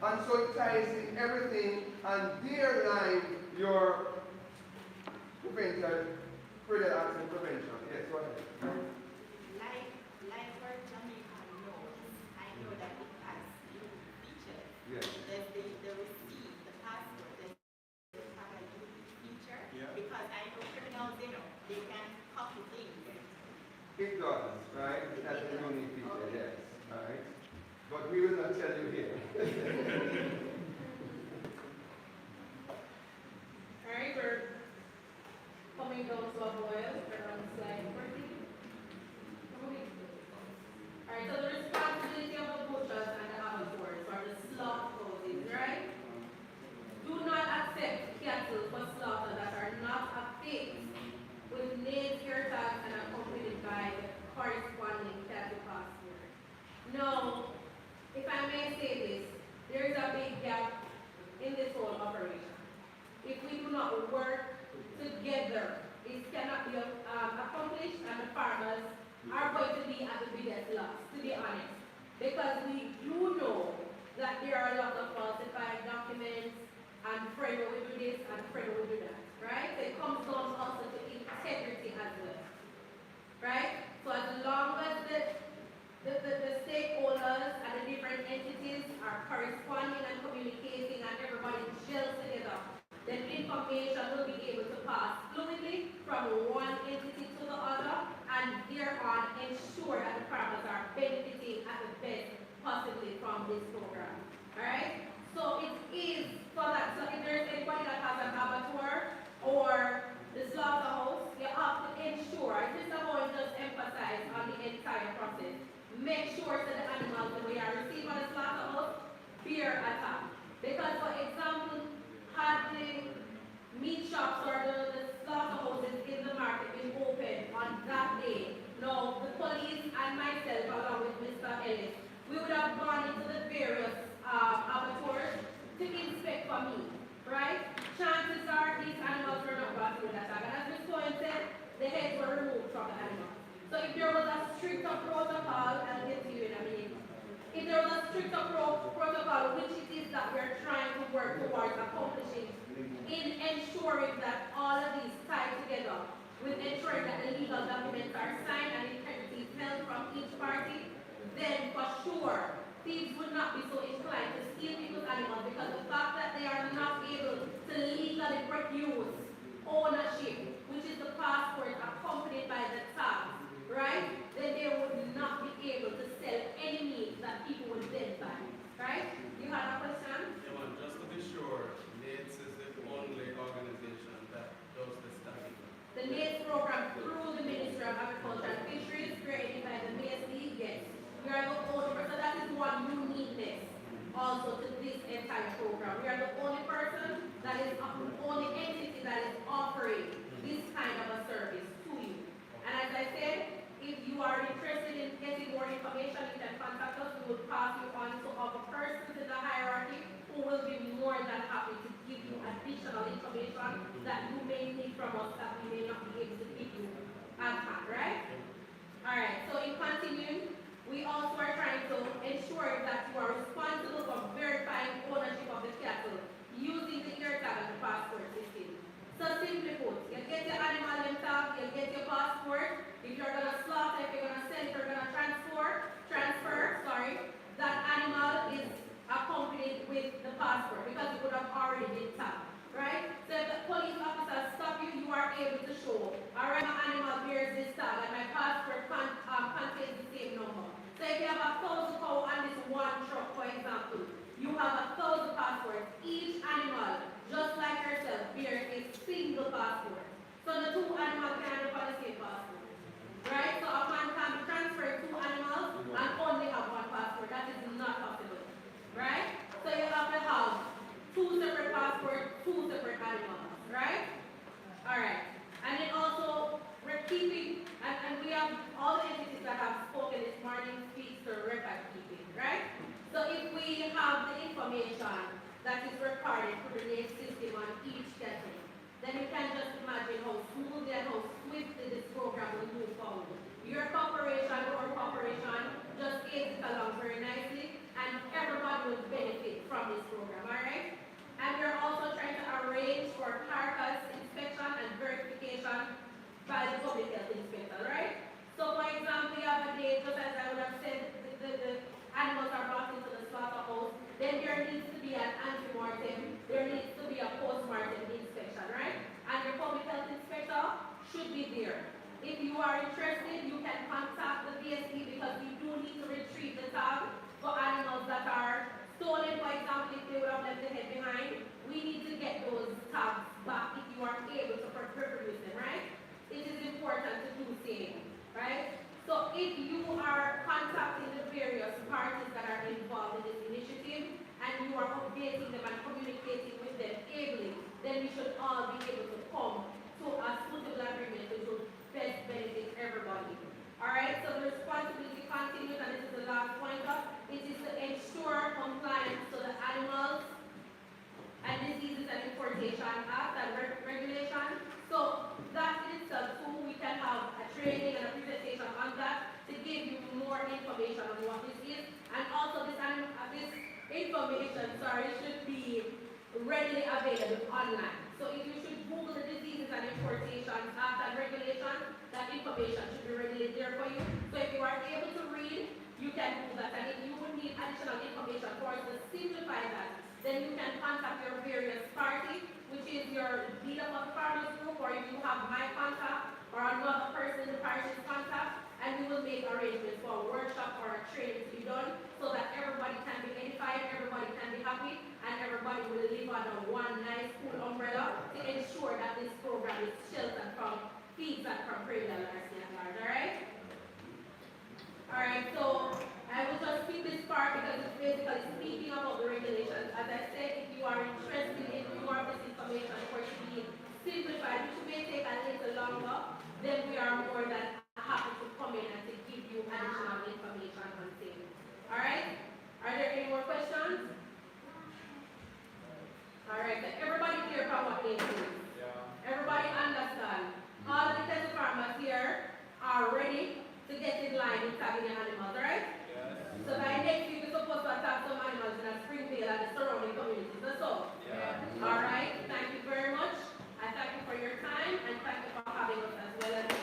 And so it ties in everything, and there lies your prevention, Praedial accident prevention. Yes, go ahead. Like for Jamaica laws, I know that it has unique features. Yes. There's the receipt, the passport, they have a unique feature. Yeah. Because I know criminals, they can copy things. It does, right? It has a unique feature, yes. Right? But we will not tell you here. Alright, we're coming down to a boil. We're on slide 14. Alright, so the responsibility of the butchers and the abattoirs for the slaughterhouses, right? Do not accept cattle for slaughter that are not affixed with named ear tags and accompanied by the corresponding cattle passport. Now, if I may say this, there is a big gap in this whole operation. If we do not work together, it cannot be accomplished, and the farmers are going to be at the biggest loss, to be honest. Because we do know that there are a lot of falsified documents, and friend will do this, and friend will do that, right? So it comes down also to integrity as well, right? So as long as the stakeholders and the different entities are corresponding and communicating and everybody gels together, then information will be able to pass fluidly from one entity to the other, and thereon ensure that the farmers are benefiting at the best possibly from this program. Alright? So it is for that. So if there's anybody that has an abattoir or the slaughterhouse, you have to ensure, as Mr. Bowen just emphasized on the entire process, make sure that the animals that we are receiving at the slaughterhouse bear a tag. Because for example, had the meat shops or the slaughterhouses in the market been open on that day, now the police and and myself, along with Mr. Ellis, we would have gone into the various abattoirs to inspect for meat, right? Chances are these animals were not brought through that tag. And as Ms. Cohen said, the heads were removed from the animal. So if there was a stricter protocol, I'll get to you in a minute. If there was a stricter protocol, which it is that we're trying to work towards accomplishing, in ensuring that all of these tie together, with ensuring that the legal documents are signed and integrity is held from each party, then for sure, thieves would not be so inclined to steal people's animals, because the fact that they are not able to legally produce ownership, which is the passport accompanied by the tag, right? Then they would not be able to sell any meat that people would then buy, right? You had a question? Yeah, man, just to be sure, NATES is the only organization that does this tagging. The NATES program through the Ministry of Agriculture and Fisheries, created by the MASD, yes. We are the only person, so that is one uniqueness also to this entire program. We are the only person that is, the only entity that is offering this kind of a service to you. And as I said, if you are interested in getting more information, you can contact us. We will pass you on to other persons in the hierarchy who will be more than happy to give you additional information that you may need from us that we may not be able to give you at hand, right? Alright, so in continuing, we also are trying to ensure that you are responsible for verifying ownership of the cattle using the ear tag and the passport system. So simply put, you get your animal name tag, you get your passport. If you're gonna slaughter, if you're gonna sell, if you're gonna transfer, that animal is accompanied with the passport because it would have already been tagged, right? So if the police officer stop you, you are able to show, all right, my animal bears this tag and my passport contains the same number. So if you have 1,000 cows on this one truck, for example, you have 1,000 passports. Each animal, just like yourself, bears a single passport. So the two animals can have the same passport. Right? So a man can transfer 2 animals and only have 1 passport. That is not possible. Right? So you have to have 2 separate passports, 2 separate animals. Right? Alright. And then also, we're keeping, and we have all the entities that have spoken this morning speaks to record keeping, right? So if we have the information that is recorded through the NATE system on each cattle, then you can just imagine how smoothly and how swiftly this program will move forward. Your corporation or corporation just aids it along very nicely, and everybody will benefit from this program, all right? And we're also trying to arrange for carcass inspection and verification by the public health inspector, right? So for example, you have a day, just as I would have said, the animals are brought into the slaughterhouse, then there needs to be an ante-mortem, there needs to be a post-mortem inspection, right? And your public health inspector should be there. If you are interested, you can contact the VSE because we do need to retrieve the tag for animals that are stolen. For example, if they would have left the head behind, we need to get those tags back if you are able to reproduce them, right? It is important to do same, right? So if you are contacting the various parties that are involved in this initiative and you are updating them and communicating with them ably, then we should all be able to come to a suitable agreement which will best benefit everybody. Alright, so the responsibility continues, and this is the last point up. It is to ensure compliance to the Animals and Diseases and Importation Act and regulation. So that in itself too, we can have a training and a presentation on that to give you more information on what this is. And also this information, should be readily available online. So if you should Google the Diseases and Importation Act and regulation, that information should be readily there for you. So if you are able to read, you can do that. And if you would need additional information for us to simplify that, then you can contact your various party, which is your leader of the farmers group, or if you have my contact or another person in the parish's contact, and we will make arrangements for a workshop or a training to be done so that everybody can be edified, everybody can be happy, and everybody will live under one nice cool umbrella to ensure that this program is sheltered from thieves and from Praedial Larceny at large, alright? Alright, so I will just skip this part because it's basically speaking about the regulations. As I said, if you are interested in more of this information for it to be simplified, which may take a little longer, then we are more than happy to come in and to give you additional line in tagging your animals, right? So by next week, we're supposed to attack some animals in a Springfield and the surrounding communities. That's all. All right. Thank you very much. I thank you for your time and thank you for having us as well as you.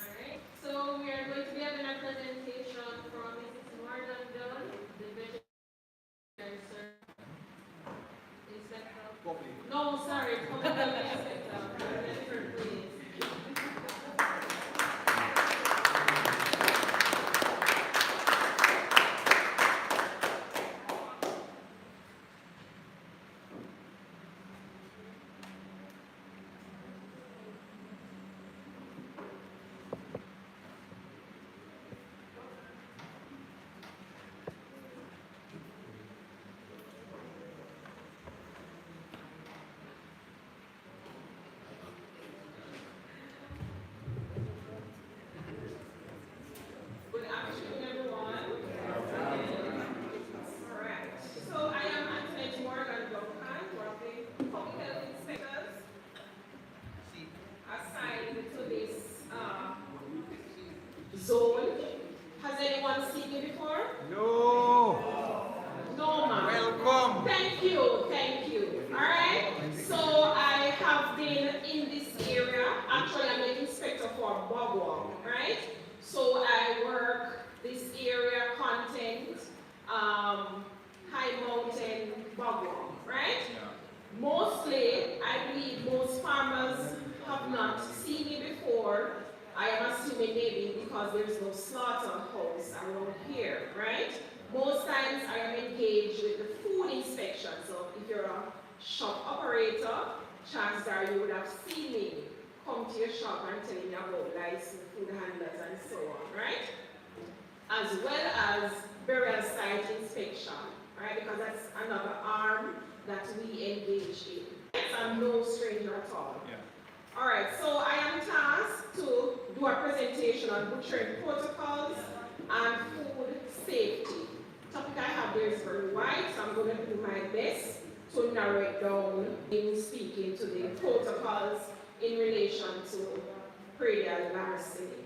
Alright, so we are going to be having a presentation from Mrs. Morgan Dunn, the veterinary inspector. No, sorry, public health inspector. Different place. Good afternoon, everyone. Alright, so I am Antoinette Morgan Duncan, one of the public health inspectors assigned to this zone. Has anyone seen me before? No. No, ma'am. Welcome. Thank you, thank you. Alright, so I have been in this area. Actually, I'm an inspector for Bogwal, right? So I work this area content, high mountain Bogwal, right? Mostly, I believe most farmers have not seen me before. I am assuming maybe because there's no slaughterhouse around here, right? Most times I am engaged with the food inspection. So if you're a shop operator, chances are you would have seen me come to your shop and tell me about licensed food handlers and so on, right? As well as burial site inspection, right? Because that's another arm that we engage in. I'm no stranger at all. All right, so I am tasked to do a presentation on butchering protocols and food safety. The topic I have there is very wide, so I'm going to do my best to narrow it down in speaking to the protocols in relation to Praedial Larceny.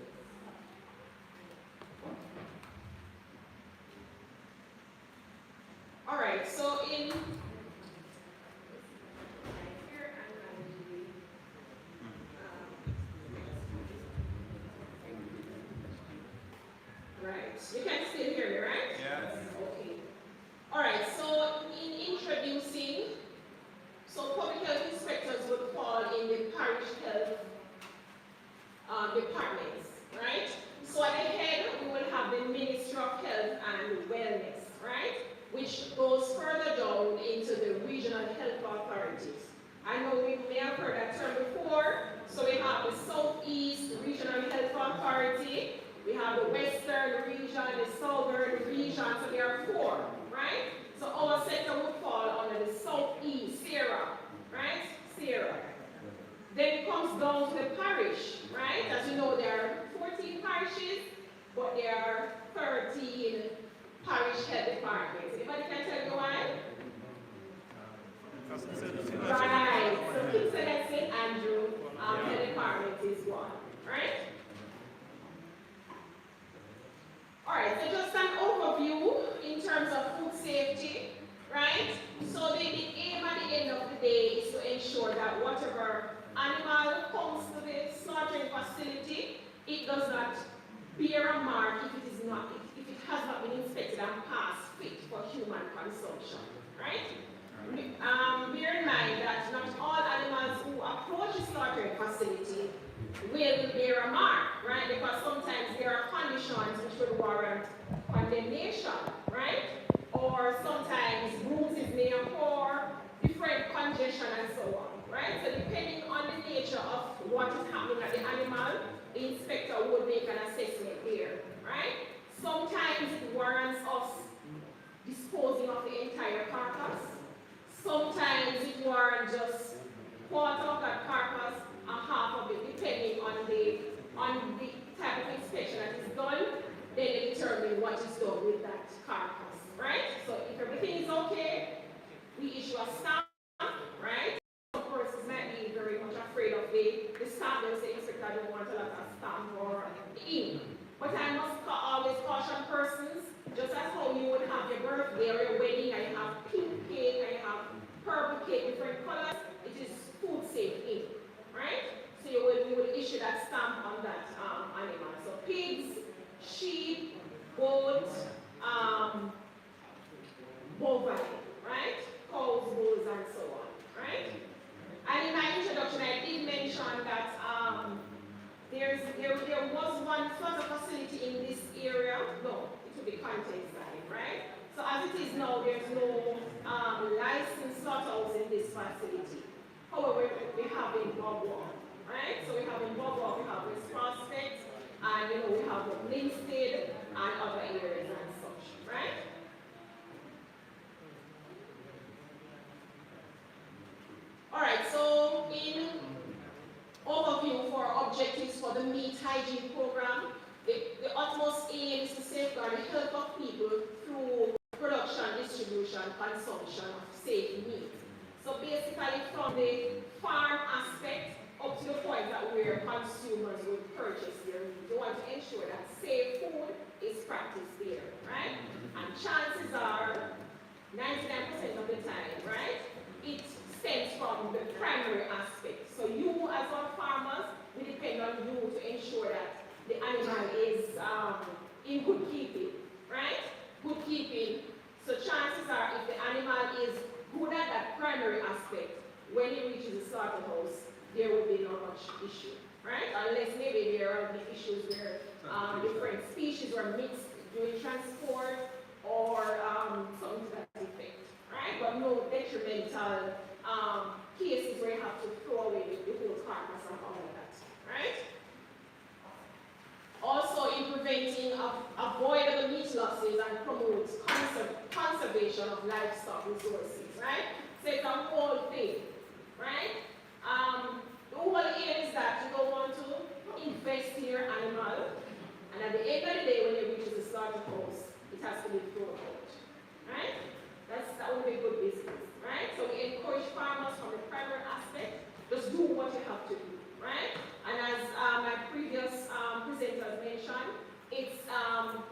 All right, so in right, you can still hear me, right? Yes. Okay. All right, so in introducing, so public health inspectors would fall in the parish health departments, right? So at the head, we will have the Ministry of Health and Wellness, right? Which goes further down into the regional health authorities. I know we may have heard that term before. So we have the Southeast Regional Health Authority, we have the Western region, the Southern region, so there are four, right? So our sector would fall under the Southeast, Sierra, right? Sierra. Then it comes down to the parish, right? As you know, there are 14 parishes, but there are 13 parish health departments. Anybody can tell me why? Right. So Kingston and St. Andrew health department is one, right? All right, so just an overview in terms of food safety, right? So the aim at the end of the day is to ensure that whatever animal comes to the slaughtering facility, it does not bear a mark if it is not, if it has not been inspected and passed fit for human consumption, right? Bear in mind that not all animals who approach the slaughtering facility will bear a mark, right? Because sometimes there are conditions which would warrant condemnation, right? Or sometimes bruises may occur, different congestion and so on, right? So depending on the nature of what is happening at the animal, the inspector would make an assessment there, right? Sometimes it warrants us disposing of the entire carcass. Sometimes it warrants just quarter of that carcass and half of it, depending on the type of inspection that is done, then they determine what is done with that carcass, right? So if everything is okay, we issue the meat hygiene program. The utmost aim is to safeguard the health of people through production, distribution, consumption of safe meat. So basically from the farm aspect up to the point that where consumers will purchase their meat. You want to ensure that safe food is practiced there, right? And chances are, 99% of the time, right, it stems from the primary aspect. So you as our farmers, we depend on you to ensure that the animal is in good keeping, right? Good keeping. So chances are if the animal is good at that primary aspect, when it reaches the slaughterhouse, there will be no much issue, right? Unless maybe there are the issues where different species are mixed during transport or something to that effect, right? But no detrimental cases where you have to throw away the whole carcass and all of that, right? Also in preventing avoidable meat losses and promotes conservation of livestock resources, right? So it's a whole thing, right? The whole aim is that you don't want to invest in your animal, and at the end of the day, when it reaches the slaughterhouse, it has to be thrown out, right? That would be good business, right? So we encourage farmers from the primary aspect, just do what you have to do, right? And as my previous presenters mentioned, it's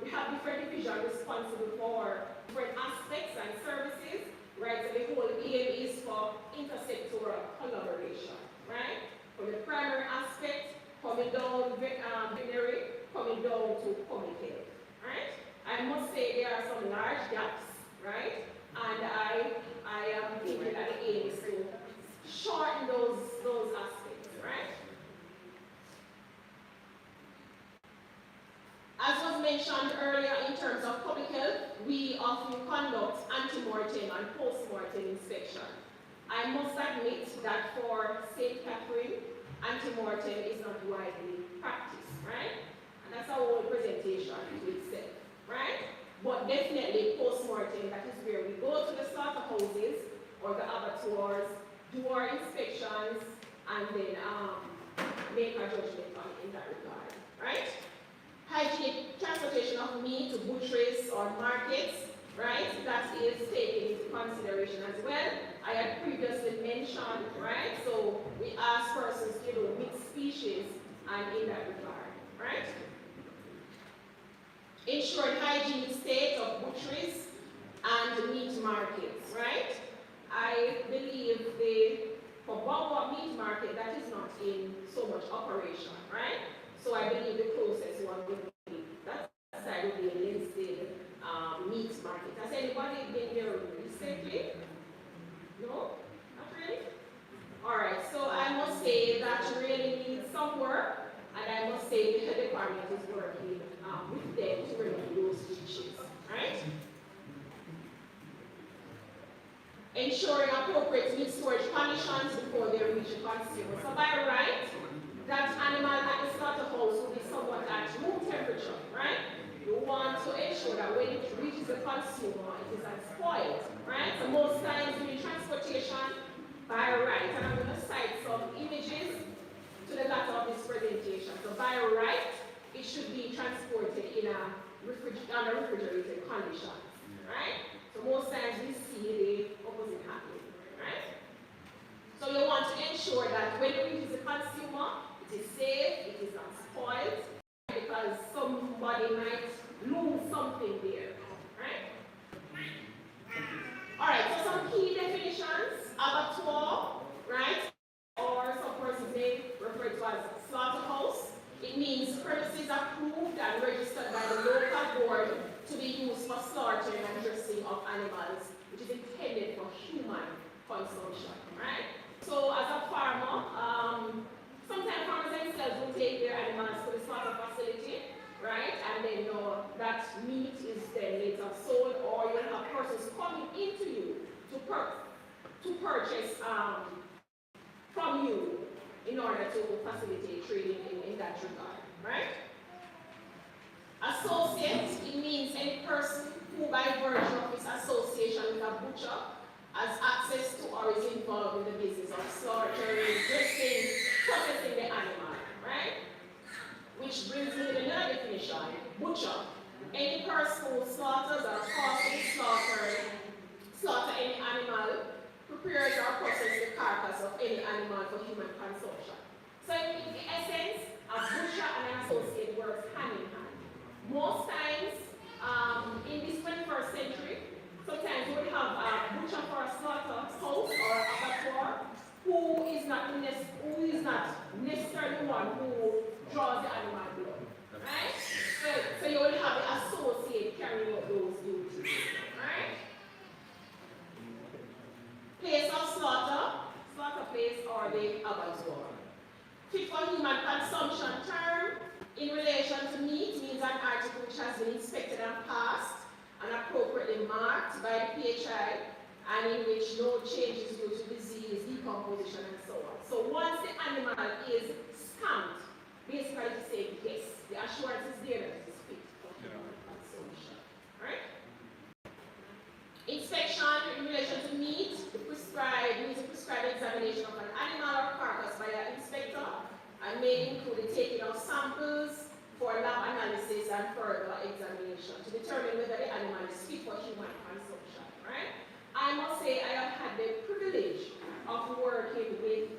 we have different divisions responsible for different aspects and services, right? So the whole aim is for intersectoral collaboration, right? From the primary aspect, coming down veterinary, coming down to public health, right? I must say there are some large gaps, right? And I am thinking that the aim is to shorten those aspects, right? As was mentioned earlier in terms of public health, we often conduct ante-mortem and post-mortem inspection. I must admit that for St. Catherine, ante-mortem is not widely practiced, right? And that's our whole presentation to itself, right? But definitely post-mortem, that is where we go to the slaughterhouses or the abattoirs, do our inspections, and then make a judgment in that regard, right? Hygienic transportation of meat to butcheries or markets, right? That is taken into consideration as well. I had previously mentioned, right? So we ask persons to do mixed species and in that regard, right? Ensuring hygienic state of butcheries and meat markets, right? I believe for Bawa meat market, that is not in so much operation, right? So I believe the closest one would be, that side would be a Linstead meat market. Has anybody been there recently? No? Not really? Alright, so I must say that really needs some work, and I must say the health department is working with them to remove those issues, right? Ensuring appropriate meat storage conditions before they reach the consumer. So by right, that animal at the slaughterhouse will be somewhat at room temperature, right? You want to ensure that when it reaches the consumer, it is unspoiled, right? So most times during transportation, by right, and I'm going to cite some images to the latter of this presentation. So by right, it should be transported in a refrigerated condition, right? So most times we see the opposite happening, right? So you want to ensure that when it reaches the consumer, it is safe, it is not spoiled, because somebody might lose something there, right? Alright, so some key definitions: abattoir, right? Or some persons may refer to as slaughterhouse. It means premises approved and registered by the local board to be used for slaughtering and dressing of animals, which is intended for human consumption, right? So as a farmer, sometimes farmers themselves will take their animals to the slaughter facility, right? And then that meat is then later sold, or you'll have persons coming into you to purchase from you in order to facilitate trading in that regard, right? Associate, it means any person who by virtue of his association with a butcher has access to or is involved in the business of slaughtering, dressing, processing the animal, right? butcher, any person who slaughters or causes slaughter any animal, prepares or processes the carcass of any animal for human consumption. So in essence, a butcher and an associate works hand in hand. Most times, in this 21st century, sometimes we would have a butcher for a slaughterhouse or abattoir who is not necessarily one who draws the animal blood, right? So you will have the associate carrying out those duties, right? Place of slaughter place or the abattoir. Fit for human consumption term in relation to meat means an article which has been inspected and passed and appropriately marked by the PHI and in which no changes due to disease, decomposition, and so on. So once the animal is stamped, basically to say yes, the assurance is there that it is fit for human consumption. Right? Inspection in relation to meat, means a prescribed examination of an animal or carcass by an inspector and may include the taking of samples for lab analysis and further examination to determine whether the animal is fit for human consumption. Right? I must say I have had the privilege of working with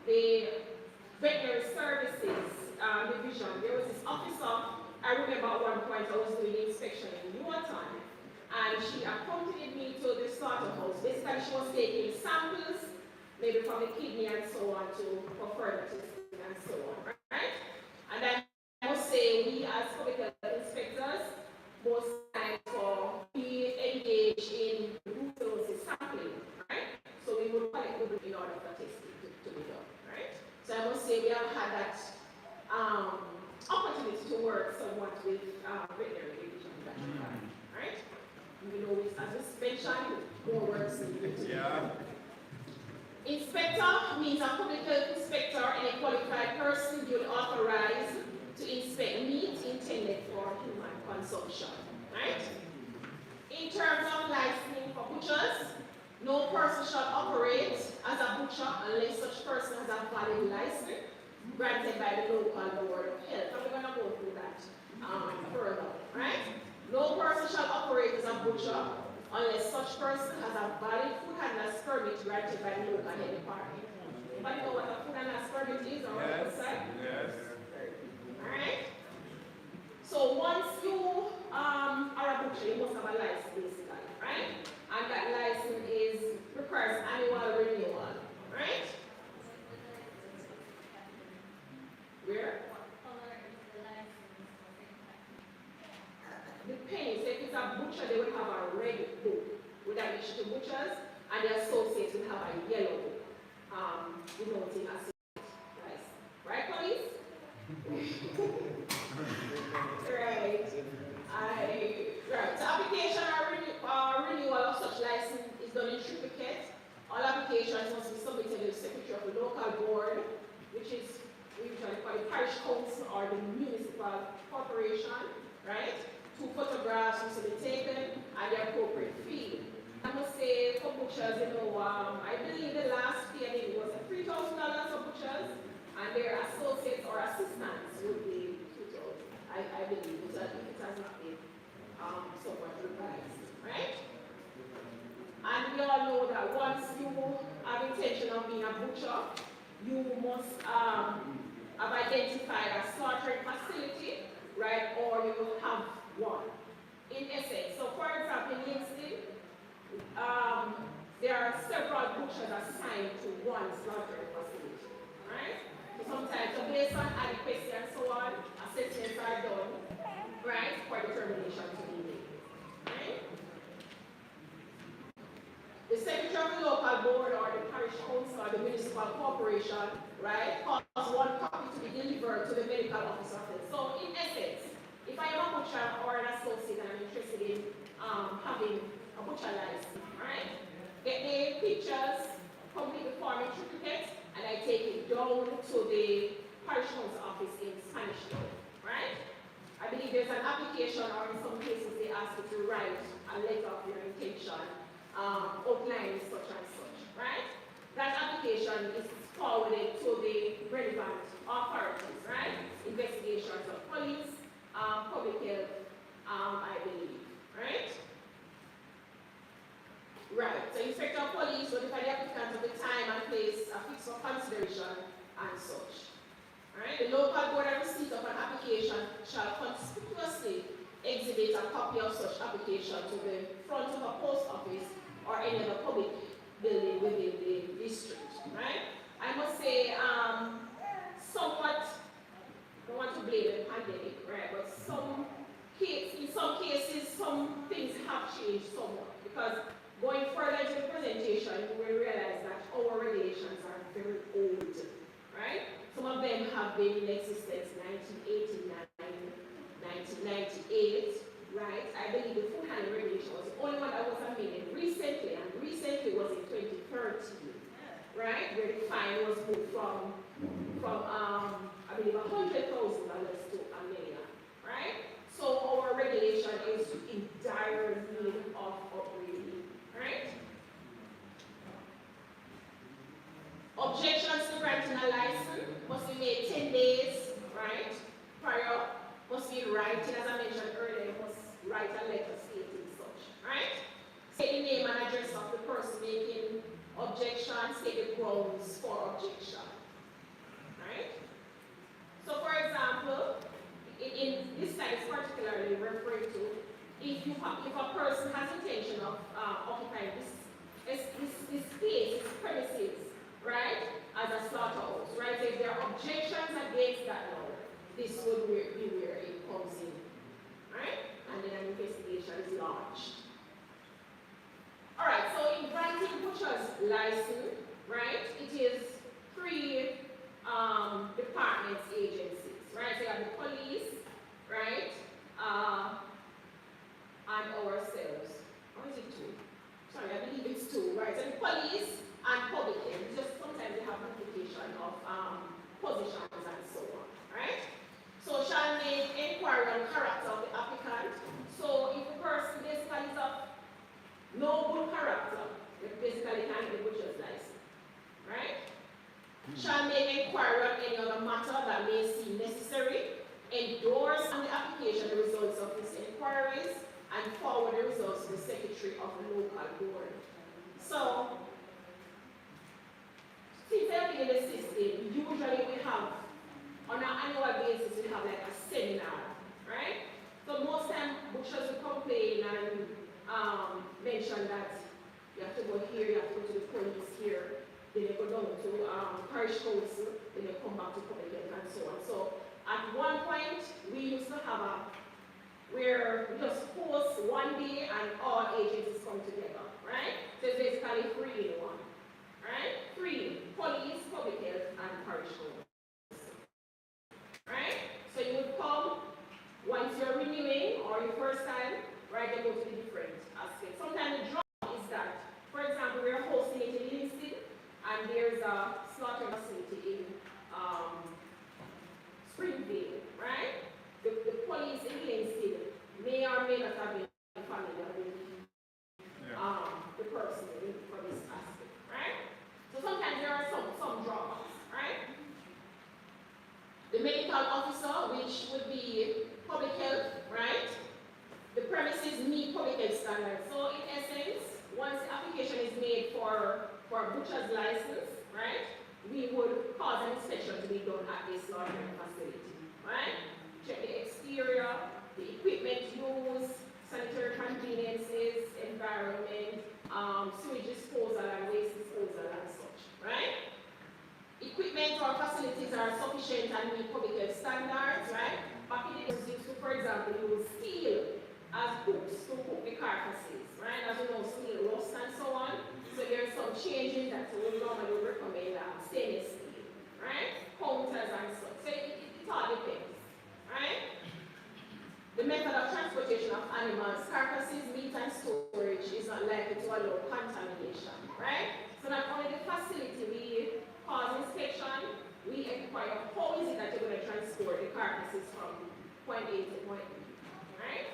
the veterinary services division. There was this officer, I remember at one point I was doing the inspection in Newarton, and she accompanied me to the slaughterhouse. Basically, she was taking samples, maybe from the kidney and so on, for further testing and so on, right? And I must say, we as public health inspectors, most times we engage in brucellosis sampling, right? So we would collect the blood in order for testing to be done, right? So I must say we have had that opportunity to work somewhat with veterinary division in that regard, right? We know, as we mentioned, more works needed. Yeah. Inspector means a public health inspector and a qualified person duly authorized to inspect meat intended for human consumption, right? In terms of licensing for butchers, no person shall operate as a butcher unless such person has a valid license granted by the local board of health. And we're going to go through that further, right? No person shall operate as a butcher unless such person has a valid food handler's permit granted by the local health department. Anybody know what a food handler's permit is on the website? Yes. Alright? So once you are a butcher, you must have a license basically, right? And that license requires annual renewal, right? Where? Depends. So if it's a butcher, they would have a red book with that issue to butchers, and the associates will have a yellow book denoting associate license. Right, police? Right. So application or renewal of such license is done in triplicate. All applications must be submitted to the secretary of the local board, which is usually called the parish council or the municipal corporation, right? 2 photographs must be taken and the appropriate fee. I must say for butchers, I believe the last fee I think was $3,000 for butchers, and their associates or assistants would be $2,000. I believe it has not been somewhat revised, right? And we all know that once you have intention of being a butcher, you must have identified a slaughtering facility, right, or you will have one. In essence, so for example, in Livingston, there are several butchers assigned to one slaughtering facility, right? So sometimes, based on adequacy and so on, assessments are done, right, for determination to be made, right? The secretary of the local board or the parish council or the municipal corporation, right, cause one copy to be delivered to the medical officer. So in essence, if I am a butcher or an associate and I'm interested in having a butcher license, right, get the pictures, complete the form in triplicate, and I take it down to the parish council office in Spanish Town, right? I believe there's an application, or in some cases they ask you to write a letter of your intention, outlining such and such, right? That application is forwarded to the relevant authorities, right? Investigations of police, public health, I believe, right? Right, so inspector of police notify the applicant of the time and place affixed for consideration and such. Right? The local board at receipt of an application shall conspicuously exhibit a copy of such application to the front of a post office or any other public building within the district. Right? I must say, somewhat, I don't want to blame the pandemic, right? But in some cases, some things have changed somewhat. Because going further into the presentation, you will realize that our regulations are very old, right? Some of them have been in existence 1989, 1998, right? I believe the food handling regulation was the only one that was amended recently, and recently was in 2013, right? Where the fine was moved from I believe $100,000 to $1 million, right? So our regulation is in dire need of upgrading, right? Objections to granting a license must be made 10 days, right? Prior, must be in writing, as I mentioned earlier, must write a letter stating such, right? State the name and address of the person making objection, state the grounds for objection, right? So for example, in this slide is particularly referring to if a person has intention of occupying this space, this premises, right, as a slaughterhouse, right? So if there are objections against that law, this would be where it comes in, right? And then an investigation is launched. All right, so in granting butcher's license, right, it is three departments, agencies, right? So you have the police, right, and ourselves. Or is it two? Sorry, I believe it's two, right? So the police and public health, just sometimes they have duplication of positions and so on, right? So shall make inquiry on character of the applicant. So if the person basically is of no good character, they basically can't get the butcher's license, right? Shall make inquiry on any other matter that may seem necessary, endorse on the application the results of these inquiries, and forward the results to the secretary of the local board. So, since I've been in the system, usually we have, on an annual basis, we have like a seminar, right? So most time, butchers will complain and mention that you have to go here, you have to go to the police here, then you go down to parish council, then you come back to public health and so on. So at one point, we used to have where we just post one day and all agencies come together, right? So it's basically 3 in 1, right? 3, police, public health, and parish council, right? So you would come, once you're renewing or your first time, right, you go to the different aspects. Sometimes the draw is that, for example, we're hosting it in Livingston, and there's a slaughter facility in Springfield, right? The police in Livingston may or may not have been familiar with the person for this aspect, right? So sometimes there are some drawbacks, right? The medical officer, which would be public health, right? The premises meet public health standards. So in essence, once the application is made for a butcher's license, right, we would cause an inspection to be done at this slaughtering facility, right? Check the exterior, the equipment used, sanitary conveniences, environment, sewage disposal and waste disposal and such, right? Equipment or facilities are sufficient and meet public health standards, right? Back in the days, used to, for example, use steel as hooks to hook the carcasses, right? As you know, steel rust and so on. So there's some changes that we normally recommend stainless steel, right? Counters and such. So it all depends, right? The method of transportation of animals, carcasses, meat and storage is not likely to allow contamination, right? So not only the facility we cause inspection, we inquire how is it that you're going to transport the carcasses from point A to point B, right?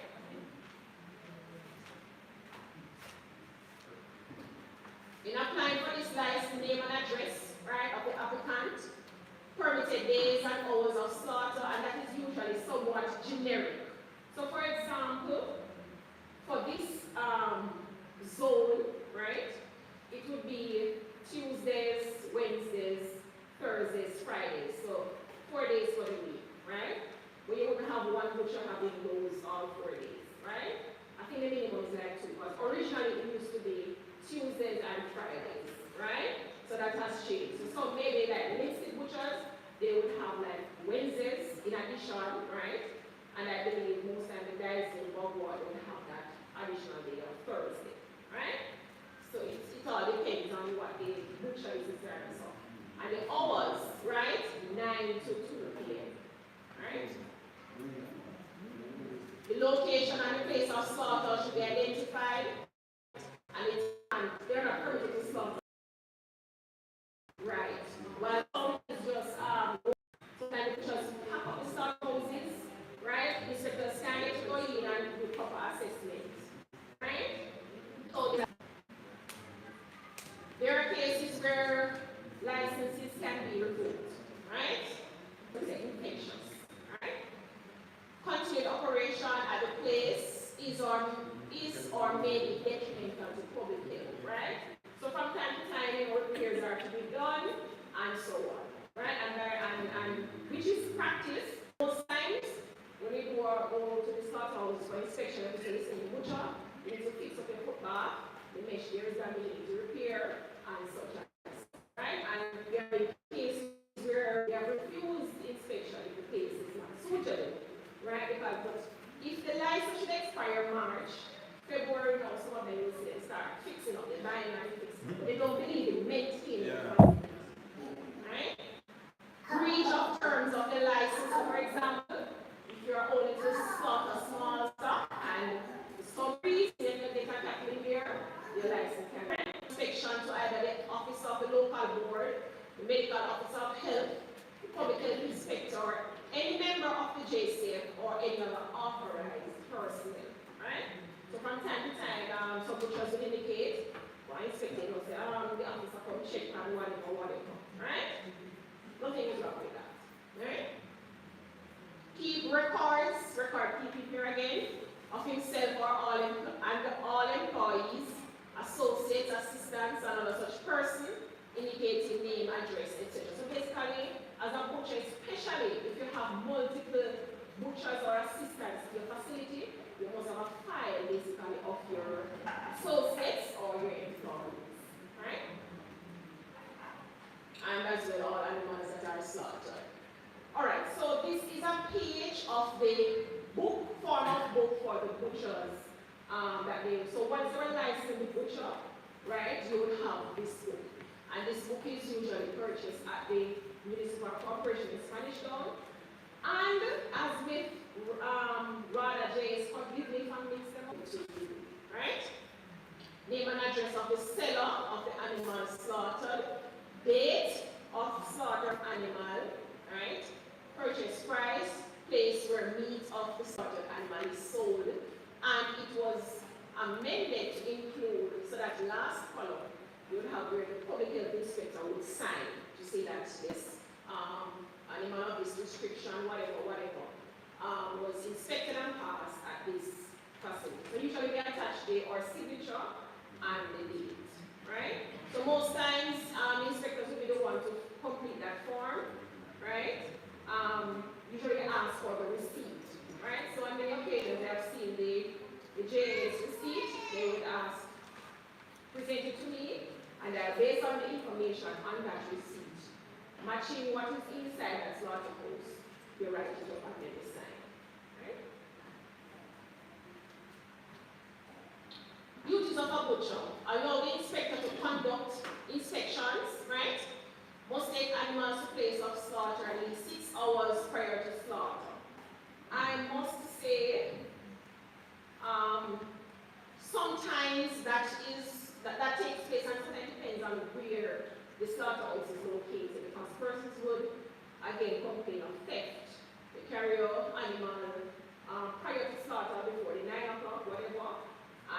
In applying for this license, name and address, right, of the applicant, permitted days and hours of slaughter, and that is usually somewhat generic. So for example, for this zone, right, it would be Tuesdays, Wednesdays, Thursdays, Fridays, so 4 days for the week, right? But you wouldn't have one butcher having those all 4 days, right? I think the minimum is like 2, because originally it used to be Tuesdays and Fridays, right? So that has changed. So maybe like listed butchers, they would have like Wednesdays in addition, right? And I believe most of the guys in Bogward would have that additional day of Thursday, right? So it all depends on what the butcher is in service of. And the hours, right? 9 to 2 p.m., right? The location and the place of slaughter should be identified, and they're not permitted to slaughter. Right. Well, some is just sometimes we just pack up the slaughterhouses, right? Inspectors can get to go in and do proper assessment, right? So there are cases where licenses can be revoked, right? Infections, right? Continued operation at the place is or may be detrimental to public health, right? So from time to time, repairs are to be done, and so on, right? And which is practice. Most times, when we go to the slaughterhouse for inspection, we say, listen, the butcher, you need to fix up your footbath, the mesh there is damaged, you need to repair, and such as, right? And there are cases where they have refused inspection if the place is not suitable, right? Because if the license should expire March, February now, some of them will say start fixing up, they're buying and fixing. But they don't believe in maintaining the facility, right? Breach of terms of the license. So for example, if you're only to slaughter small stock and for some reason they can tap in there, your license can be inspection to either the office of the local board, the medical officer of health, the public health inspector, any member of the JCF, or any other authorized personnel, right? So from time to time, some butchers will indicate, or inspecting will say, the officer come check and whatever, right? Nothing is wrong with that, right? Keep record keeping here again, of himself or all employees, associates, assistants, and other such person, indicating name, address, etc. So basically, as a butcher, especially if you have multiple butchers or assistants in your facility, you must have a file basically of your associates or your employees, right? And as well all animals that are slaughtered. Alright, so this is a page of the formal book for the butchers so once you're licensed in the butcher, right, you will have this book. And this book is usually purchased at the Municipal Corporation in Spanish Town. And as with Rada J's, forgive me if I'm mixing them up to you, right? Name and address of the seller of the animal slaughtered, date of slaughtered animal, right? Purchase price, place where meat of the slaughtered animal is sold, and it was amended to include, so that last column, you would have where the public health inspector would sign to say that this animal of this description, whatever, was inspected and passed at this facility. So usually they attach or signature and the date, right? So most times, inspectors will be the one to complete that form, right? Usually ask for the receipt, right? So on many occasions, they have seen the JA's receipt, they would ask, present it to me, and based on the information on that receipt, matching what is inside that slaughterhouse, you write it up and then you sign, right? Duties of a butcher. Allow the inspector to conduct inspections, right? Must take animals to place of slaughter at least 6 hours prior to slaughter. I must say, sometimes that takes place, and sometimes depends on where the slaughterhouse is located, because persons would again complain of theft. They carry your animal prior to slaughter before the 9 o'clock, whatever,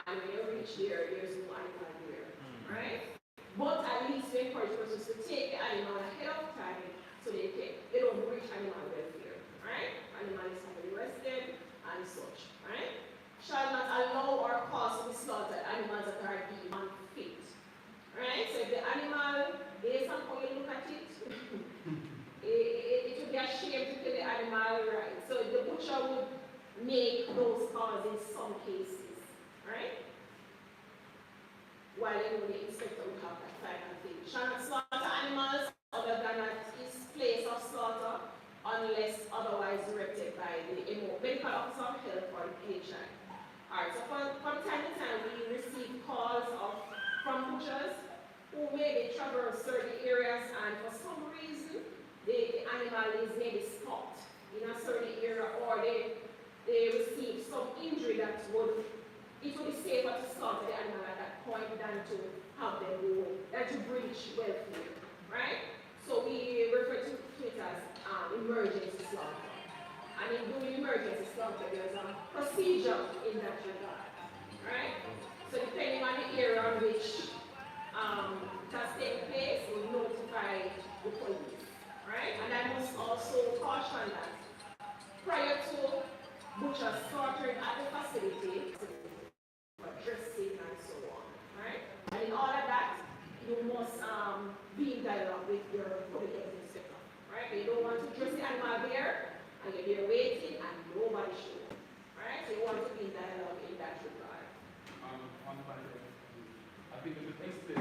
and when you reach there, there's no animal there, right? But at least we encourage persons to take the animal ahead of time so they can right? So if the animal, based on how you look at it, it would be a shame to kill the animal, right? So the butcher would make those calls in some cases, right? While the inspector would have that final thing. Shall not slaughter animals other than at his place of slaughter unless otherwise directed by the medical officer of health or the patient. Alright, so from time to time we receive calls from butchers who maybe travel certain areas and for some reason the animal is maybe stopped in a certain area or they receive some injury that would it would be safer to slaughter the animal at that point than to have them go, than to breach welfare, right? So we refer to it as emergency slaughter. And in doing emergency slaughter, there's a procedure in that regard, right? So depending on the area on which it has taken place, we notify the police, right? And I must also caution that prior to butcher slaughtering at the facility, dressing and so on, right? And in all of that, you must be in dialogue with your public health inspector, right? You don't want to dress the animal there, and you're there waiting, and nobody shows up, right? So you want to be in dialogue in that regard. One final, I think the next step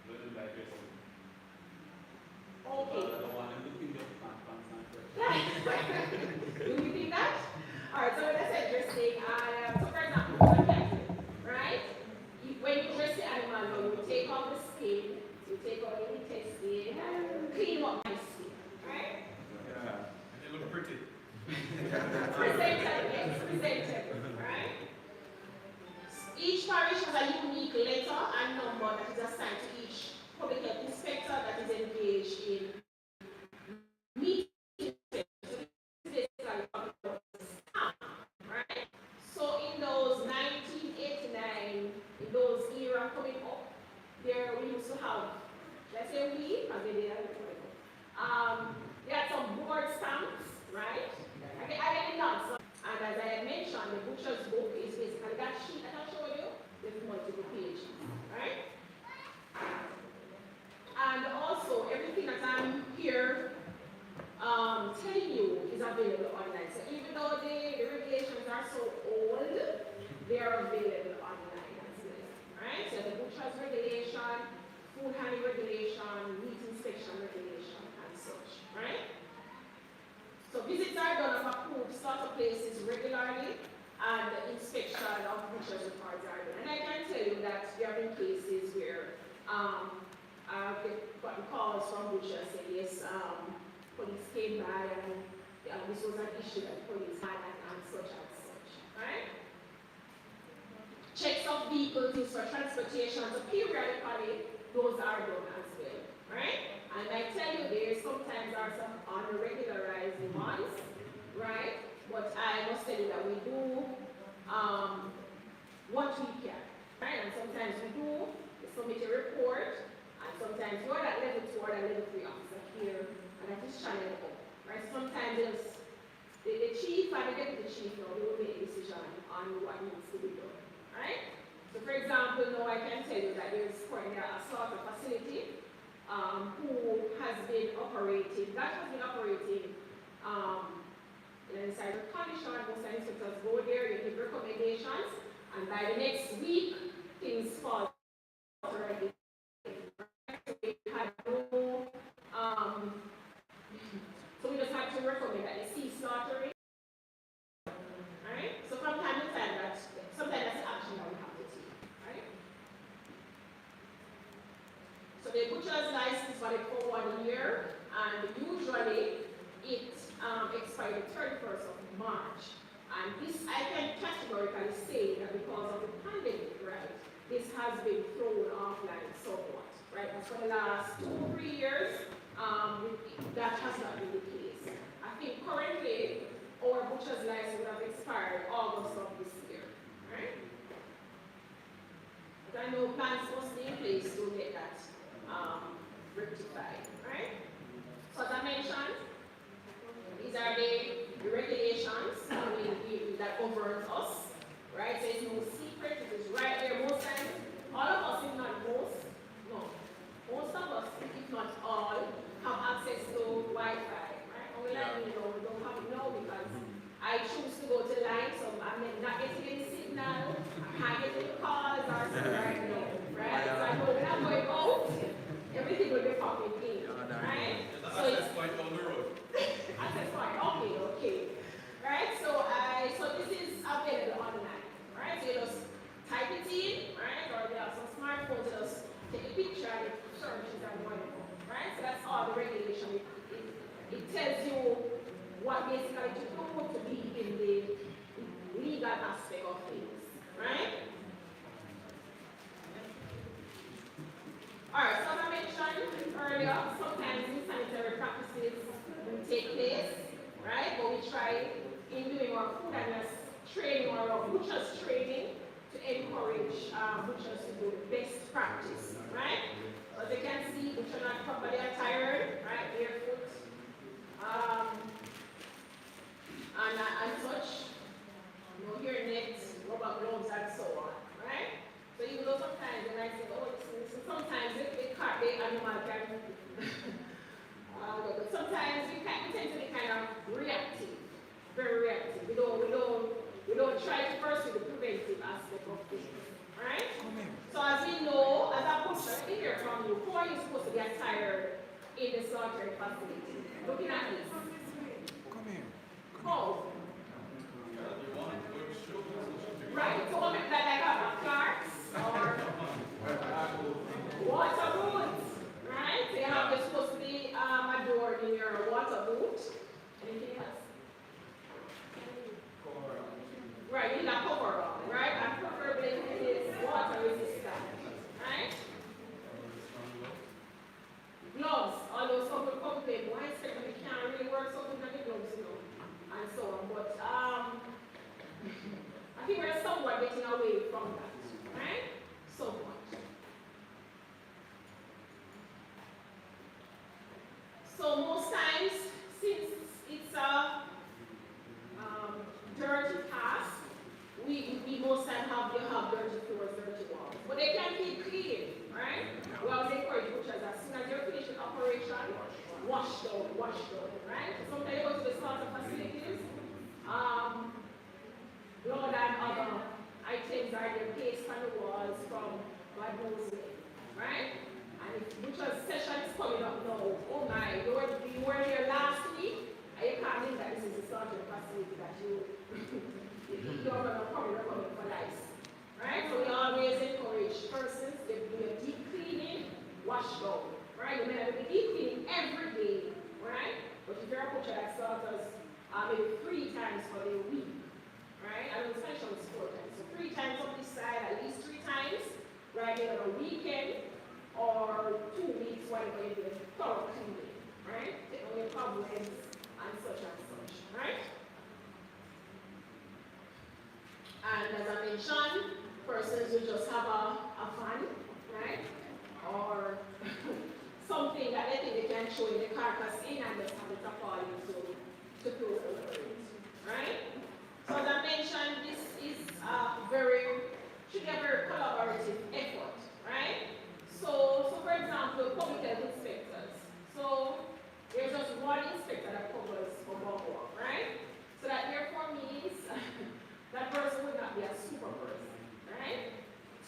will digest. Okay. The one in the finger plant and Do you think that? Alright, so that's interesting. So for example, right? When you dress the animal, you take off the skin, you take out the intestine, and clean up the skin, right? Yeah, and they look pretty. Presentable, yes, presentable, right? Each parish has a unique letter and number that is assigned to each public health inspector that is engaged in meeting. Right? So in those 1989, in those era coming up, there we used to have, let's say we had some board stamps, right? I not. And as I had mentioned, the butcher's book is basically that sheet that I showed you with multiple pages, right? And also everything that I'm here telling you is available online. So even though the regulations are so old, they are available online as well, right? So the butcher's regulation, food handling regulation, meat inspection regulation, and such, right? So visits are done of approved slaughter places regularly, and the inspection of butcher's records are done. And I can tell you that there have been cases where I've gotten calls from butchers saying, yes, police came by and this was an issue that police had and such, right? Checks of vehicles used for transportation, so periodically those are done as well, right? And I tell you there sometimes are some unregularized ones, right? But I must tell you that we do what we can, right? And sometimes we do submit a report, and sometimes you're at level 2 or at level 3 officer here, and I just channel it up, right? Sometimes it's the chief and the deputy chief now, they will make a decision on what needs to be done, right? So for example, now I can tell you that there's currently a slaughter facility who has been operating, in an insider condition. Most of the inspectors go there, they give recommendations, and by the next week, things fall already. So we just have to recommend that they cease slaughtering. Alright? So from time to time, sometimes that's the action that we have to take. Right? So the butcher's license is valid for 1 year, and usually it expired the 31st of March. And this, I can categorically say that because of the pandemic, right, this has been thrown offline somewhat, right? And for the last 2-3 years, that has not been the case. I think currently, our butcher's license would have expired August of this year, right? But I know plans must be in place to get that rectified, right? So as I mentioned, these are the regulations that governs us, right? So it's no secret, it is right there. Most times, all of us, if not most, mentioned earlier, sometimes insanitary practices take place, right? But we try in doing our food and training or our butchers training to encourage butchers to do best practice, right? As you can see, butchers are properly attired, right? Barefoot, and such. No hairnet, rubber gloves, and so on, right? So even though sometimes they might say, oh, sometimes the animal can, but sometimes we tend to be kind of reactive, very reactive. We don't try to pursue the preventive aspect of things, right? So as we know, as a butcher, we hear from you, who are you supposed to be attired in the slaughtering facility? Looking at this. Come here. Oh. Right, so what is that, like a Clarks or water boots, right? So you're supposed to be adored in your water boot. Anything else? Right, you need a coverall, right? And preferably it is water resistant, right? Gloves, although some will complain, why is it we can't really work so good on the gloves, you know, and so on. But I think we're somewhat getting away from that, right? Somewhat. So most times, since it's a dirty task, we most times have dirty floors, dirty walls. But they can be clean, right? We always encourage butchers as soon as you're finished with operation, wash down, right? So sometimes you go to the slaughter facilities, blood and other items are there placed on the walls from God knows where, right? And if butcher's session is coming up now, oh my, you were here last week, and you can't think that this is the slaughter facility that you're coming for lice, right? So we always encourage persons to do a deep cleaning, wash down, right? You may have to be deep cleaning every day, right? But if you're a butcher that slaughters maybe 3 times for the week, right? I don't especially on 4 times. So 3 times on this side, at least 3 times, right? On a weekend or 2 weeks, whatever you do, thorough cleaning, right? Take away problems and such, right? And as I mentioned, persons will just have a fan, right? Or something that they think they can show in the carcass in and just have it falling to close the curtains, right? So as I mentioned, this is should be a very collaborative effort, right? So for example, public health inspectors. So there's just one inspector that covers for Bangor, right? So that therefore means that person would not be a super person, right?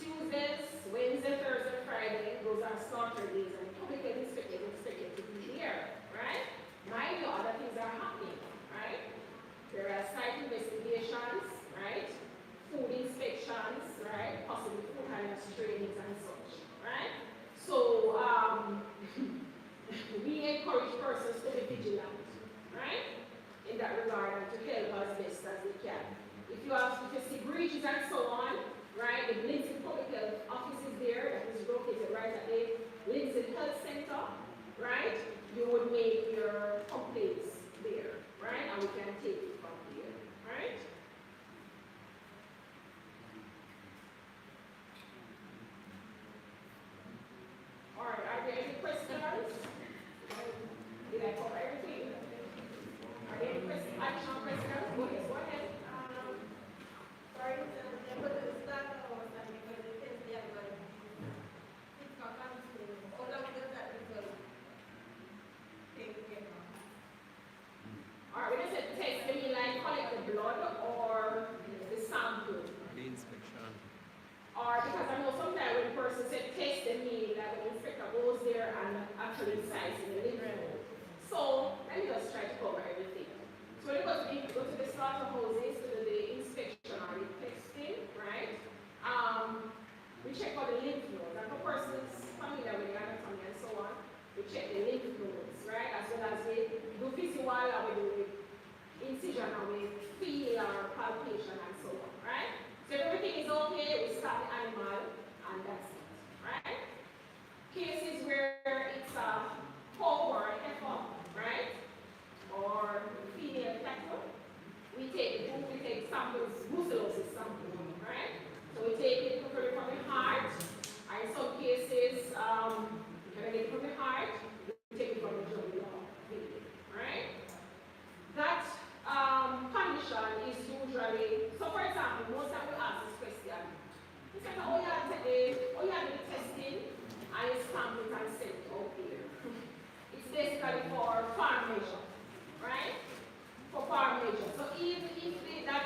Tuesdays, Wednesday, Thursday, Friday, those are slaughter days, and public health inspector is expected to be there, right? Mind you, other things are happening, right? There are site investigations, right? Food inspections, right? Possibly food handlers trainings and such, right? So we encourage persons to be vigilant, right? In that regard and to help as best as we can. If you see breaches and so on, right? The Lindsay Public Health Office is there, that is located right at the Lindsay Health Center, right? You would make your complaints there, right? And we can take it from here, right? All right, are there any questions? Did I cover everything? Are there any questions, additional questions? Go ahead. Sorry, but the start of our study because it says they are going it's not coming to all of them that result take care of. All right, we just said test, you mean like collect the blood or the sample? The inspection. Or because I know sometimes when a person said test, they mean that the inspector goes there and actually decides in the living room. So let me just try to cover everything. So when you go to the slaughterhouses to do the inspection or the testing, right? We check for the lymph nodes. And for persons familiar with the anatomy and so on, we check the lymph nodes, right? As well as we do visual or we do incision or we feel or palpation and so on, right? So if everything is okay, we start the animal and that's it, right? Cases where it sample and send it out there. It's basically for farm measure, right? For farm measure. So even if that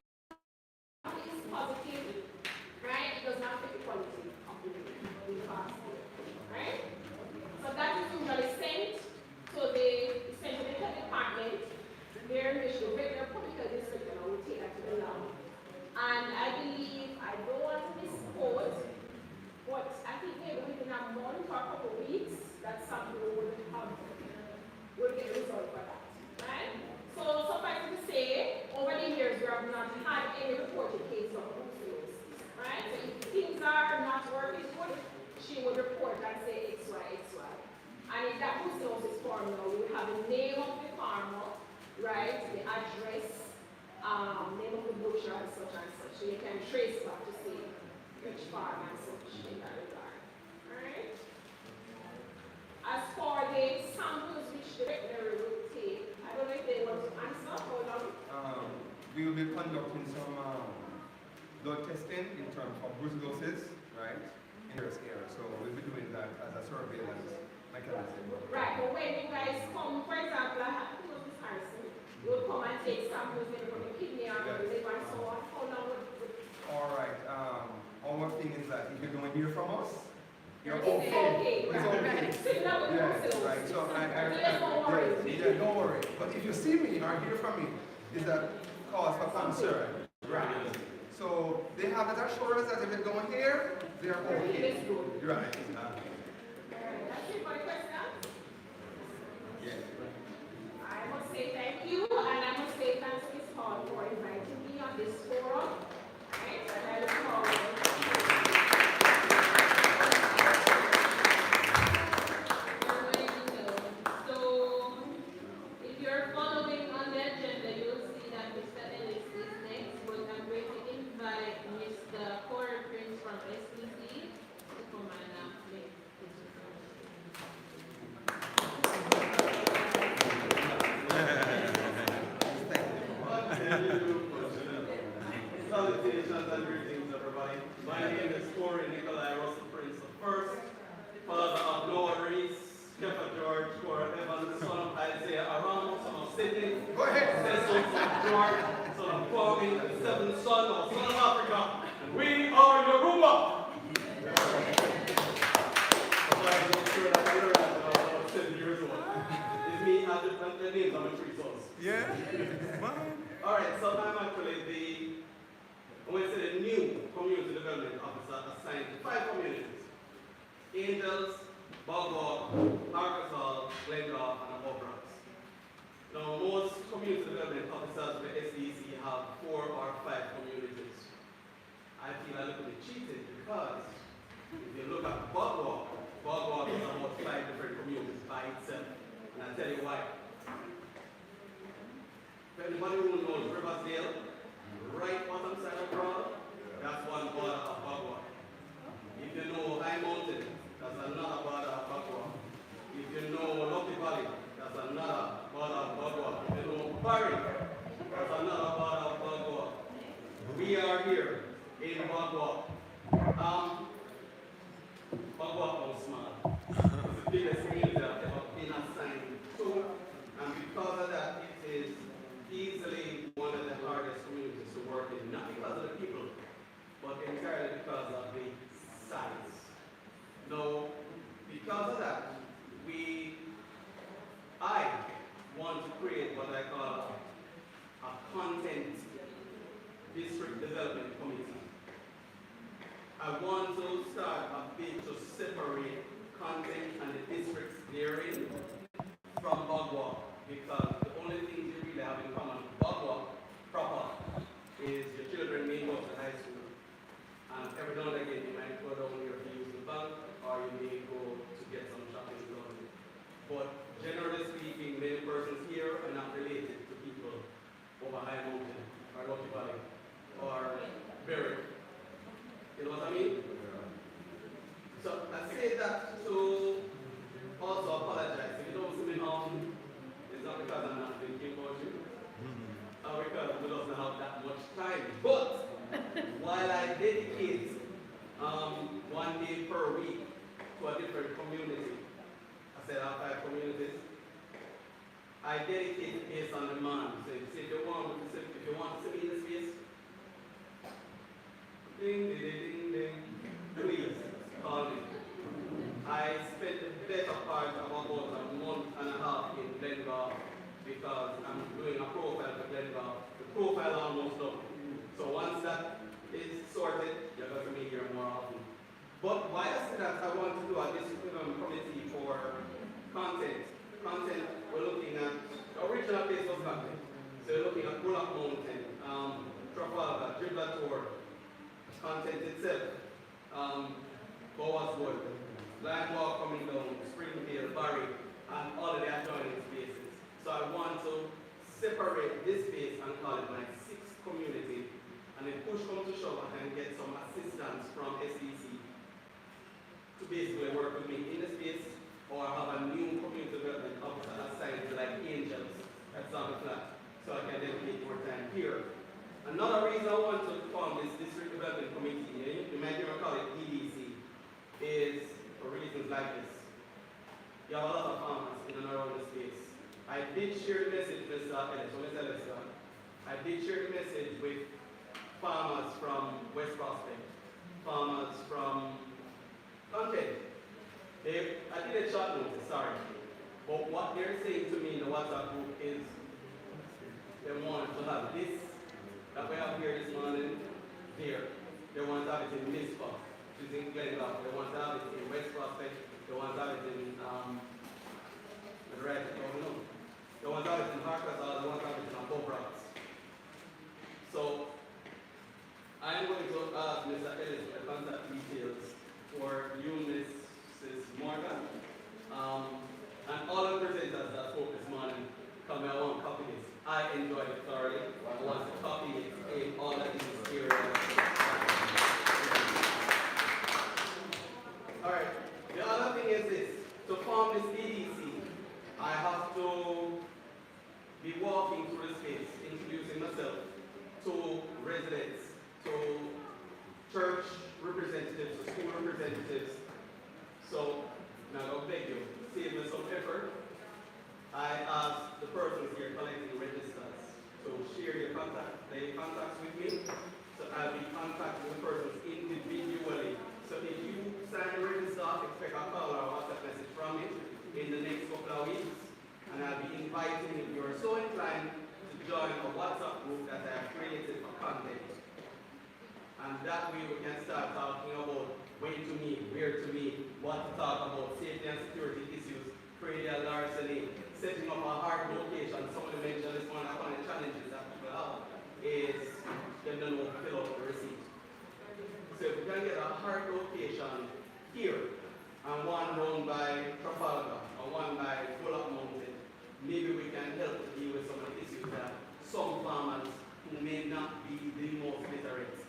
is positive, right, it does not affect the quality of the passport, right? So that is usually sent to the medical department. Their public health inspector will take that to the lab. And I believe, I don't want to misquote, but I think maybe within a month or a couple of weeks, that sample will get a result for that, right? So suffice to say, over the years, we have not had any reported case of brucellosis, right? So if things are not working good, she will report and say X, Y, X, Y. And if that brucellosis form now, we will have the name of the farmer, right? The address, name of the butcher and such and such. So you can trace back to see which farm and such in that regard. Alright? As for the samples which the veterinary will take, I don't know if they want to answer or not. We will be conducting some blood testing in terms of brucellosis, right? In this area. So we'll be doing that as a surveillance mechanism. Right, but when you guys come, for example, I think it was Miss Harrison, you will come and take samples maybe from the kidney or the liver and so on. How long would All right. Our thing is that if you don't hear from us, you're it's okay. okay, It's right. okay. Similar with Yeah, brucellosis. right. So don't worry. yeah, don't worry. But if you see me or hear from me, is that cause for concern? Right. So they have that assurance that if they don't hear, they're okay. Right. That's it for the questions. Yeah. I must say thank you, and I must say thanks to Ms. Hall for inviting me on this forum. Right? And I look forward. So, if you're following on the agenda, you'll see that Mr. Ellis is next, but I'm going to invite Mr. Corey Prince from SPC to come and make his Salutations and greetings, everybody. My name is Corey Nikolai Russell Prince the First, father of Noah Reese, Kepha George, Cora Evans, son of Isaiah Aram, son of Sydney, Go ahead. son of George, son of Kwame, the seventh son of Africa, and we are Yoruba. I'm sure that you're about 7 years old. It's me at the names of my three sons. Yeah. Alright, so I'm actually I want to say the new community development officer assigned to 5 communities. Angels, Bogwalk, Arkansas, Glendale, and Obrats. Now, most community development officers with the SEC have 4 or 5 communities. I feel a little bit cheated because if you look at Bogwalk, Bogwalk is about 5 different communities by itself. And I'll tell you why. For anybody who knows Riversdale, right bottom side of Broad, that's one border of Bogwalk. If you know High Mountain, that's another border of Bogwalk. If you know Lucky Valley, that's another border of Bogwalk. If you know Barry, that's another border of Bogwalk. We are here in Bogwalk. Bogwalk was small. It's the biggest community I've ever been assigned to, and because of that, it is easily one of the hardest communities to work in, not because of the people, but entirely because of the size. Now, because of that, I want to create what I call a content district development committee. I want to start a bit to separate content and the districts therein from Bogwalk, because the only things you really have in common with Bogwalk proper is your children may go to high school, and every now and again you might go down here to use the bank, or you may go to get some shopping done. But generally speaking, many persons here are not related to people over High Mountain, or Lucky Valley, or Berwick. You know what I mean? So I say that to also apologize. If you don't see me it's not because community. I said I have 5 communities. I dedicate based on demand. So if you want to see me in the space, ding, ding, ding, ding, please call me. I spent the better part of about a month and a half in Glengar because I'm doing a profile for Glengar. The profile almost done. So once that is sorted, you're going to be here more often. But why I said that, I want to do a committee for content. Content, we're looking at original place was content. So we're looking at Bullock Mountain, Trafalgar, Gibraltar, content itself, Bowers Wood, Landmark coming down, Springfield, Barry, and all of the adjoining spaces. So I want to separate this space and call it my 6th community, and then push come to shove and get some assistance from SEC to basically work with me in the space, or have a new community development officer assigned like angels at Summit Flat, so I can dedicate more time here. Another reason I want to form this district development committee, you might even call it EDC, is for reasons like this. You have a lot of farmers in and around the space. I did share the message, Mr. Ellis, I did share the message with farmers from West Prospect, farmers from Content. I did a short notice, sorry. But what they're saying to me in the WhatsApp group is they want to have this that we have here this morning here. They want to have it in Mispa, which is in Glengar. They want to have it in West Prospect. They want to have it in They want to have it in Harkazal. They want to have it in Abobrats. So I'm going to ask Mr. Ellis for the contact details for you, Mrs. Morgan, and all the presenters that spoke this morning. Come here, I want to copy this. I enjoyed it thoroughly. I want to copy it in all that is here. Alright, the other thing is this. To form this EDC, I have to be walking through the space, introducing myself to residents, to church representatives, to school representatives. So, now I'll beg you, save me some effort. I asked the persons here collecting registers to share their contacts with me. So I'll be contacting the persons individually. So if you sign the register, expect a call or a WhatsApp message from me in the next couple of weeks. And I'll be inviting, if you're so inclined, to join a WhatsApp group that I have created for content. And that way we can start talking about when to meet, where to meet, what to talk about, safety and security issues, Praedial, Larceny, setting up a hard location. Somebody mentioned this one of the challenges that people have is they don't know how to fill out the receipt. So if we can get a hard location here, and one run by Trafalgar, or one by Bullock Mountain, maybe we can help to deal with some of the issues that some farmers who may not be the most literate.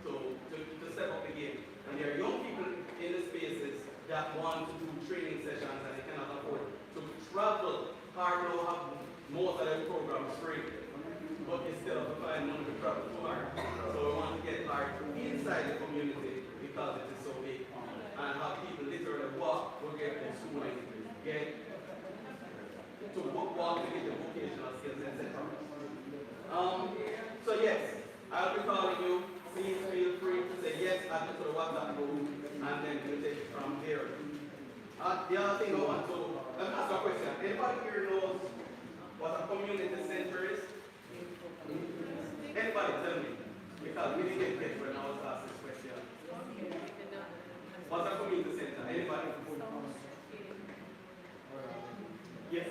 So to step up the game. And there are young people in the spaces that want to do training sessions and they cannot afford to travel. Hard now have most of their programs free, but they still have to find money to travel to hard. So we want to get hard inside the community because it is so big. And have people literally walk, go get their schooling, get to walk to get the vocational skills, etc. So yes, I'll be calling you. Please feel free to say yes, add it to the WhatsApp group, and then we'll take it from there. The other thing I want to ask a question. Anybody here knows what a community center is? Anybody tell me? Because we didn't get when I was asked this question. What's a community center? Anybody? Yes.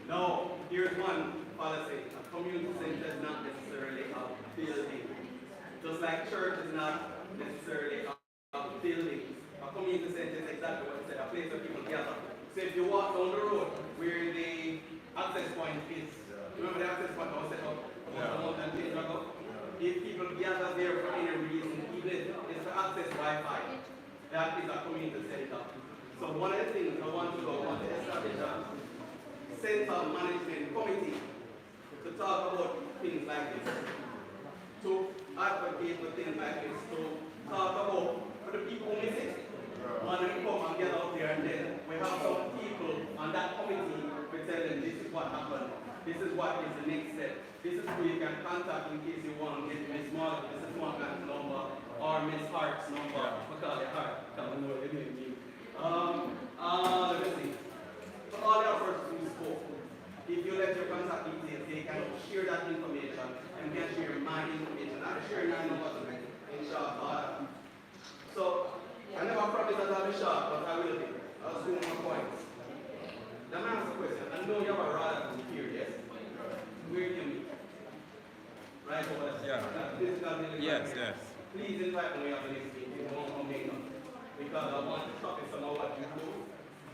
No, here's one policy. A community center is not necessarily a building. Just like church is not necessarily a building. A community center is exactly what you said, a place where people gather. So if you walk down the road where the access point is, remember the access point I was set up about a month and days ago? If people gather there for any reason, even if it's to access Wi-Fi, that is a community center. So one of the things I want to do, I want to establish a center management committee to talk about things like this, to advocate for things like this, to talk about for the people who miss it. Want to come and get out there, and then we have some people on that committee to tell them this is what happened, this is what is the next step, this is who you can contact in case you want to get Miss Mark, Mrs. Morgan's number, or Miss Hart's number. We call it Hart, because I know it didn't mean. Let me see. For all the persons who spoke, if you let your contact details, they can share that information and can share my information. I'll share 9 numbers in short order. So, I never promised that I'll be short, but I will be. I'll zoom my points. Let me ask a question. I know you have a rod here, yes? Where do you meet? Right over there. Yeah. Yes, yes. Please invite me on the next meeting. You won't come in. Because I want to copy some of what you do.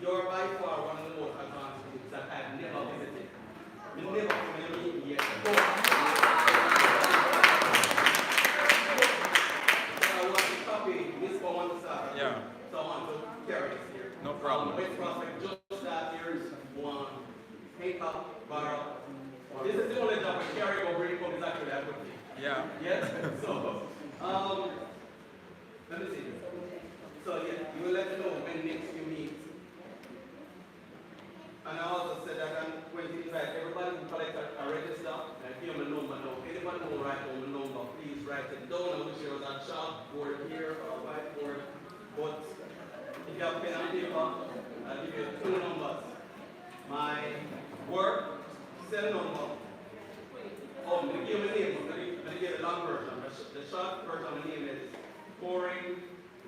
You're by far one of the most advanced groups that I've never visited. You never come in a meeting yet. So I want to copy this for one start. Yeah. So I want to carry this here. No problem. West Prospect, just that here's one. Pick up, borrow. This is the only job we carry or bring home is actually a good thing. Yeah. Yes? So, let me see. So yeah, you will let me know when next you meet. And I also said that I'm going to invite everybody to collect a register and give them a number now. Anybody who write down a number, please write it down. I wish there was a chalkboard here or a whiteboard. But if you have pen and paper, I'll give you 2 numbers. My work cell number. Oh, I'm going to give you a name. I'm going to give a long version. The short version of the name is Corey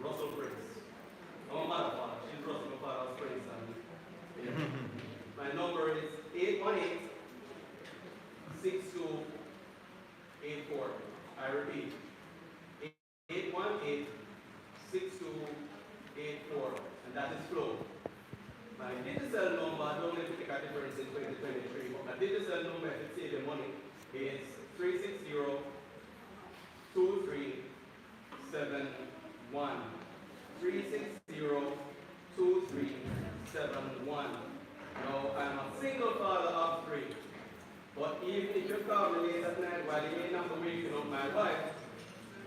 Russell Prince. I'm a mother father. She's Russell, my father's Prince. And, yeah. My number is 818-6284. I repeat, 818-6284. And that is Flo. My digital number, I don't know if you take a difference in 2023, but my digital number, if you save your money, is 360-2371. 360-2371. Now, I'm a single father of 3. But even if you call me late at night while you ain't not waking up my wife,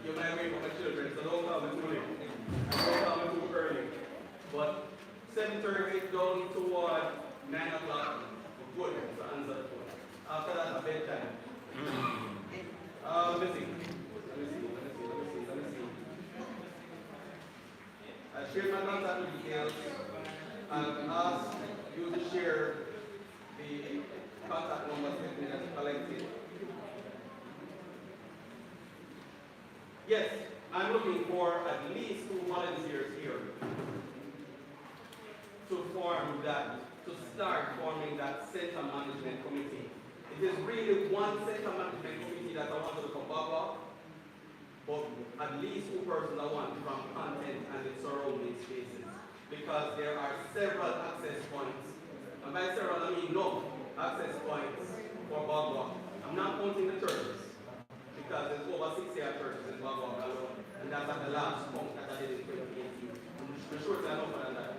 you might wake up my children, so don't call me too late. And don't call me too early. But 7:30 down toward 9 o'clock, good to answer the phone. After that, a bedtime. Let me see. I shared my contact details and asked you to share the contact numbers with me that's collected. Yes, I'm looking for at least 2 volunteers here to start forming that center management committee. It is really one center management committee that I want to come back up, but at least 2 persons I want from content and the surrounding spaces, because there are several access points. And by several, I mean no access points for Bagua. I'm not counting the churches, because there's over 60 churches in Bagua alone, and that's at the last count that I did in 2018. The shorts are open than that.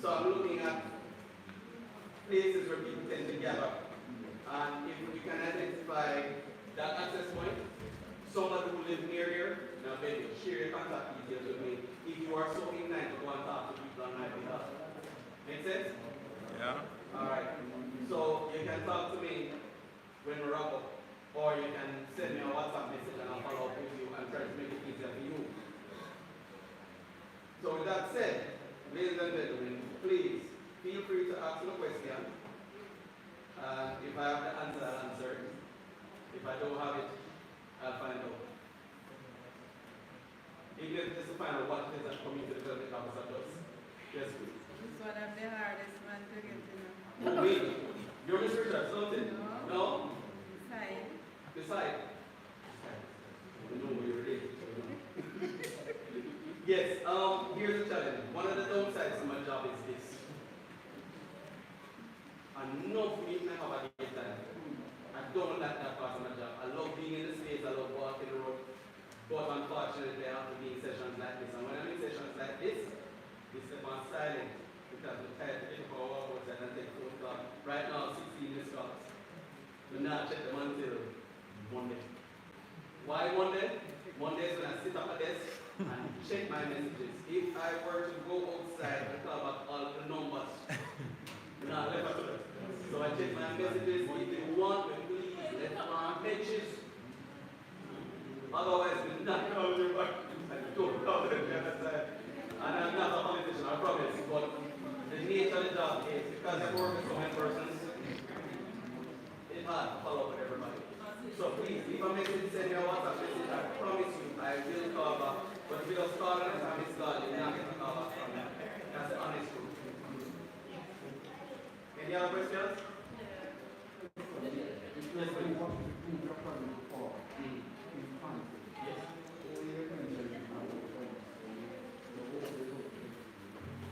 So I'm looking at places where people tend to gather. And if we can identify that access point, somebody who lives near here, now maybe share your contact details with me if you are so inclined to go and talk to people on my behalf. Make sense? Yeah. Alright. So you can talk to me when we wrap up, or you can send me a WhatsApp message and I'll follow up with you and try to make it easier for you. So with that said, ladies and gentlemen, please feel free to ask me a question. If I have the answer, I'll answer it. If I don't have it, I'll find out. Even if this is to find out what it is that community development officer does. Yes, please. This is one of the hardest man to get to know. No, me. You're Mr. Richard, something? No? Side. Decide. I know where you're related to. Yes, here's the challenge. One of the downsides to my job is this. I know for me to have a daytime. I don't like that part of my job. I love being in the space, I love walking the road. But unfortunately, I have to be in sessions like this. And when I'm in sessions like this, they set on silent because the time to take for hours and I take phone call. Right now, 16 missed calls. Do not check them until Monday. Why Monday? Monday is when I sit up at desk and check my messages. If I were to go outside and call back all the numbers, no, never do that. So I check my messages. If you want, please let my messages. Otherwise, we're not coming you back. I don't come to the other side. And I'm not a politician, I promise. But the nature of the job is because I work with so many persons, it's hard to follow up with everybody. So please, if a message send me a WhatsApp message, I promise you, I will call back. But if you just call and I miss call, you're not going to call back from me. That's the honest truth. Any other questions? Yes, please.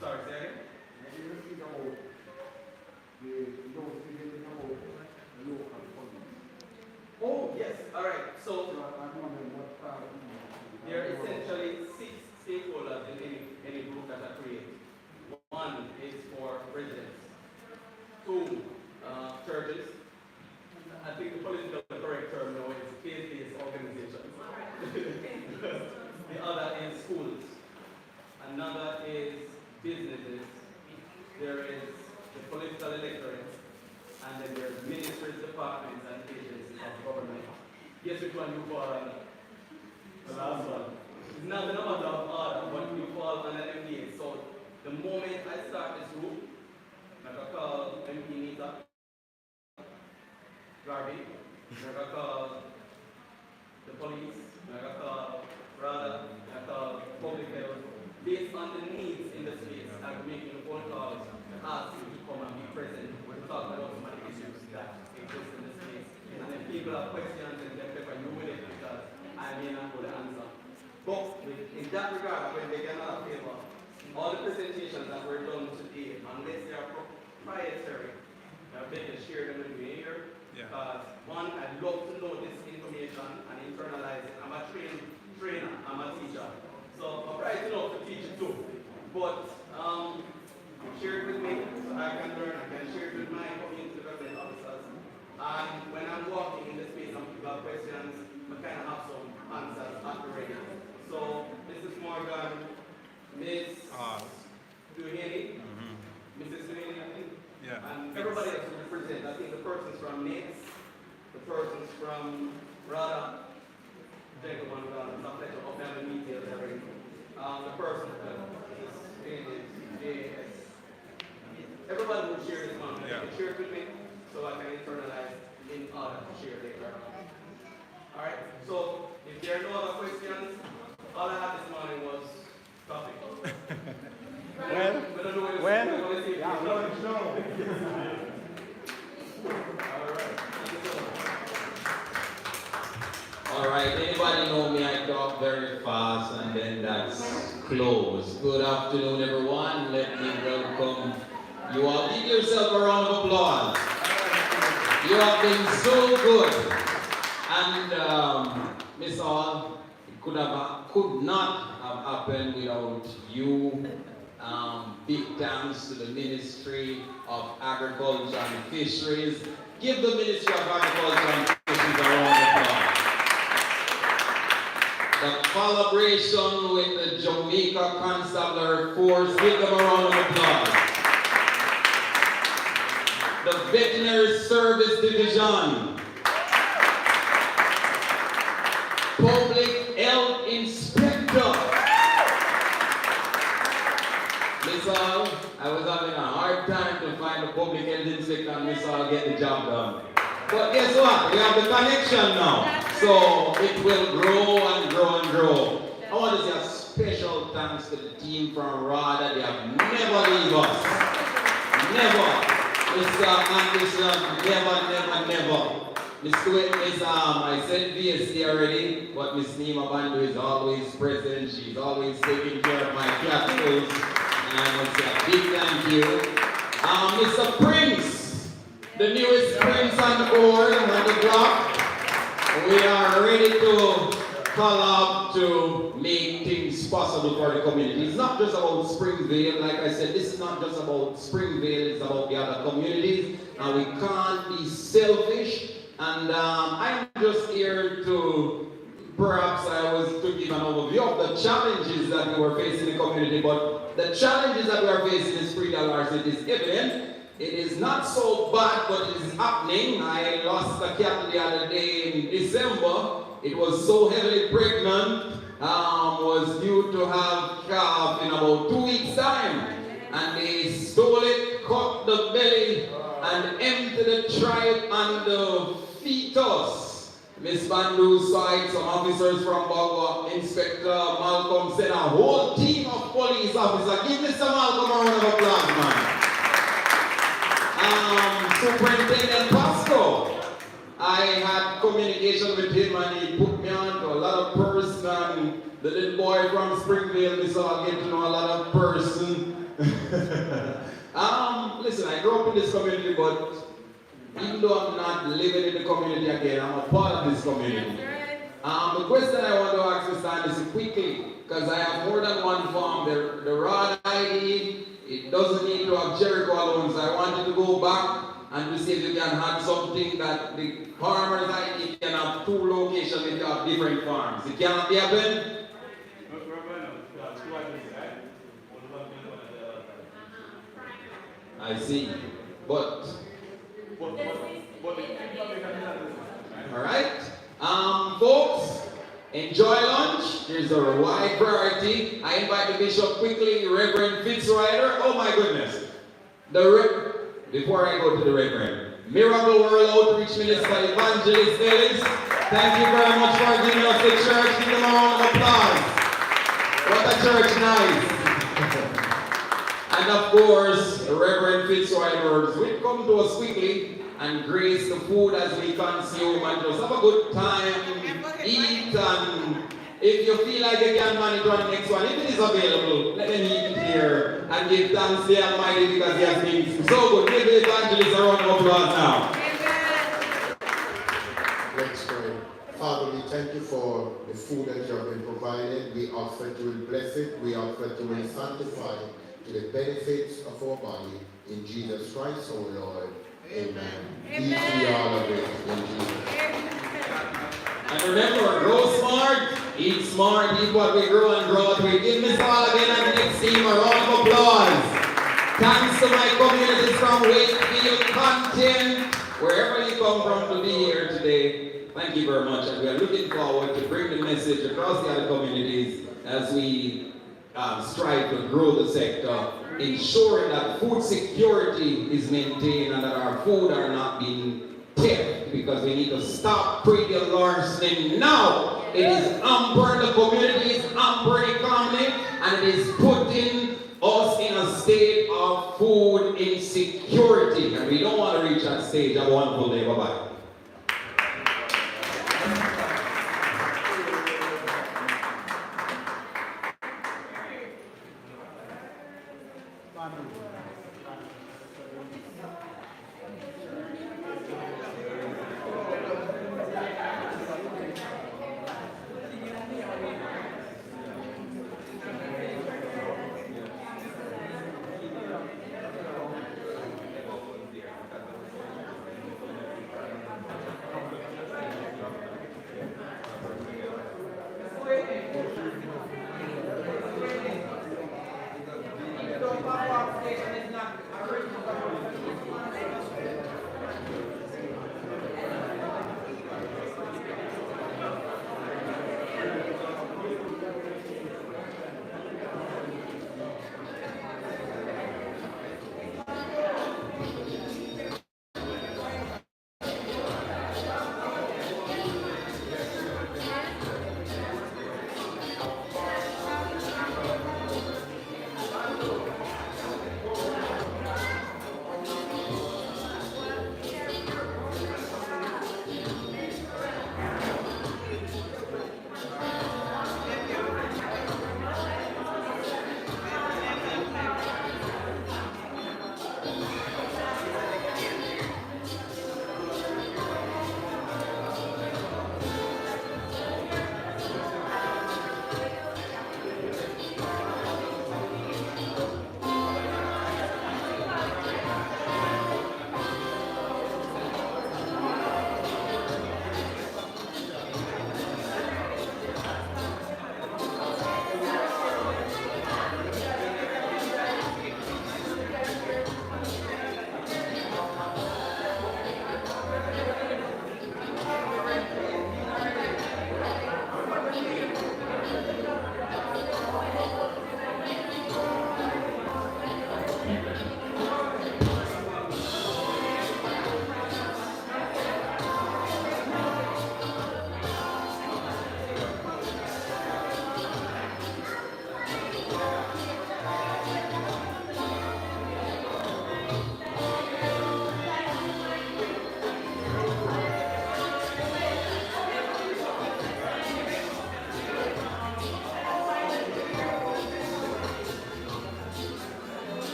Sorry, say again? Oh, yes, all right. So, there are essentially 6 stakeholders in any group that I create. 1 is for residents. 2, churches. I think the political correct term now is faith-based organizations. The other is schools. Another is businesses. There is the political electorate. And then there's ministries, departments, and agencies of government. Guess which one you fall under? The last one. It's not the number of order, but you fall under MDA. So the moment I start this group, I can call MP Nita, Garvey, I can call the police, I can call RADA, I can call public health. Based on the needs in the space, I'm making phone calls to ask you to come and be present when we talk about some of the issues that exist in the space. And if people have questions, then they can you with it because I may not know the answer. But in that regard, when they get another favor, all the presentations that were done today, unless they are proprietary, they can share them with me here. Yeah. Because 1, I love to know this information and internalize it. I'm a trainer, I'm a teacher. So I'm right enough to teach it too. But share it with me so I can learn. I can share it with my community development officers. And when I'm walking in the space and people have questions, I kind of have some answers at the ready. So Mrs. Morgan, Miss Duhaney, Mrs. Duhaney, I think. Yeah. And everybody else will represent. I think the persons from NITS, the persons from RADA, gentleman who some pleasure of having details every the person JS. Everybody will share this one. Yeah. You can share it with me so I can internalize in order to share later. Alright, so if there are no other questions, all I had this morning was coffee. Alright, anybody know me? I talk very fast and then that's close. Good afternoon, everyone. Let me welcome you all. Give yourself a round of applause. You have been so good. And Miss All, it could not have happened without you. Big thanks to the Ministry of Agriculture and Fisheries. Give the Ministry of Agriculture and Fisheries a round of applause. The collaboration with the Jamaica Constabulary Force, give them a round of applause. The Veterinary Service Division, Public Health Inspector. Miss All, I was having a hard time to find a public health inspector and Miss All get the job done. But guess what? We have the connection now. So it will grow and grow and grow. I want to say a special thanks to the team from RADA. They have never leave us. Never. Mr. Anderson, never. Miss I said VSC already, but Miss Nima Bandu is always present. She's always taking care of my capitals. And I want to say a big thank you. Mr. Prince, the newest Prince on the board on the block. We are ready to collab to make things possible for the community. It's not just about Springvale. Like I said, this is not just about Springvale, it's about the other communities. And we can't be selfish. And I'm just here to, perhaps I was to give an overview of the challenges that we were facing in the community, but the challenges that we are facing in Praedial Larceny is evident. It is not so bad, but it is happening. I lost a cat the other day in December. It was so heavily pregnant, was due to have calf in about 2 weeks' time. And they stole it, cut the belly, and emptied the tripe and the fetus. Miss Bandu saw it, some officers from Bagua, Inspector Malcolm sent a whole team of police officers. Give Mr. Malcolm a round of applause, man. Superintendent Pasco, I had communication with him and he put me on to a lot of person, and the little boy from Springvale, we saw get to know a lot of person. Listen, I grew up in this community, but even though I'm not living in the community again, I'm a part of this community. The question I want to ask this time is quickly, because I have more than one farm. The rod ID, it doesn't need to have Jericho alone, so I want you to go back and to see if you can have something that the farmer's ID can have 2 locations if you have different farms. It cannot be happen. I see. But alright. Folks, enjoy lunch. There's a wide variety. I invite the bishop quickly, Reverend Fitzrider. Oh my goodness. Before I go to the Reverend, Miracle World Outreach Minister Evangelist Ellis. Thank you very much for giving us the church. Give them a round of applause. What a church, nice. And of course, Reverend Fitzrider will come to us quickly and grace the food as we consume and just have a good time, eat, and if you feel like you can manage one next one, if it is available, let them eat it here and give thanks to the Almighty because He has been so good. Give the evangelist a round of applause now. Let's pray. Father, we thank you for the food that you have been provided. We ask that you will bless it. We ask that you will sanctify it to the benefits of our body. In Jesus Christ, our Lord. Amen. Eat ye all of it in Jesus. And remember, grow smart, eat smart, eat what we grow and grow what we give. Miss Hall again and the next team a round of applause. Thanks to my communities from Wakefield, Content, wherever you come from to be here today. Thank you very much. And we are looking forward to bring the message across the other communities as we strive to grow the sector, ensuring that food security is maintained and that our food are not being theft, because we need to stop Praedial Larceny now. It is hampering the community, it's hampering the economy, and it is putting us in a state of food insecurity. And we don't want to reach that stage. Have a wonderful day. Bye-bye.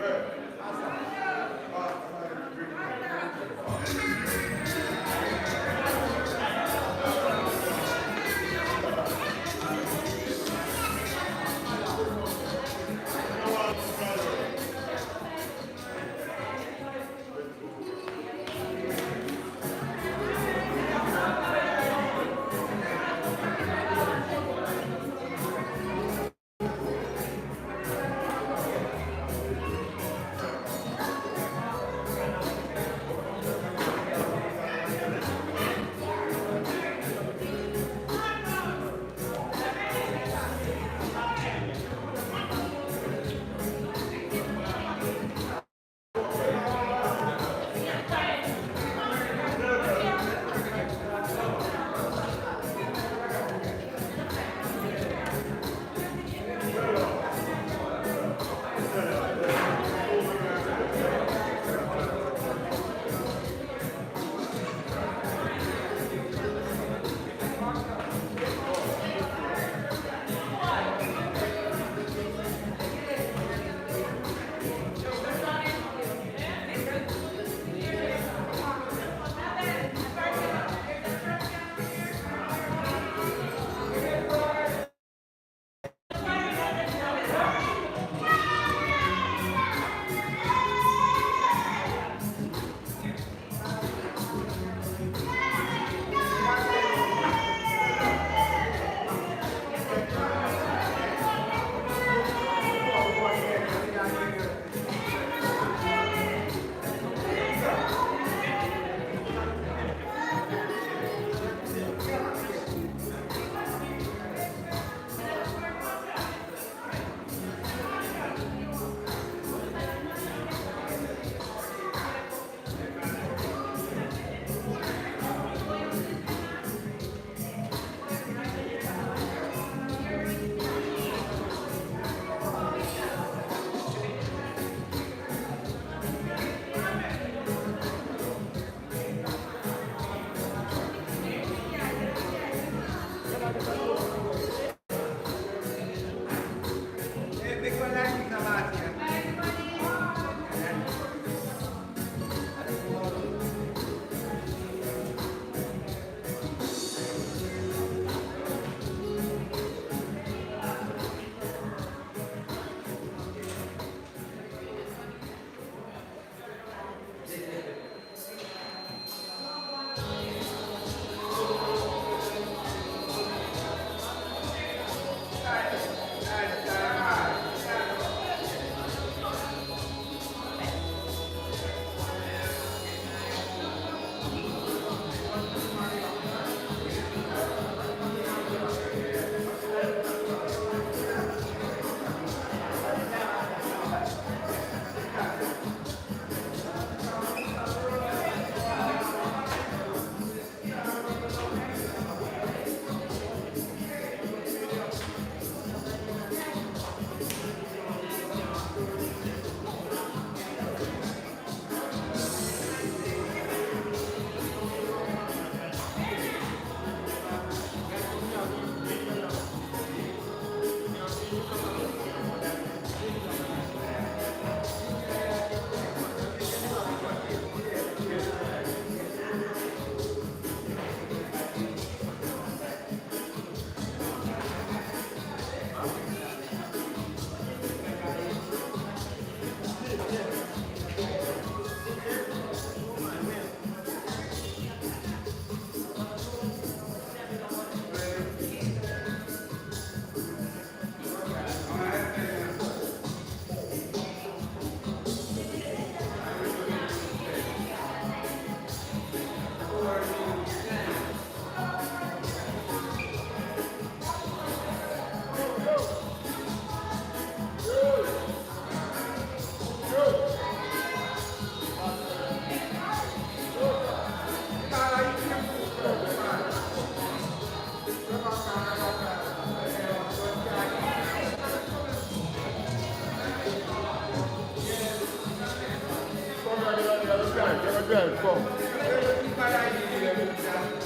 Right. Right, come. I'm going to keep my ID here.